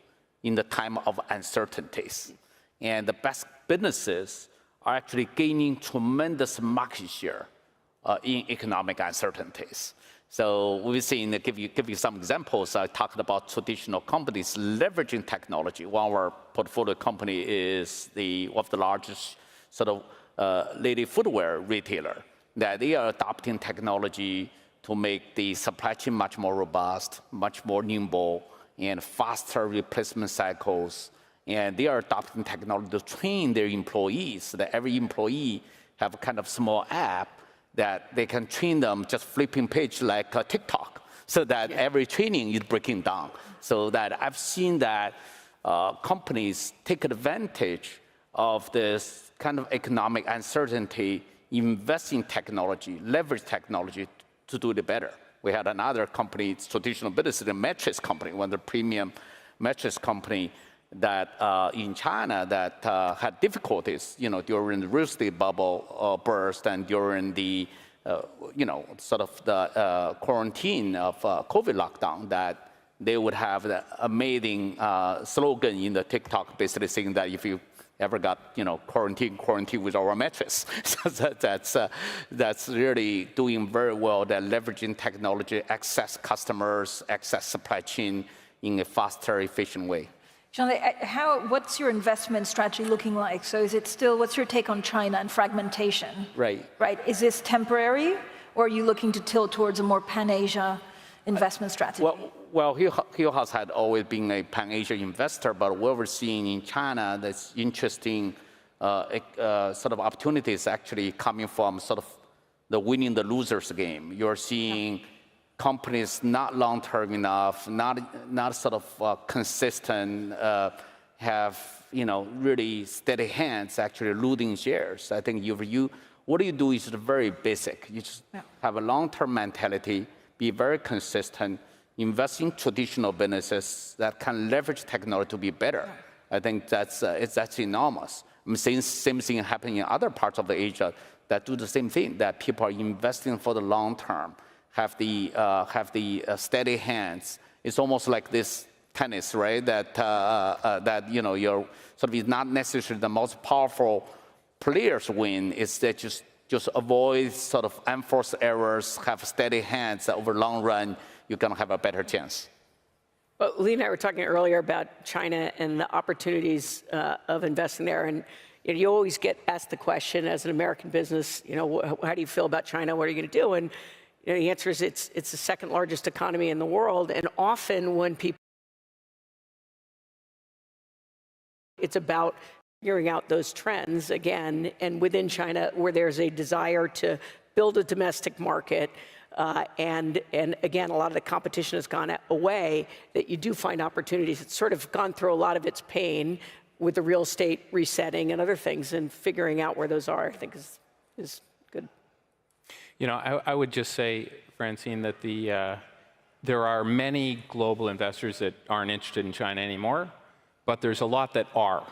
in the time of uncertainties. And the best businesses are actually gaining tremendous market share in economic uncertainties. So we've seen, give you some examples. I talked about traditional companies leveraging technology. One of our portfolio company is one of the largest lady footwear retailer, that they are adopting technology to make the supply chain much more robust, much more nimble, and faster replacement cycles. And they are adopting technology to train their employees, so that every employee have a kind of small app that they can train them just flipping page like TikTok, so that every training is breaking down. So that I've seen that companies take advantage of this kind of economic uncertainty, invest in technology, leverage technology to do it better. We had another company, it's traditional business, a mattress company, one of the premium mattress company that in China that had difficulties, during the real estate bubble burst and during the, the quarantine of COVID lockdown, that they would have the amazing slogan in the TikTok, basically saying that if you ever got, quarantine with our mattress. So that's really doing very well. They're leveraging technology, access customers, access supply chain in a faster, efficient way. What's your investment strategy looking like? So is it still, what's your take on China and fragmentation? Right. Is this temporary, or are you looking to tilt towards a more pan-Asia investment strategy? Well, Hillhouse had always been a pan-Asia investor, but what we're seeing in China, that's interesting opportunities actually coming from the winning the losers game. You're seeing companies not long-term enough, not consistent, have really steady hands actually losing shares. I think what you do is very basic. You just have a long-term mentality, be very consistent, invest in traditional businesses that can leverage technology to be better. I think that's enormous. I'm seeing same thing happening in other parts of Asia that do the same thing, that people are investing for the long term, have the steady hands. It's almost like this tennis, right? That you're is not necessarily the most powerful players win. It's that just avoid enforced errors, have steady hands. Over long run, you're gonna have a better chance. Well, Lee and I were talking earlier about China and the opportunities of investing there, and you always get asked the question as an American business, how do you feel about China? What are you going to do? And the answer is it's the second largest economy in the world, and often when people, it's about figuring out those trends again, and within China where there's a desire to build a domestic market, and again, a lot of the competition has gone away, that you do find opportunities. It's sort of gone through a lot of its pain with the real estate resetting and other things, and figuring out where those are, I think is good. I would just say, Francine, that there are many global investors that aren't interested in China anymore, but there's a lot that are.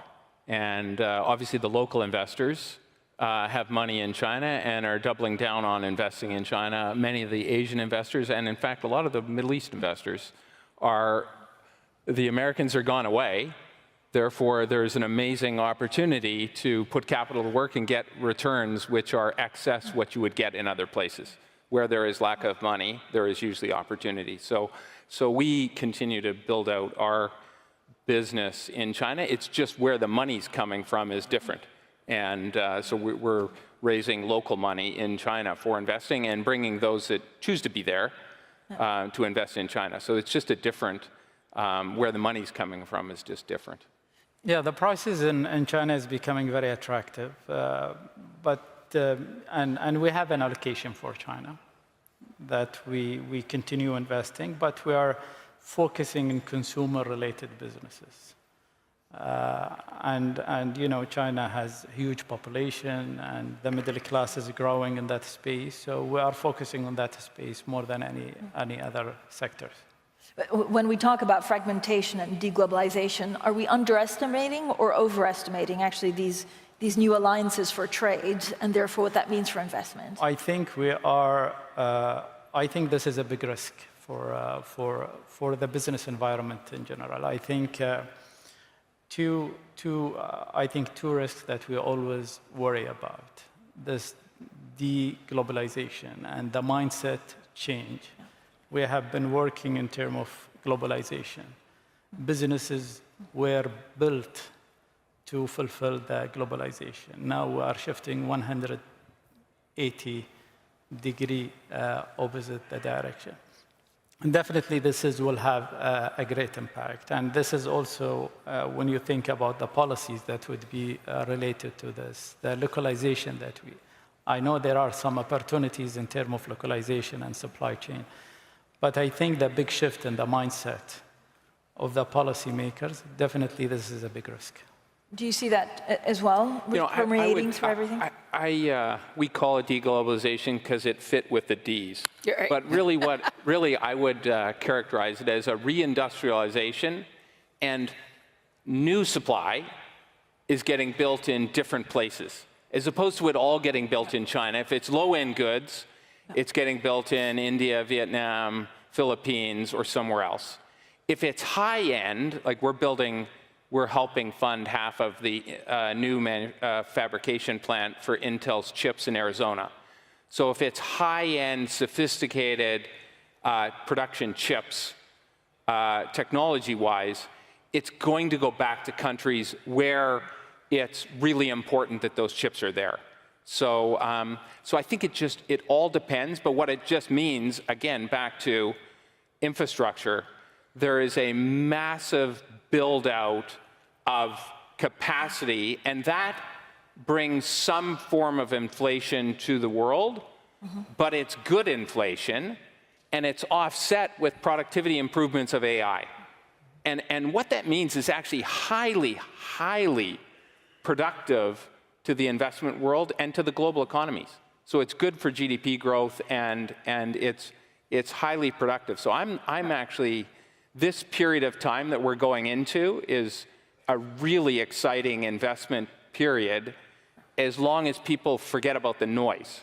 And obviously the local investors have money in China and are doubling down on investing in China. Many of the Asian investors, and in fact, a lot of the Middle East investors, the Americans are gone away. Therefore, there's an amazing opportunity to put capital to work and get returns which are excess what you would get in other places. where there is lack of money, there is usually opportunity. So we continue to build out our business in China. It's just where the money's coming from is different. And so we're raising local money in China for investing and bringing those that choose to be there to invest in China. So it's just a different, where the money's coming from is just different. Yeah, the prices in China is becoming very attractive, and we have an allocation for China that we continue investing, but we are focusing in consumer-related businesses. And you know, China has huge population, and the middle class is growing in that space. So we are focusing on that space more than any other sectors. When we talk about fragmentation and deglobalization, are we underestimating or overestimating actually these new alliances for trade, and therefore what that means for investment? I think we are. I think this is a big risk for the business environment in general. I think two risks that we always worry about: this deglobalization and the mindset change. We have been working in terms of globalization. Businesses were built to fulfill the globalization. Now we are shifting 180-degree opposite the direction. And definitely will have a great impact. And this is also, when you think about the policies that would be related to this, the localization that I know there are some opportunities in terms of localization and supply chain, but I think the big shift in the mindset of the policymakers, definitely this is a big risk. Do you see that as well, permeating through everything? We call it deglobalization because it fit with the Ds. Right. But really, I would characterize it as a reindustrialization, and new supply is getting built in different places, as opposed to it all getting built in China. If it's low-end goods, it's getting built in India, Vietnam, Philippines, or somewhere else. If it's high-end, like we're helping fund half of the new fabrication plant for Intel's chips in Arizona. So if it's high-end, sophisticated production chips, technology-wise, it's going to go back to countries where it's really important that those chips are there. So I think it all depends, but what it just means, again, back to infrastructure, there is a massive build-out of capacity, and that brings some form of inflation to the world, but it's good inflation, and it's offset with productivity improvements of AI. And what that means is actually highly, highly productive to the investment world and to the global economies. So it's good for GDP growth, and it's highly productive. So I'm actually, this period of time that we're going into is a really exciting investment period, as long as people forget about the noise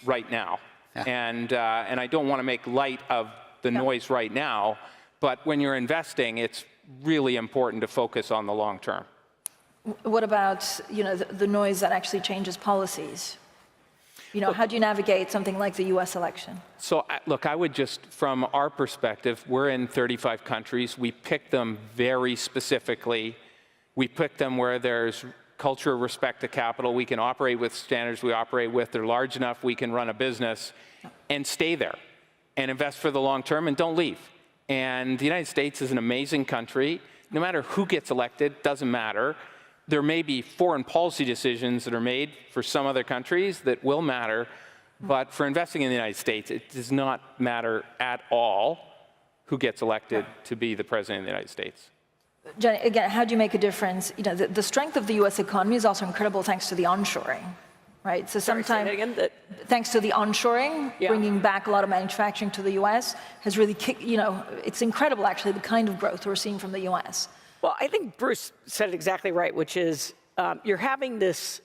right now. Yeah. And I don't want to make light of the noise right now, but when you're investing, it's really important to focus on the long term. What about the noise that actually changes policies? How do you navigate something like the US election? So look, I would just, from our perspective, we're in 35 countries. We pick them very specifically. We pick them where there's culture of respect to capital. We can operate with standards we operate with. They're large enough we can run a business and stay there and invest for the long term and don't leave. And the United States is an amazing country. No matter who gets elected, doesn't matter. There may be foreign policy decisions that are made for some other countries that will matter, but for investing in the United States, it does not matter at all who gets elected to be the president of the United States. Jenny, again, how do you make a difference? The strength of the US economy is also incredible thanks to the onshoring, right? So sometimes, thanks to the onshoring, bringing back a lot of manufacturing to the US has really kicked, it's incredible actually the kind of growth we're seeing from the US. Well, I think Bruce said it exactly right, which is you're having this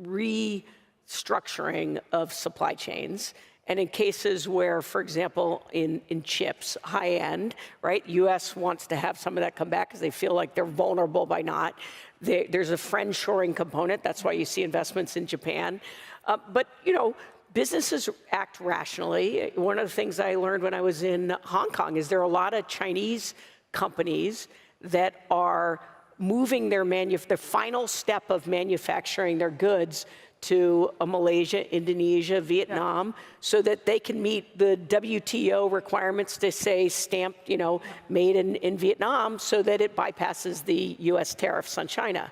restructuring of supply chains. And in cases where, for example, in chips, high end, right, US wants to have some of that come back because they feel like they're vulnerable by not. There's a friend-shoring component. That's why you see investments in Japan. But, businesses act rationally. One of the things I learned when I was in Hong Kong is there are a lot of Chinese companies that are moving their final step of manufacturing their goods to Malaysia, Indonesia, Vietnam, so that they can meet the WTO requirements to say stamped, made in Vietnam, so that it bypasses the US tariffs on China.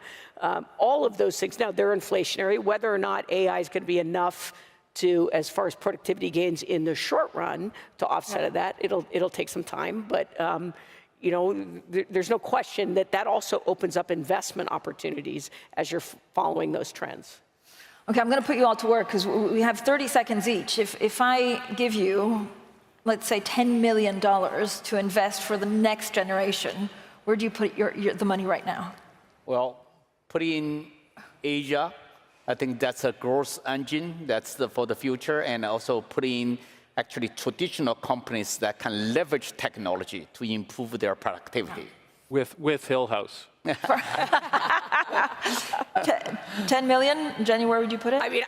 All of those things, now they're inflationary. Whether or not AI is going to be enough to, as far as productivity gains in the short run, to offset that, it'll take some time. But there's no question that also opens up investment opportunities as you're following those trends. Okay, I'm going to put you all to work because we have 30 seconds each. If I give you, let's say, $10 million to invest for the next generation, where do you put the money right now? Well, put in Asia. I think that's a growth engine. That's for the future. And also put in actually traditional companies that can leverage technology to improve their productivity. With Hill House. 10 million, Jenny, where would you put it? I mean,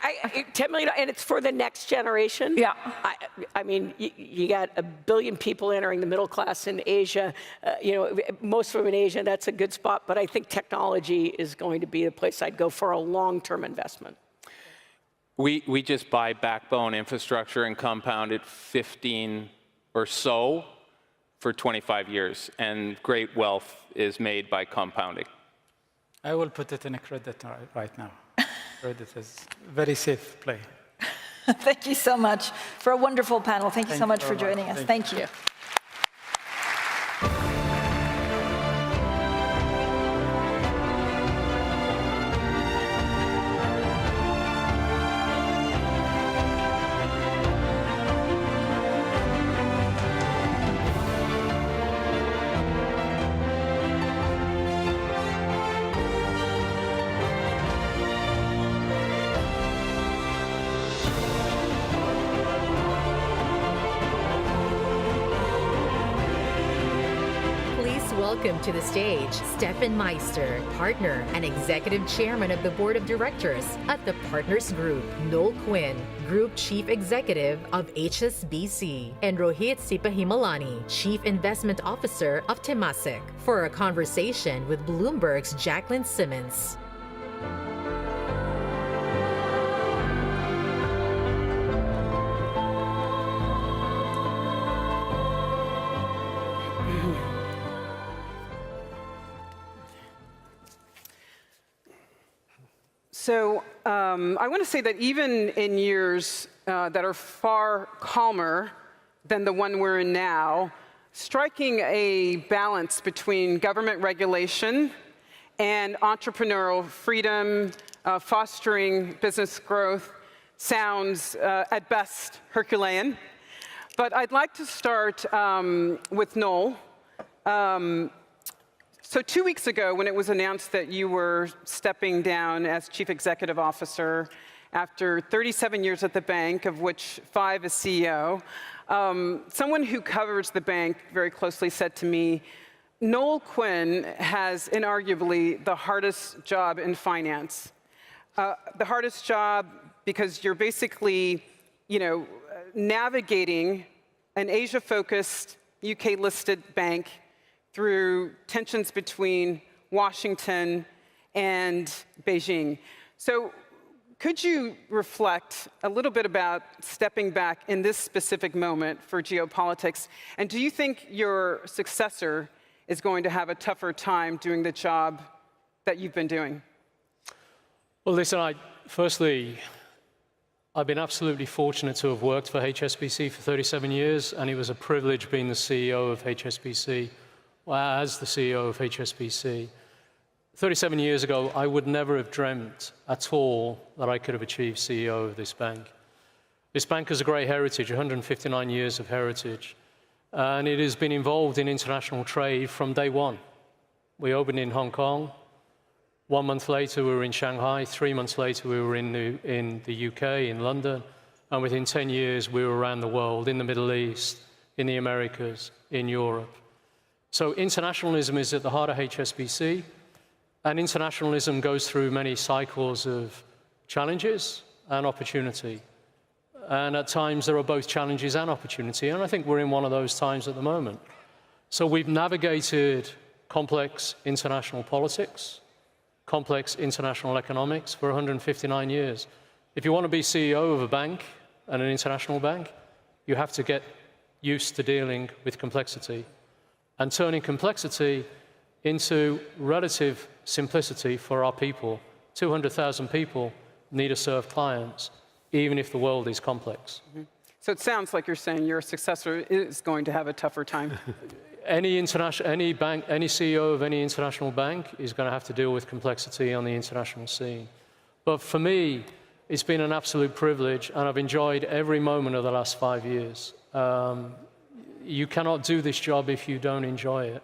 10 million, and it's for the next generation. Yeah. I mean, you got 1 billion people entering the middle class in Asia. Most of them in Asia, that's a good spot. But I think technology is going to be the place I'd go for a long-term investment. We just buy backbone infrastructure and compound it 15 or so for 25 years, and great wealth is made by compounding. I will put it in a credit right now. Credit is a very safe play. Thank you so much for a wonderful panel. Thank you so much for joining us. Thank you. Welcome to the stage, Stefan Meister, partner and executive chairman of the board of directors at the Partners Group, Noel Quinn, group chief executive of HSBC, and Rohit Sipahimalani, chief investment officer of Temasek, for a conversation with Bloomberg's Jacqueline Simmons. So I want to say that even in years that are far calmer than the one we're in now, striking a balance between government regulation and entrepreneurial freedom, fostering business growth, sounds at best Herculean. But I'd like to start with Noel. So 2 weeks ago, when it was announced that you were stepping down as chief executive officer after 37 years at the bank, of which 5 as CEO, someone who covers the bank very closely said to me, Noel Quinn has inarguably the hardest job in finance. The hardest job because you're basically, navigating an Asia-focused, UK-listed bank through tensions between Washington and Beijing. So could you reflect a little bit about stepping back in this specific moment for geopolitics? And do you think your successor is going to have a tougher time doing the job that you've been doing? Well, listen, firstly, I've been absolutely fortunate to have worked for HSBC for 37 years, and it was a privilege being the CEO of HSBC. As the CEO of HSBC, 37 years ago, I would never have dreamt at all that I could have achieved CEO of this bank. This bank has a great heritage, 159 years of heritage, and it has been involved in international trade from day one. We opened in Hong Kong. 1 month later, we were in Shanghai. 3 months later, we were in the UK, in London. And within 10 years, we were around the world, in the Middle East, in the Americas, in Europe. So internationalism is at the heart of HSBC, and internationalism goes through many cycles of challenges and opportunity. And at times, there are both challenges and opportunity. And I think we're in one of those times at the moment. So we've navigated complex international politics, complex international economics for 159 years. If you want to be CEO of a bank and an international bank, you have to get used to dealing with complexity and turning complexity into relative simplicity for our people. 200,000 people need to serve clients, even if the world is complex. Mm-hmm. So it sounds like you're saying your successor is going to have a tougher time. Any CEO of any international bank is going to have to deal with complexity on the international scene. But for me, it's been an absolute privilege, and I've enjoyed every moment of the last 5 years. You cannot do this job if you don't enjoy it.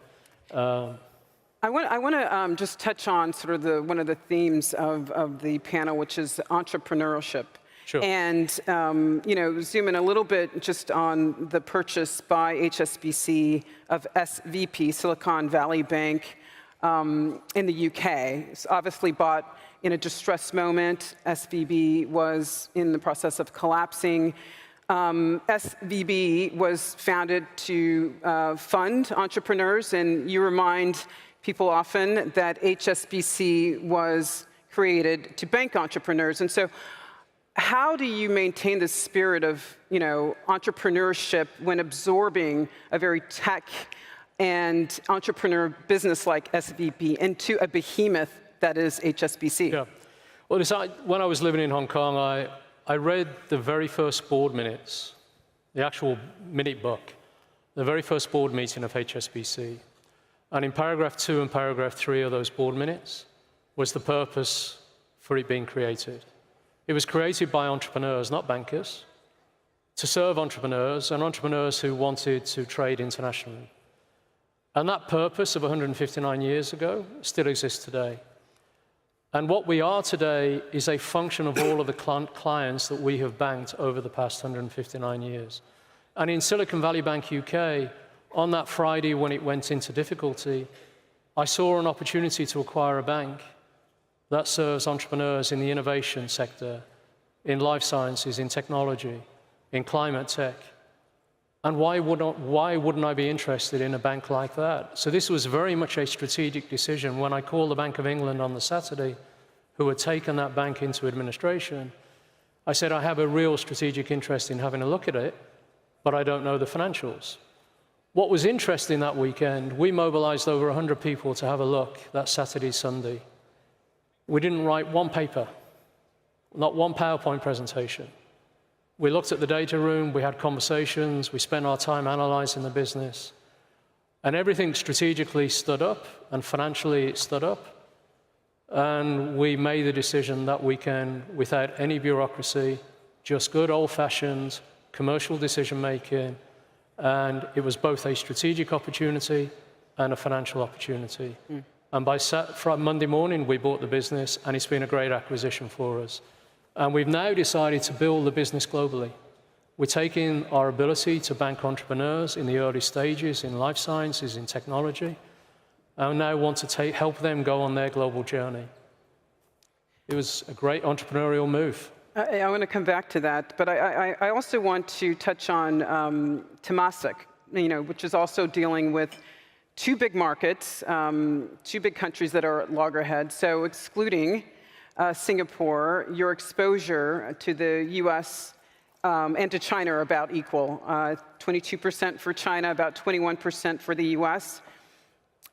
I want to just touch on sort of one of the themes of the panel, which is entrepreneurship. Sure. And zoom in a little bit just on the purchase by HSBC of SVP, Silicon Valley Bank, in the UK. It's obviously bought in a distressed moment. SVB was in the process of collapsing. SVB was founded to fund entrepreneurs, and you remind people often that HSBC was created to bank entrepreneurs. And so how do you maintain the spirit of entrepreneurship when absorbing a very tech and entrepreneur business like SVB into a behemoth that is HSBC? Yeah. Well, when I was living in Hong Kong, I read the very first board minutes, the actual minute book, the very first board meeting of HSBC. And in paragraph 2 and paragraph 3 of those board minutes was the purpose for it being created. It was created by entrepreneurs, not bankers, to serve entrepreneurs and entrepreneurs who wanted to trade internationally. And that purpose of 159 years ago still exists today. And what we are today is a function of all of the clients that we have banked over the past 159 years. And in Silicon Valley Bank UK, on that Friday when it went into difficulty, I saw an opportunity to acquire a bank that serves entrepreneurs in the innovation sector, in life sciences, in technology, in climate tech. And why wouldn't I be interested in a bank like that? So this was very much a strategic decision. When I called the Bank of England on the Saturday, who had taken that bank into administration, I said, I have a real strategic interest in having a look at it, but I don't know the financials. What was interesting that weekend, we mobilized over 100 people to have a look that Saturday, Sunday. We didn't write one paper, not one PowerPoint presentation. We looked at the data room, we had conversations, we spent our time analyzing the business, and everything strategically stood up, and financially it stood up. And we made the decision that weekend, without any bureaucracy, just good old-fashioned commercial decision-making, and it was both a strategic opportunity and a financial opportunity. Mm. And by Monday morning, we bought the business, and it's been a great acquisition for us. And we've now decided to build the business globally. We're taking our ability to bank entrepreneurs in the early stages, in life sciences, in technology, and now want to help them go on their global journey. It was a great entrepreneurial move. I want to come back to that, but I also want to touch on Temasek, which is also dealing with two big markets, two big countries that are at loggerheads. So excluding Singapore, your exposure to the US and to China are about equal, 22% for China, about 21% for the US.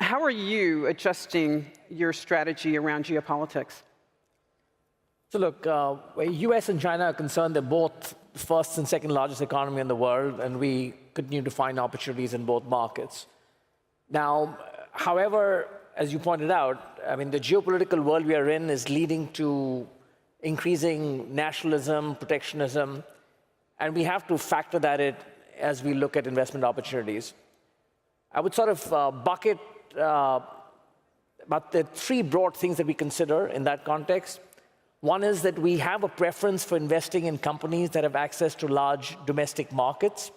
How are you adjusting your strategy around geopolitics? So look, where US and China are concerned, they're both the first and second largest economy in the world, and we continue to find opportunities in both markets. Now, however, as you pointed out, I mean, the geopolitical world we are in is leading to increasing nationalism, protectionism, and we have to factor that in as we look at investment opportunities. I would sort of bucket about the three broad things that we consider in that context. One is that we have a preference for investing in companies that have access to large domestic markets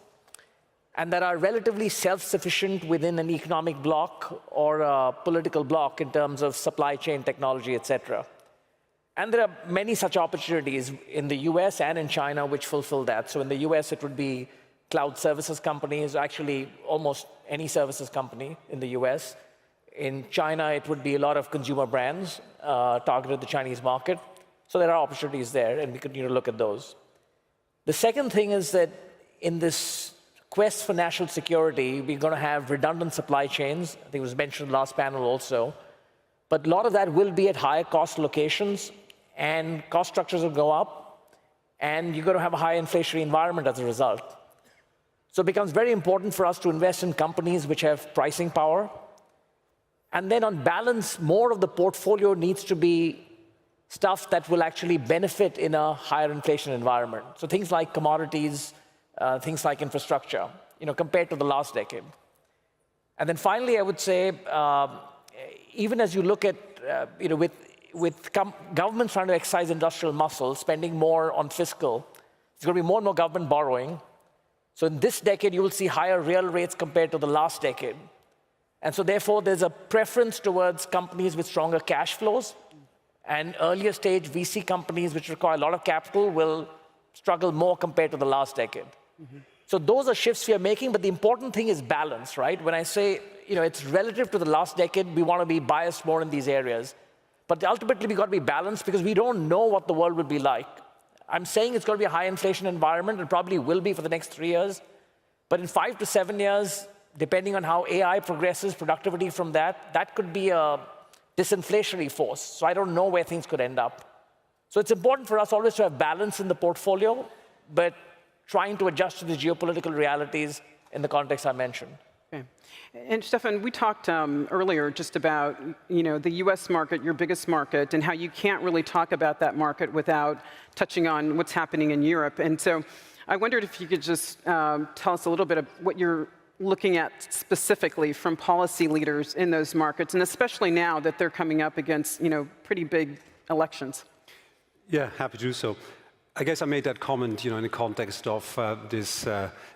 and that are relatively self-sufficient within an economic bloc or a political bloc in terms of supply chain technology, et cetera. And there are many such opportunities in the US and in China which fulfill that. So in the US, it would be cloud services companies, actually almost any services company in the US. In China, it would be a lot of consumer brands targeted at the Chinese market. So there are opportunities there, and we continue to look at those. The second thing is that in this quest for national security, we're going to have redundant supply chains. I think it was mentioned in the last panel also. But a lot of that will be at higher cost locations, and cost structures will go up, and you're going to have a high inflationary environment as a result. So it becomes very important for us to invest in companies which have pricing power. And then on balance, more of the portfolio needs to be stuff that will actually benefit in a higher inflation environment. So things like commodities, things like infrastructure, compared to the last decade. And then finally, I would say, even as you look at, with governments trying to exercise industrial muscle, spending more on fiscal, there's going to be more and more government borrowing. So in this decade, you will see higher real rates compared to the last decade. And so therefore, there's a preference towards companies with stronger cash flows, and earlier stage VC companies which require a lot of capital will struggle more compared to the last decade. So those are shifts we are making, but the important thing is balance, right? When I say, it's relative to the last decade, we want to be biased more in these areas. But ultimately, we've got to be balanced because we don't know what the world will be like. I'm saying it's going to be a high inflation environment, and probably will be for the next 3 years. But in 5 to 7 years, depending on how AI progresses, productivity from that could be a disinflationary force. So I don't know where things could end up. So it's important for us always to have balance in the portfolio, but trying to adjust to the geopolitical realities in the context I mentioned. Okay. And Stefan, we talked earlier just about the U.S. market, your biggest market, and how you can't really talk about that market without touching on what's happening in Europe. And so I wondered if you could just tell us a little bit of what you're looking at specifically from policy leaders in those markets, and especially now that they're coming up against pretty big elections. Yeah, happy to do so. I guess I made that comment, in the context of this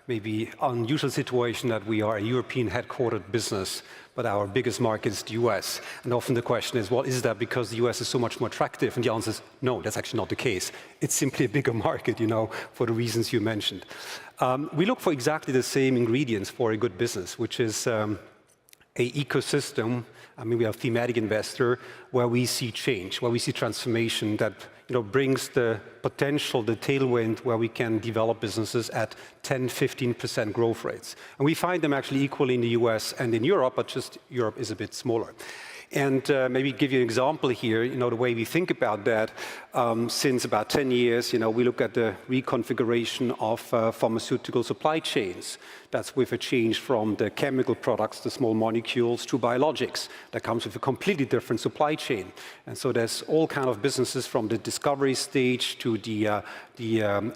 maybe unusual situation that we are a European headquartered business, but our biggest market is the US. And often the question is, well, is that because the US is so much more attractive? And the answer is, no, that's actually not the case. It's simply a bigger market, for the reasons you mentioned. We look for exactly the same ingredients for a good business, which is an ecosystem. I mean, we are a thematic investor where we see change, where we see transformation that brings the potential, the tailwind, where we can develop businesses at 10, 15% growth rates. And we find them actually equally in the US and in Europe, but just Europe is a bit smaller. And maybe give you an example here, the way we think about that. Since about 10 years, we look at the reconfiguration of pharmaceutical supply chains. That's with a change from the chemical products, the small molecules, to biologics. That comes with a completely different supply chain. And so there's all kind of businesses from the discovery stage to the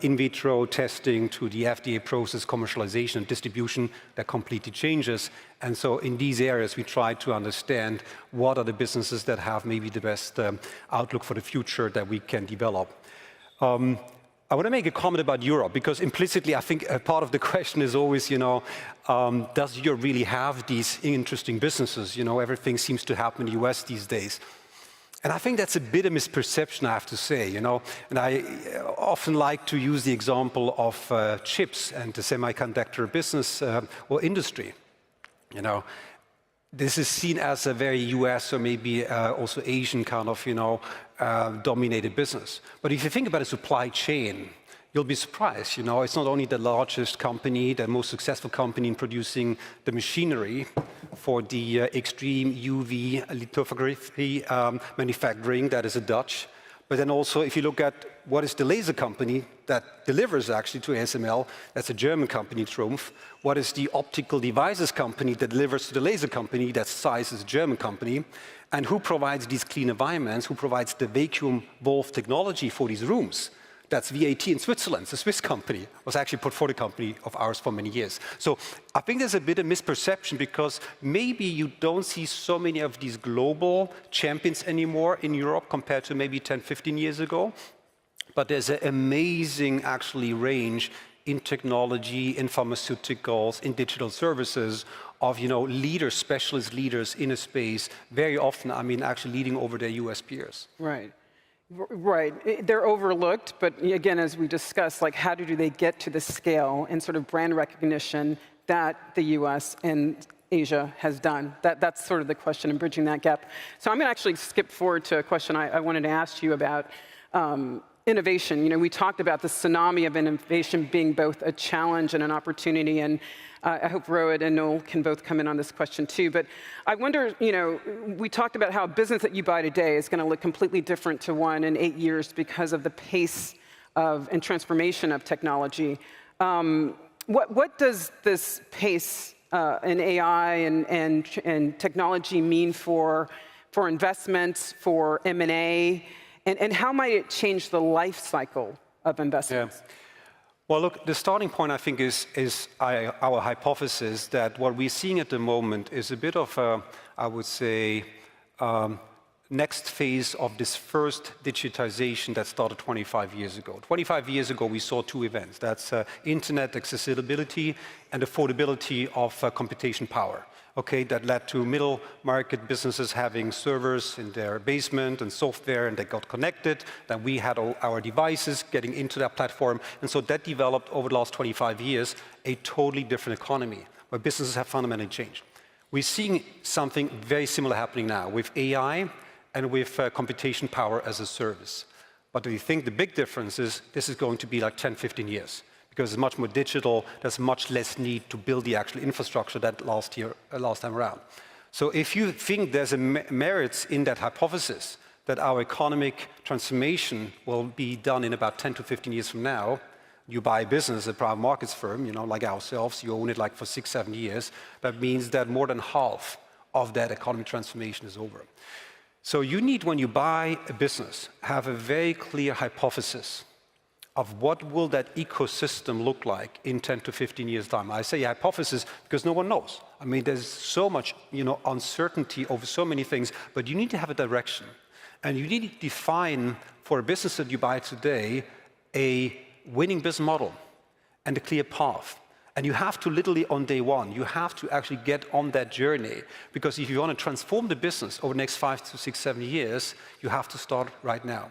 in vitro testing to the FDA process, commercialization and distribution that completely changes. And so in these areas, we try to understand what are the businesses that have maybe the best outlook for the future that we can develop. I want to make a comment about Europe, because implicitly, I think a part of the question is always, does Europe really have these interesting businesses? Everything seems to happen in the US these days. And I think that's a bit of misperception, I have to say, And I often like to use the example of chips and the semiconductor business or industry. This is seen as a very US or maybe also Asian kind of, dominated business. But if you think about a supply chain, you'll be surprised. It's not only the largest company, the most successful company in producing the machinery for the extreme UV lithography manufacturing, that is a Dutch. But then also, if you look at what is the laser company that delivers actually to ASML, that's a German company, Trumpf. What is the optical devices company that delivers to the laser company, that Zeiss is a German company. And who provides these clean environments, who provides the vacuum valve technology for these rooms? That's VAT in Switzerland, it's a Swiss company. It was actually a portfolio company of ours for many years. So I think there's a bit of misperception because maybe you don't see so many of these global champions anymore in Europe compared to maybe 10, 15 years ago. But there's an amazing actually range in technology, in pharmaceuticals, in digital services of leaders, specialist leaders in a space, very often, actually leading over their US peers. Right. Right. They're overlooked, but again, as we discussed, like how do they get to the scale and sort of brand recognition that the US and Asia has done? That's sort of the question in bridging that gap. So I'm going to actually skip forward to a question I wanted to ask you about innovation. You know, we talked about the tsunami of innovation being both a challenge and an opportunity, and I hope Rohit and Noel can both come in on this question too. But I wonder, you know, we talked about how a business that you buy today is going to look completely different to one in 8 years because of the pace of and transformation of technology. What does this pace in AI and technology mean for investments, for M&A, and how might it change the life cycle of investments? Yeah. Well, look, the starting point, I think, is our hypothesis that what we're seeing at the moment is a bit of a, I would say, next phase of this first digitization that started 25 years ago. 25 years ago, we saw two events. That's internet accessibility and affordability of computation power. Okay, that led to middle market businesses having servers in their basement and software, and they got connected. Then we had all our devices getting into that platform. And so that developed over the last 25 years a totally different economy where businesses have fundamentally changed. We're seeing something very similar happening now with AI and with computation power as a service. But we think the big difference is this is going to be like 10, 15 years. Because it's much more digital, there's much less need to build the actual infrastructure that last time around. So if you think there's a merits in that hypothesis that our economic transformation will be done in about 10 to 15 years from now, you buy a business, a private markets firm, you know, like ourselves, you own it like for 6, 7 years, that means that more than half of that economic transformation is over. So you need, when you buy a business, have a very clear hypothesis of what will that ecosystem look like in 10 to 15 years' time. I say hypothesis because no one knows. I mean, there's so much, you know, uncertainty over so many things, but you need to have a direction. And you need to define for a business that you buy today a winning business model and a clear path. And you have to literally on day one, you have to actually get on that journey. Because if you want to transform the business over the next 5 to 6, 7 years, you have to start right now.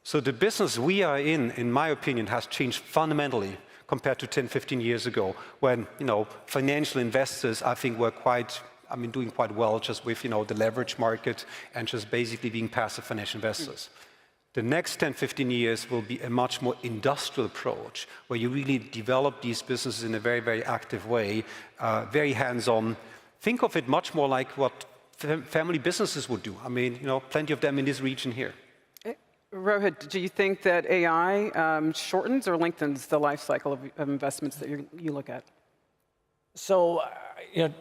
So the business we are in my opinion, has changed fundamentally compared to 10, 15 years ago, when, you know, financial investors, I think, were doing quite well just with, you know, the leverage market and just basically being passive financial investors. The next 10, 15 years will be a much more industrial approach, where you really develop these businesses in a very, very active way, very hands-on. Think of it much more like what family businesses would do. I mean, you know, plenty of them in this region here. Rohit, do you think that AI shortens or lengthens the life cycle of investments that you look at? So, you know,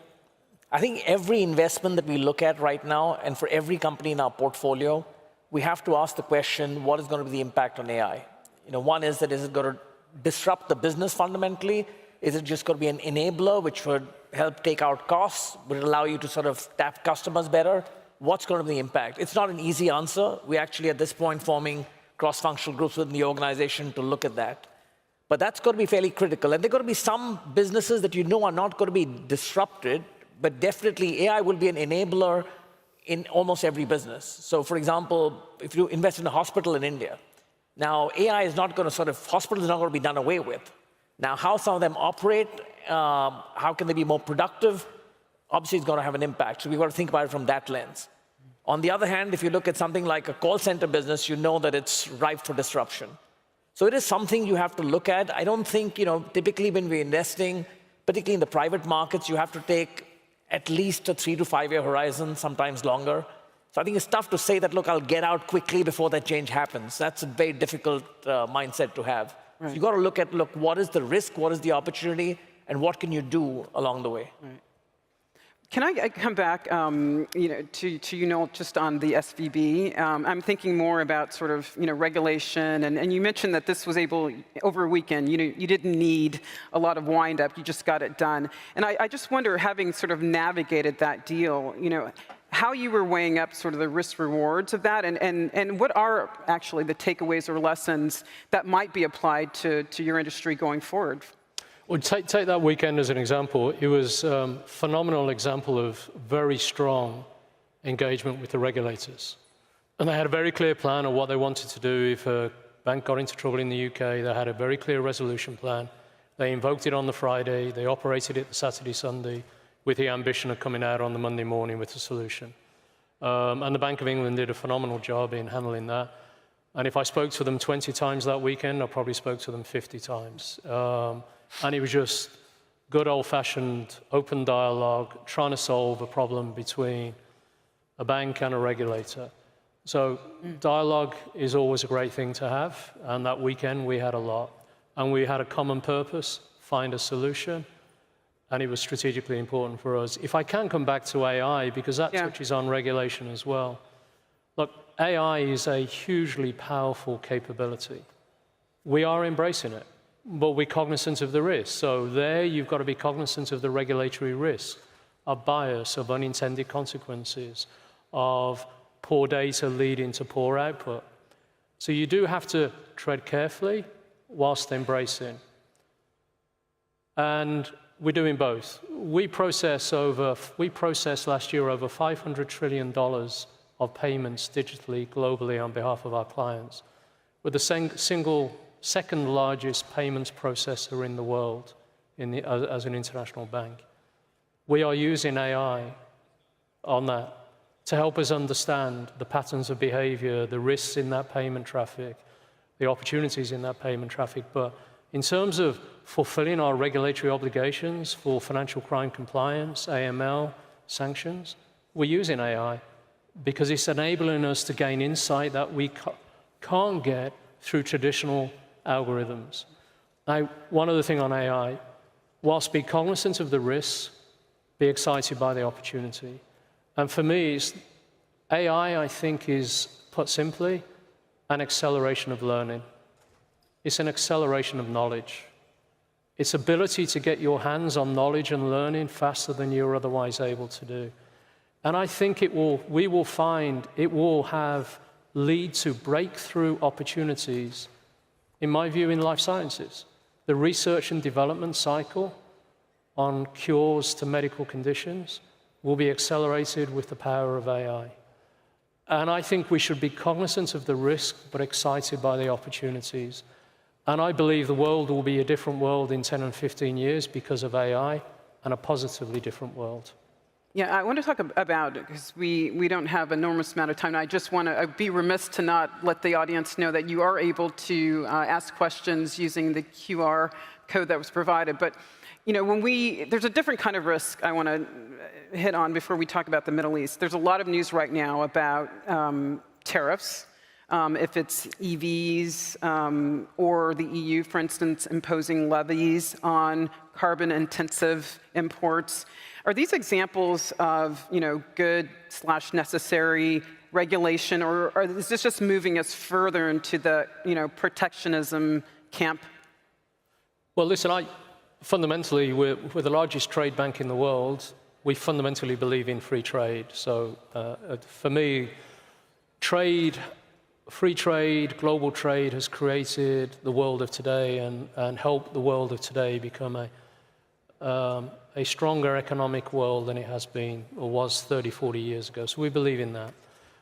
I think every investment that we look at right now, and for every company in our portfolio, we have to ask the question, what is going to be the impact on AI? You know, one is that is it going to disrupt the business fundamentally? Is it just going to be an enabler which would help take out costs? Would it allow you to sort of tap customers better? What's going to be the impact? It's not an easy answer. We're actually at this point forming cross-functional groups within the organization to look at that. But that's going to be fairly critical. And there are going to be some businesses that you know are not going to be disrupted, but definitely AI will be an enabler in almost every business. So for example, if you invest in a hospital in India, now AI is not going to hospitals are not going to be done away with. Now how some of them operate, how can they be more productive? Obviously, it's going to have an impact. So we've got to think about it from that lens. On the other hand, if you look at something like a call center business, you know that it's ripe for disruption. So it is something you have to look at. I don't think, you know, typically when we're investing, particularly in the private markets, you have to take at least a 3 to 5 year horizon, sometimes longer. So I think it's tough to say that, look, I'll get out quickly before that change happens. That's a very difficult mindset to have. Right. So you've got to look at, what is the risk, what is the opportunity, and what can you do along the way? Right. Can I come back, you know, to you, Noel, just on the SVB? I'm thinking more about sort of, you know, regulation, and you mentioned that this was able over a weekend. You know, you didn't need a lot of wind-up; you just got it done. And I just wonder, having sort of navigated that deal, you know, how you were weighing up sort of the risk rewards of that, and what are actually the takeaways or lessons that might be applied to your industry going forward? Well, take that weekend as an example. It was a phenomenal example of very strong engagement with the regulators. And they had a very clear plan of what they wanted to do if a bank got into trouble in the UK. They had a very clear resolution plan. They invoked it on the Friday. They operated it the Saturday, Sunday, with the ambition of coming out on the Monday morning with a solution. And the Bank of England did a phenomenal job in handling that. And if I spoke to them 20 times that weekend, I probably spoke to them 50 times. And it was just good old-fashioned open dialogue, trying to solve a problem between a bank and a regulator. So dialogue is always a great thing to have, and that weekend we had a lot. And we had a common purpose, find a solution, and it was strategically important for us. If I can come back to AI, because that touches on regulation as well. Look, AI is a hugely powerful capability. We are embracing it, but we're cognizant of the risk. So there you've got to be cognizant of the regulatory risk, of bias, of unintended consequences, of poor data leading to poor output. So you do have to tread carefully whilst embracing. And we're doing both. We processed last year over $500 trillion of payments digitally, globally on behalf of our clients. We're the second largest payments processor in the world as an international bank. We are using AI on that to help us understand the patterns of behavior, the risks in that payment traffic, the opportunities in that payment traffic. But in terms of fulfilling our regulatory obligations for financial crime compliance, AML, sanctions, we're using AI because it's enabling us to gain insight that we can't get through traditional algorithms. Now, one other thing on AI, whilst be cognizant of the risks, be excited by the opportunity. And for me, AI, I think, is, put simply, an acceleration of learning. It's an acceleration of knowledge. Its ability to get your hands on knowledge and learning faster than you're otherwise able to do. And I think we will find it will lead to breakthrough opportunities, in my view, in life sciences. The research and development cycle on cures to medical conditions will be accelerated with the power of AI. And I think we should be cognizant of the risk, but excited by the opportunities. And I believe the world will be a different world in 10 and 15 years because of AI, and a positively different world. Yeah, I want to talk about it because we don't have an enormous amount of time. I just want to be remiss to not let the audience know that you are able to ask questions using the QR code that was provided. But you know, there's a different kind of risk I want to hit on before we talk about the Middle East. There's a lot of news right now about tariffs, if it's EVs or the EU, for instance, imposing levies on carbon-intensive imports. Are these examples of, good/necessary regulation, or is this just moving us further into the, protectionism camp? Well, listen, fundamentally, we're the largest trade bank in the world. We fundamentally believe in free trade. So for me, free trade, global trade has created the world of today and helped the world of today become a stronger economic world than it has been or was 30, 40 years ago. So we believe in that.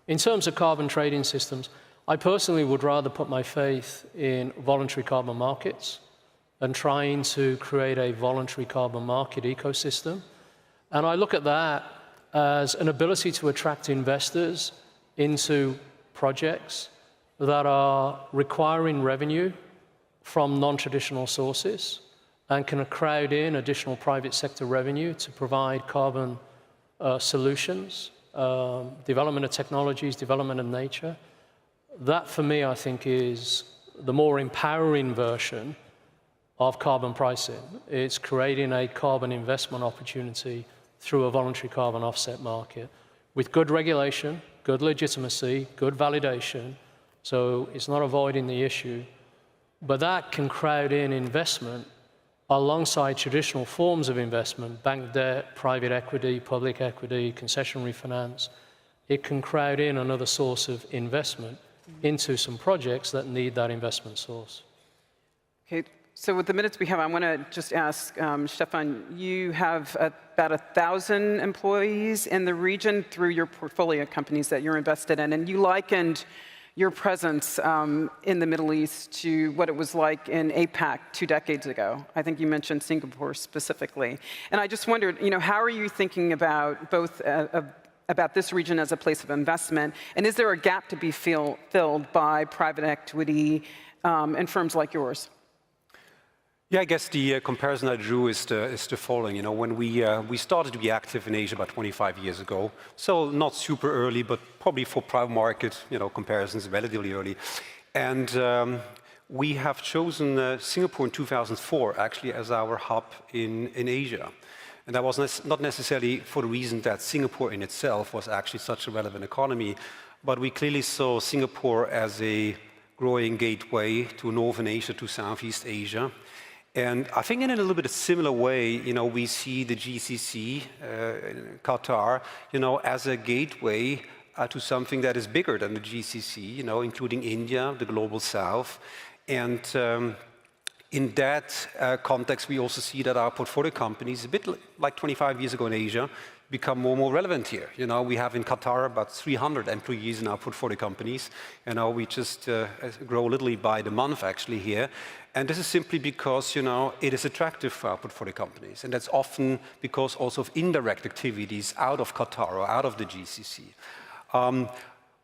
In terms of carbon trading systems, I personally would rather put my faith in voluntary carbon markets and trying to create a voluntary carbon market ecosystem. And I look at that as an ability to attract investors into projects that are requiring revenue from non-traditional sources and can crowd in additional private sector revenue to provide carbon solutions, development of technologies, development of nature. That, for me, I think, is the more empowering version of carbon pricing. It's creating a carbon investment opportunity through a voluntary carbon offset market with good regulation, good legitimacy, good validation. So it's not avoiding the issue, but that can crowd in investment alongside traditional forms of investment, bank debt, private equity, public equity, concessionary finance. It can crowd in another source of investment into some projects that need that investment source. Okay. So with the minutes we have, I want to just ask, Stefan, you have about 1,000 employees in the region through your portfolio companies that you're invested in, and you likened your presence in the Middle East to what it was like in APAC 2 decades ago. I think you mentioned Singapore specifically. And I just wondered, how are you thinking about both about this region as a place of investment, and is there a gap to be filled by private equity and firms like yours? Yeah, I guess the comparison I drew is the following. When we started to be active in Asia about 25 years ago, so not super early, but probably for private market, comparisons relatively early. And we have chosen Singapore in 2004 actually as our hub in Asia. And that was not necessarily for the reason that Singapore in itself was actually such a relevant economy, but we clearly saw Singapore as a growing gateway to Northern Asia, to Southeast Asia. And I think in a little bit of similar way, we see the GCC, Qatar, as a gateway to something that is bigger than the GCC, including India, the global south. And in that context, we also see that our portfolio companies, a bit like 25 years ago in Asia, become more and more relevant here. We have in Qatar about 300 employees in our portfolio companies. We just grow literally by the month actually here. And this is simply because, it is attractive for our portfolio companies. And that's often because also of indirect activities out of Qatar or out of the GCC.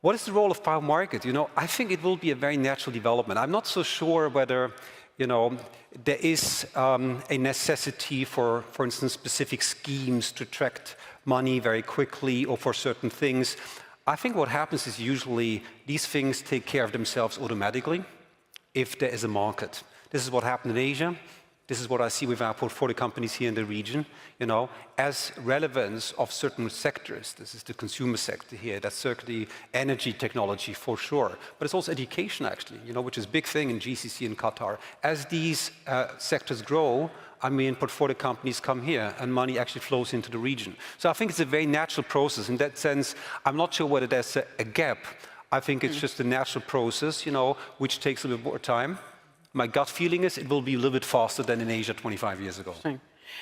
What is the role of private market? I think it will be a very natural development. I'm not so sure whether there is a necessity for instance, specific schemes to attract money very quickly or for certain things. I think what happens is usually these things take care of themselves automatically if there is a market. This is what happened in Asia. This is what I see with our portfolio companies here in the region. As relevance of certain sectors, this is the consumer sector here, that's certainly energy technology for sure, but it's also education actually, which is a big thing in GCC and Qatar. As these sectors grow, portfolio companies come here and money actually flows into the region. So I think it's a very natural process. In that sense, I'm not sure whether there's a gap. I think it's just a natural process, which takes a little bit more time. My gut feeling is it will be a little bit faster than in Asia 25 years ago.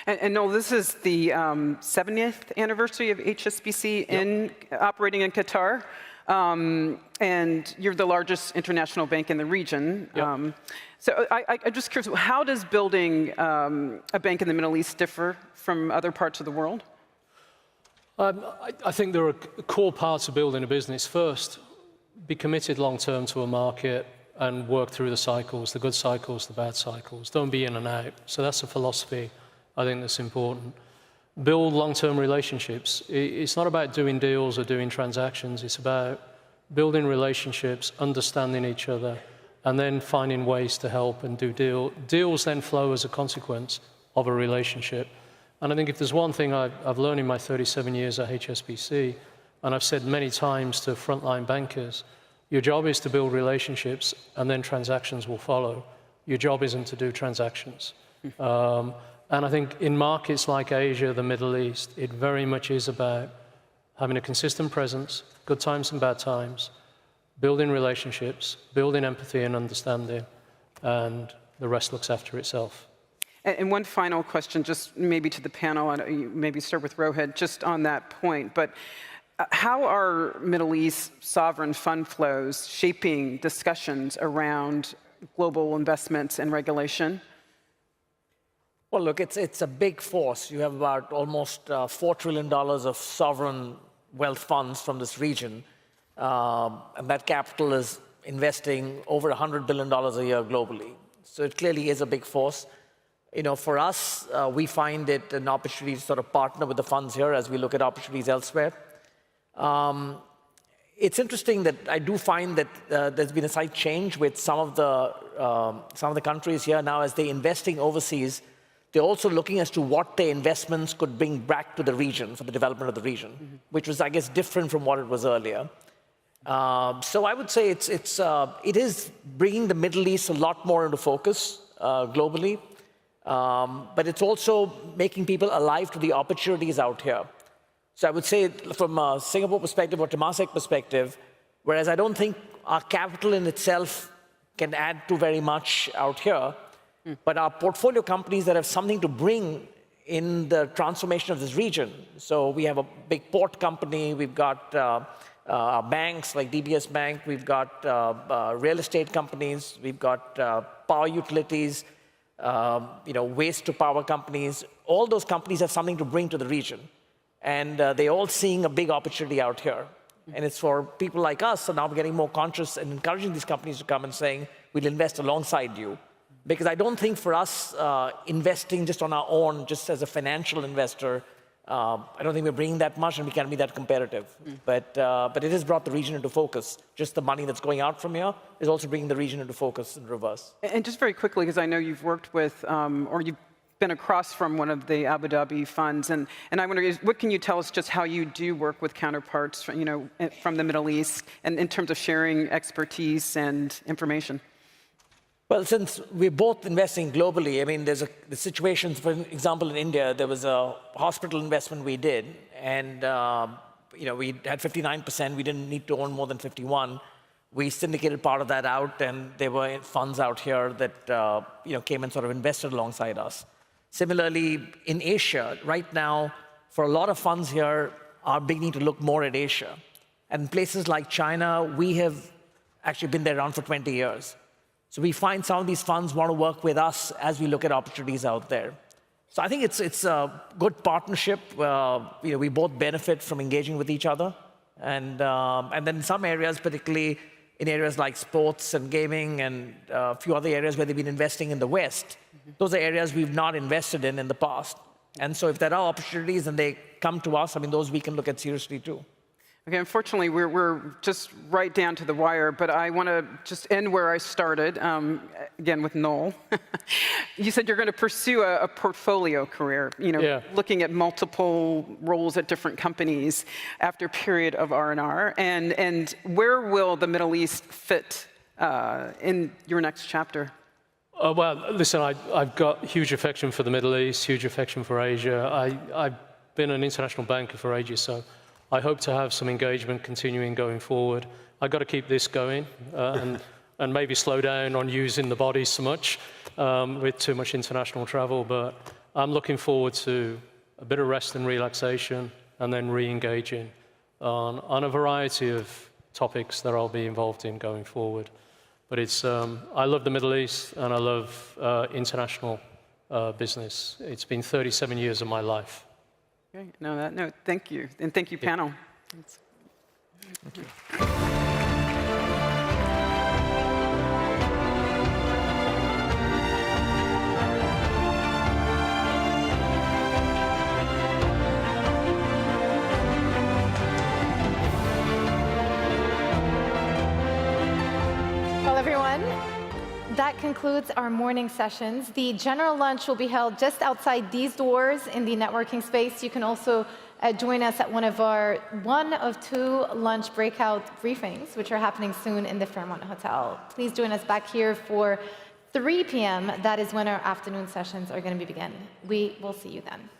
And Noel, this is the 70th anniversary of HSBC operating in Qatar. And you're the largest international bank in the region. So I'm just curious, how does building a bank in the Middle East differ from other parts of the world? I think there are core parts of building a business. First, be committed long-term to a market and work through the cycles, the good cycles, the bad cycles. Don't be in and out. So that's a philosophy I think that's important. Build long-term relationships. It's not about doing deals or doing transactions. It's about building relationships, understanding each other, and then finding ways to help and do deals then flow as a consequence of a relationship. And I think if there's one thing I've learned in my 37 years at HSBC, and I've said many times to frontline bankers, your job is to build relationships and then transactions will follow. Your job isn't to do transactions. And I think in markets like Asia, the Middle East, it very much is about having a consistent presence, good times and bad times, building relationships, building empathy and understanding, and the rest looks after itself. And one final question, just maybe to the panel, and maybe start with Rohit, just on that point. But how are Middle East sovereign fund flows shaping discussions around global investments and regulation? Well, look, it's a big force. You have about almost $4 trillion of sovereign wealth funds from this region. And that capital is investing over $100 billion a year globally. So it clearly is a big force. For us, we find it an opportunity to sort of partner with the funds here as we look at opportunities elsewhere. It's interesting that I do find that there's been a slight change with some of the countries here now as they're investing overseas. They're also looking as to what their investments could bring back to the region for the development of the region, which was, I guess, different from what it was earlier. So I would say it is bringing the Middle East a lot more into focus globally, but it's also making people alive to the opportunities out here. So I would say from a Singapore perspective or Temasek perspective, whereas I don't think our capital in itself can add to very much out here, but are portfolio companies that have something to bring in the transformation of this region. So we have a big port company, we've got banks like DBS Bank, we've got real estate companies, we've got power utilities, waste to power companies. All those companies have something to bring to the region. And they're all seeing a big opportunity out here. And it's for people like us, so now we're getting more conscious and encouraging these companies to come and saying, we'll invest alongside you. Because I don't think for us, investing just on our own, just as a financial investor, I don't think we're bringing that much and we can't be that competitive. But it has brought the region into focus. Just the money that's going out from here is also bringing the region into focus in reverse. And just very quickly, because I know you've worked with, or you've been across from one of the Abu Dhabi funds, and I wonder, what can you tell us just how you do work with counterparts, from the Middle East, and in terms of sharing expertise and information? Well, since we're both investing globally, I mean, there's the situations, for example, in India, there was a hospital investment we did, and we had 59%, we didn't need to own more than 51. We syndicated part of that out, and there were funds out here that came and sort of invested alongside us. Similarly, in Asia, right now, for a lot of funds here are beginning to look more at Asia. And places like China, we have actually been there around for 20 years. So we find some of these funds want to work with us as we look at opportunities out there. So I think it's a good partnership. We both benefit from engaging with each other. And then in some areas, particularly in areas like sports and gaming and a few other areas where they've been investing in the West, those are areas we've not invested in the past. And so if there are opportunities and they come to us, I mean, those we can look at seriously too. Okay, unfortunately, we're just right down to the wire, but I want to just end where I started, again with Noel. You said you're going to pursue a portfolio career, looking at multiple roles at different companies after a period of R&R. And where will the Middle East fit in your next chapter? Well, listen, I've got huge affection for the Middle East, huge affection for Asia. I've been an international banker for ages, so I hope to have some engagement continuing going forward. I've got to keep this going and maybe slow down on using the body so much with too much international travel, but I'm looking forward to a bit of rest and relaxation and then re-engaging on a variety of topics that I'll be involved in going forward. But I love the Middle East and I love international business. It's been 37 years of my life. Okay, no, that note, thank you. And thank you, panel. Thanks. Thank you. Well, everyone, that concludes our morning sessions. The general lunch will be held just outside these doors in the networking space. You can also join us at one of two lunch breakout briefings, which are happening soon in the Fairmont Hotel. Please join us back here for 3 p.m. That is when our afternoon sessions are going to begin. We will see you then.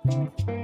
Thank you.